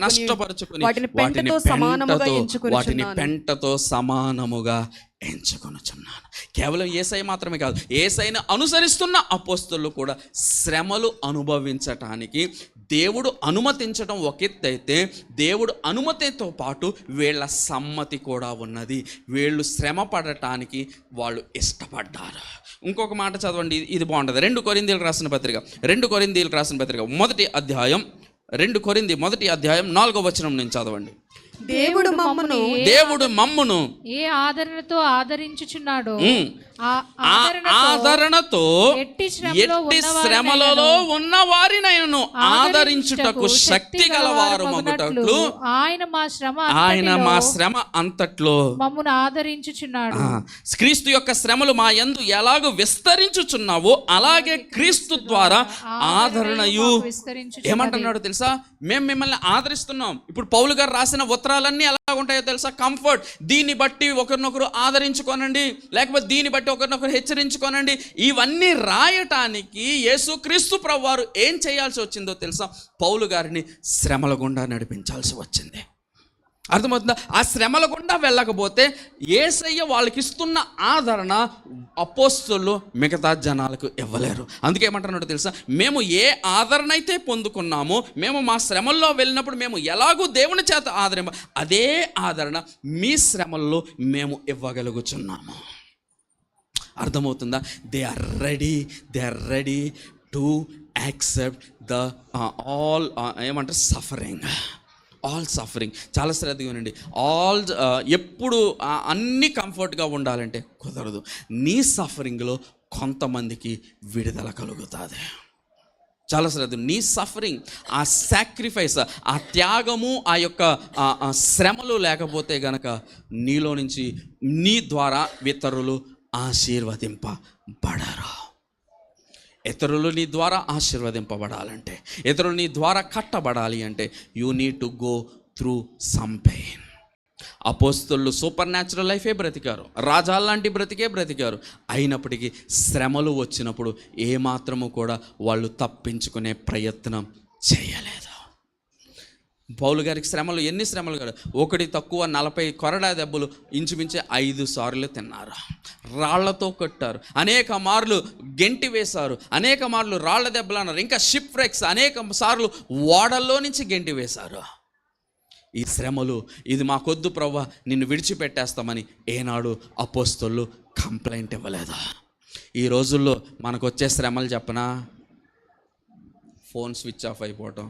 నష్టపరుచుకుని వాటిని పెంటతో సమానముగా ఎంచుకొనుచున్నాను. కేవలం యేసయ్య మాత్రమే కాదు, యేసయ్యను అనుసరిస్తున్న అపోస్తలులు కూడా శ్రమలు అనుభవించటానికి దేవుడు అనుమతించడం ఒక ఎత్తు అయితే, దేవుడు అనుమతితో పాటు వీళ్ళ సమ్మతి కూడా ఉన్నది. వీళ్ళు శ్రమ పడటానికి వాళ్ళు ఇష్టపడ్డారు. ఇంకొక మాట చదవండి, ఇది బాగుంటుంది. 2 కొరింథీయులకు రాసిన పత్రిక మొదటి అధ్యాయం 2 కొరింథీ మొదటి అధ్యాయం 4వ వచనం నుంచి చదవండి. దేవుడు మమ్మును ఏ ఆదరణతో ఆదరించుచున్నాడో ఆదరణతో ఎట్టి శ్రమలలో ఉన్న వారినైనను ఆదరించుటకు శక్తి గలవారు మగుటట్లు ఆయన మా శ్రమ అంతట్లో మమ్మును ఆదరించుచున్నాడు. క్రీస్తు యొక్క శ్రమలు మా యందు ఎలాగో విస్తరించుచున్నావో అలాగే క్రీస్తు ద్వారా ఆదరణయు. ఏమంటున్నాడు తెలుసా? మేము మిమ్మల్ని ఆదరిస్తున్నాం. ఇప్పుడు పౌలు గారు రాసిన ఉత్తరాలన్నీ ఎలా ఉంటాయో తెలుసా? కంఫర్ట్. దీన్ని బట్టి ఒకరినొకరు ఆదరించుకోనండి, లేకపోతే దీన్ని బట్టి ఒకరినొకరు హెచ్చరించుకోనండి. ఇవన్నీ రాయటానికి యేసుక్రీస్తు ప్రభువారు ఏం చేయాల్సి వచ్చిందో తెలుసా? పౌలు గారిని శ్రమల గుండా నడిపించాల్సి వచ్చింది. అర్థమవుతుందా? ఆ శ్రమల గుండా వెళ్ళకపోతే యేసయ్య వాళ్ళకి ఇస్తున్న ఆదరణ అపోస్తలులు మిగతా జనాలకు ఇవ్వలేరు. అందుకే ఏమంటున్నాడో తెలుసా, మేము ఏ ఆదరణ అయితే పొందుకున్నామో, మేము మా శ్రమల్లో వెళ్ళినప్పుడు మేము ఎలాగూ దేవుని చేత ఆదరణ, అదే ఆదరణ మీ శ్రమల్లో మేము ఇవ్వగలుగుతున్నాము. అర్థమవుతుందా? They are ready to accept the all ఏమంటారు సఫరింగ్. చాలా శ్రద్ధగా ఉండండి. ఎప్పుడు అన్ని కంఫర్ట్గా ఉండాలంటే కుదరదు. నీ సఫరింగ్లో కొంతమందికి విడుదల కలుగుతుంది. చాలా శ్రద్ధ. నీ సఫరింగ్, ఆ సాక్రిఫైస్, ఆ త్యాగము, ఆ యొక్క శ్రమలు లేకపోతే గనక నీలో నుంచి నీ ద్వారా ఇతరులు ఆశీర్వదింపబడరు. ఇతరులు నీ ద్వారా ఆశీర్వదింపబడాలంటే, ఇతరులు నీ ద్వారా కట్టబడాలి అంటే you need to go through some pain. అపోస్తలులు సూపర్ న్యాచురల్ లైఫే బ్రతికారు, రాజాల్లాంటి బ్రతికే బ్రతికారు. అయినప్పటికీ శ్రమలు వచ్చినప్పుడు ఏమాత్రము కూడా వాళ్ళు తప్పించుకునే ప్రయత్నం చేయలేదు. పౌలు గారికి శ్రమలు, ఎన్ని శ్రమలు కాదు, ఒకటి తక్కువ 40 కొరడా దెబ్బలు ఇంచుమించే 5 సార్లు తిన్నారు. రాళ్లతో కొట్టారు, అనేక మార్లు గెంటి వేశారు, అనేక మార్లు రాళ్ల దెబ్బలు అన్నారు, ఇంకా షిప్ రెక్స్, అనేక సార్లు ఓడల్లో నుంచి గెంటి వేశారు. ఈ శ్రమలు, ఇది మాకొద్దు ప్రభువా, నిన్ను విడిచిపెట్టేస్తామని ఏనాడు అపోస్తలులు కంప్లైంట్ ఇవ్వలేదా? ఈ రోజుల్లో మనకు వచ్చే శ్రమలు చెప్పనా, ఫోన్ స్విచ్ ఆఫ్ అయిపోవటం,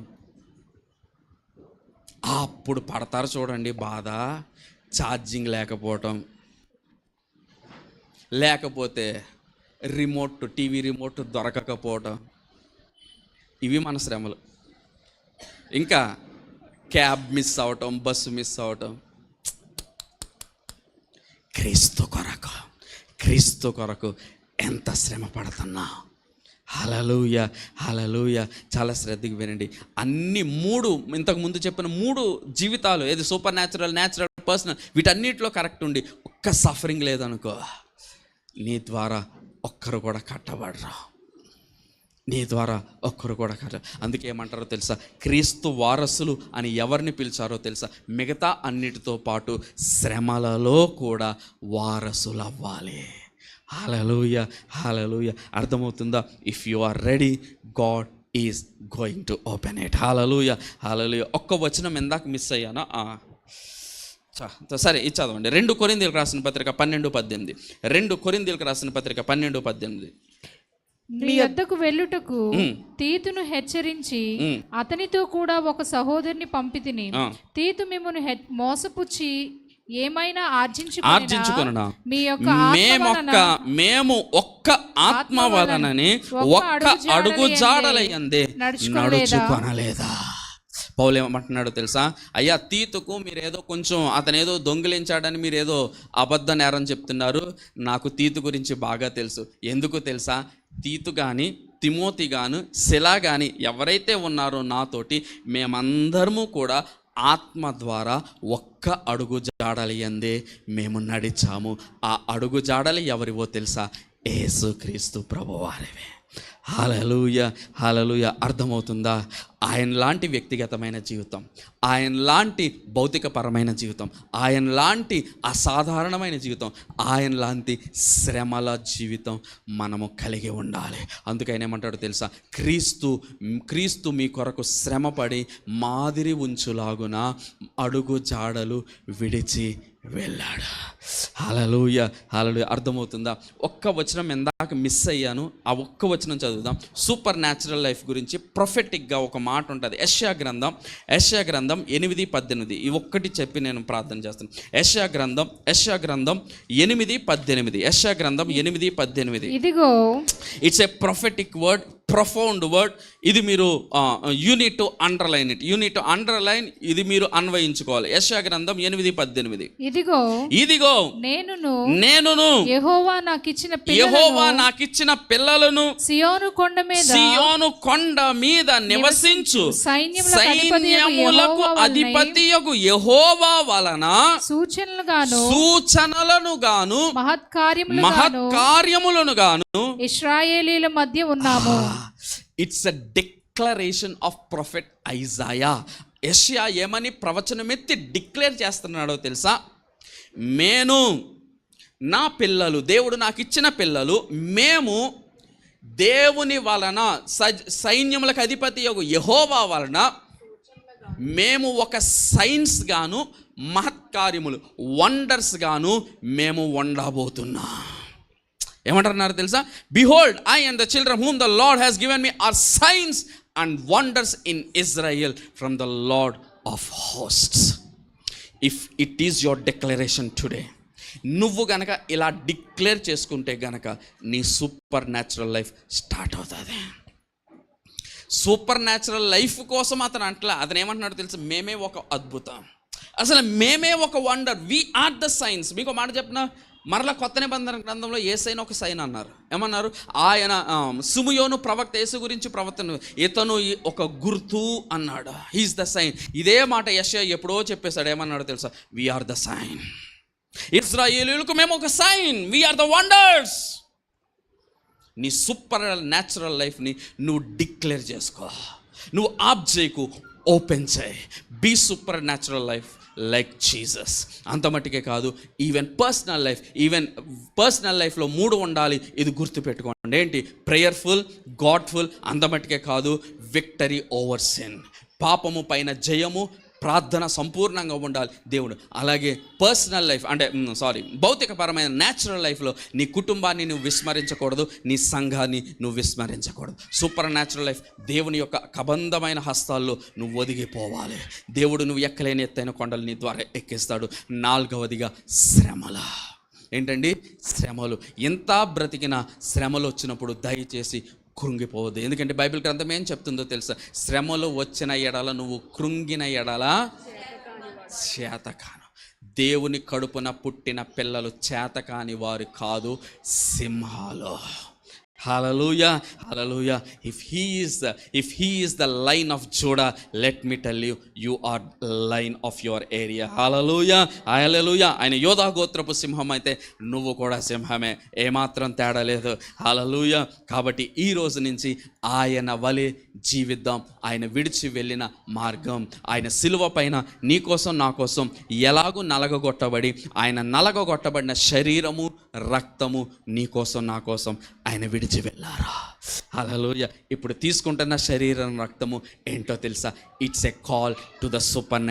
అప్పుడు పడతారు చూడండి బాధ, ఛార్జింగ్ లేకపోవటం, లేకపోతే టీవీ రిమోట్ దొరకకపోవటం, ఇవి మన శ్రమలు. ఇంకా క్యాబ్ మిస్ అవటం, బస్సు మిస్ అవటం. క్రీస్తు కొరకు ఎంత శ్రమ పడుతున్నా. హల్లెలూయా. చాలా శ్రద్ధగా వినండి. అన్ని 3 ఇంతకుముందు చెప్పిన 3 జీవితాలు, ఏది సూపర్ న్యాచురల్, పర్సనల్, వీటన్నిటిలో కరెక్ట్ ఉండి ఒక్క సఫరింగ్ లేదనుకో, నీ ద్వారా ఒక్కరు కూడా కట్టబడరు. అందుకే ఏమంటారో తెలుసా, క్రీస్తు వారసులు అని ఎవరిని పిలిచారో తెలుసా, మిగతా అన్నిటితో పాటు శ్రమలలో కూడా వారసులు అవ్వాలి. హల్లెలూయా. అర్థమవుతుందా? If you are ready, God is going to open it. Hallelujah. ఒక్క వచనం ఇందాక మిస్ అయ్యానా? సరే, ఇది చదవండి. 2 కొరింథీయులకు రాసిన పత్రిక 12:18. 2 కొరింథీయులకు రాసిన పత్రిక 12:18. నీ వద్దకు వెళ్ళుటకు తీతును హెచ్చరించి అతనితో కూడా ఒక సహోదరుని పంపితిని. తీతు మిమ్మును మోసపుచ్చి ఏమైనా ఆర్జించుకొనునా, మేము ఒక్క ఆత్మ వలనని ఒక్క అడుగు జాడలయందే నడుచుకొనలేదా? పౌలు ఏమంటున్నాడో తెలుసా, అయ్యా తీతుకు మీరేదో కొంచెం అతనేదో దొంగిలించాడని మీరేదో అబద్ధ నేరం చెప్తున్నారు. నాకు తీతు గురించి బాగా తెలుసు. ఎందుకు తెలుసా, తీతు కానీ తిమోతి గాను శిలా కానీ ఎవరైతే ఉన్నారో నాతోటి, మేమందరము కూడా ఆత్మ ద్వారా ఒక్క అడుగు జాడలి అందే మేము నడిచాము. ఆ అడుగు జాడలి ఎవరివో తెలుసా, యేసుక్రీస్తు ప్రభువారివే. హల్లెలూయా. అర్థమవుతుందా? ఆయన లాంటి వ్యక్తిగతమైన జీవితం, ఆయన లాంటి భౌతికపరమైన జీవితం, ఆయన లాంటి అసాధారణమైన జీవితం, ఆయన లాంటి శ్రమల జీవితం మనము కలిగి ఉండాలి. అందుకని ఏమంటాడో తెలుసా, క్రీస్తు మీ కొరకు శ్రమపడి మాదిరి ఉంచులాగున అడుగు జాడలు విడిచి వెళ్ళాడు. హల్లెలూయా. అర్థమవుతుందా? ఒక్క వచనం ఇందాక మిస్ అయ్యాను, ఆ ఒక్క వచనం చదువుదాం. సూపర్ న్యాచురల్ లైఫ్ గురించి ప్రొఫెటిక్గా ఒక మాట ఉంటుంది. యెషయా గ్రంథం 8:18. ఈ ఒక్కటి చెప్పి నేను ప్రార్థన చేస్తాను. యెషయా గ్రంథం 8:18. యెషయా గ్రంథం 8:18. ఇదిగో, it's a prophetic word, profound word. ఇది మీరు you need to underline it. ఇది మీరు అన్వయించుకోవాలి. యెషయా గ్రంథం 8:18. ఇదిగో నేనును యెహోవా నాకిచ్చిన పిల్లలను సియోను కొండ మీద నివసించు సైన్యములకు అధిపతియగు యెహోవా వలన సూచనలను గాను మహత్కార్యములను గాను ఇశ్రాయేలీల మధ్య ఉన్నాము. It's a declaration of prophet Isaiah. యెషయా ఏమని ప్రవచనమెత్తి డిక్లేర్ చేస్తున్నాడో తెలుసా? నేను, నా పిల్లలు, దేవుడు నాకు ఇచ్చిన పిల్లలు, మేము దేవుని వలన సైన్యములకు అధిపతి యెహోవా వలన మేము ఒక సైన్స్ గాను మహత్కార్యములు వండర్స్ గాను మేము ఉండబోతున్నాం. ఏమంటున్నారు తెలుసా? Behold I and the children whom the Lord has given me are signs and wonders in Israel from the Lord of hosts. If it is your declaration today, నువ్వు గనక ఇలా డిక్లేర్ చేసుకుంటే గనక నీ సూపర్ న్యాచురల్ లైఫ్ స్టార్ట్ అవుతుంది. Supernatural life కోసం అతను ఏమంటున్నాడు తెలుసు? మేమే ఒక అద్భుతం, అసలు మేమే ఒక wonder, we are the signs. మీకు మాట చెప్పిన మరలా కొత్త నిబంధన గ్రంథంలో యేసైనా ఒక సైన్ అన్నారు. ఏమన్నారు? ఆయన సిమియోను ప్రవక్త యేసు గురించి ప్రవర్తన, ఇతను ఒక గుర్తు అన్నాడు. He is the sign. ఇదే మాట యెషయా ఎప్పుడో చెప్పేశాడు. ఏమన్నాడు తెలుసా? We are the sign. ఇశ్రాయేలీయులకు మేము ఒక sign, we are the wonders. నీ సూపర్ న్యాచురల్ లైఫ్ని నువ్వు డిక్లేర్ చేసుకో. నువ్వు ఆప్ చేయకు, ఓపెన్ చేయి. Be supernatural life like Jesus. అంత మట్టుకే కాదు, ఈవెన్ పర్సనల్ లైఫ్లో 3 ఉండాలి. ఇది గుర్తుపెట్టుకోండి. ఏంటి? ప్రేయర్ఫుల్, గాడ్ఫుల్. అంత మట్టుకే కాదు, విక్టరీ ఓవర్ సిన్. పాపము పైన జయము, ప్రార్థన సంపూర్ణంగా ఉండాలి దేవుడు. అలాగే పర్సనల్ లైఫ్ అంటే భౌతికపరమైన న్యాచురల్ లైఫ్లో నీ కుటుంబాన్ని నువ్వు విస్మరించకూడదు, నీ సంఘాన్ని నువ్వు విస్మరించకూడదు. సూపర్ న్యాచురల్ లైఫ్ దేవుని యొక్క కబంధమైన హస్తాల్లో నువ్వు ఒదిగిపోవాలి. దేవుడు నువ్వు ఎక్కలేని ఎత్తైన కొండలు నీ ద్వారా ఎక్కిస్తాడు. 4వదిగా శ్రమల. ఏంటండి? శ్రమలు. ఎంత బ్రతికినా శ్రమలు వచ్చినప్పుడు దయచేసి కృంగిపోవద్దు. ఎందుకంటే బైబిల్ గ్రంథం ఏం చెప్తుందో తెలుసా? శ్రమలు వచ్చిన ఎడల నువ్వు కృంగిన ఎడల చేతకాను. దేవుని కడుపున పుట్టిన పిల్లలు చేతకాని వారు కాదు, సింహాలు. హల్లెలూయా, హల్లెలూయా. If he is the lion of Judah, let me tell you, you are lion of your area. Hallelujah, hallelujah. ఆయన యోధా గోత్రపు సింహం అయితే నువ్వు కూడా సింహమే, ఏమాత్రం తేడా లేదు. హల్లెలూయా. కాబట్టి ఈ రోజు నుంచి ఆయన వలె జీవిద్దాం. ఆయన విడిచి వెళ్ళిన మార్గం, ఆయన సిలువ పైన నీ కోసం నా కోసం ఎలాగూ నలగగొట్టబడి, ఆయన నలగగొట్టబడిన శరీరము రక్తము నీ కోసం నా కోసం ఆయన విడిచి వెళ్ళారా. హల్లెలూయా. ఇప్పుడు తీసుకుంటున్న శరీరం రక్తము ఏంటో తెలుసా? It's a call to the super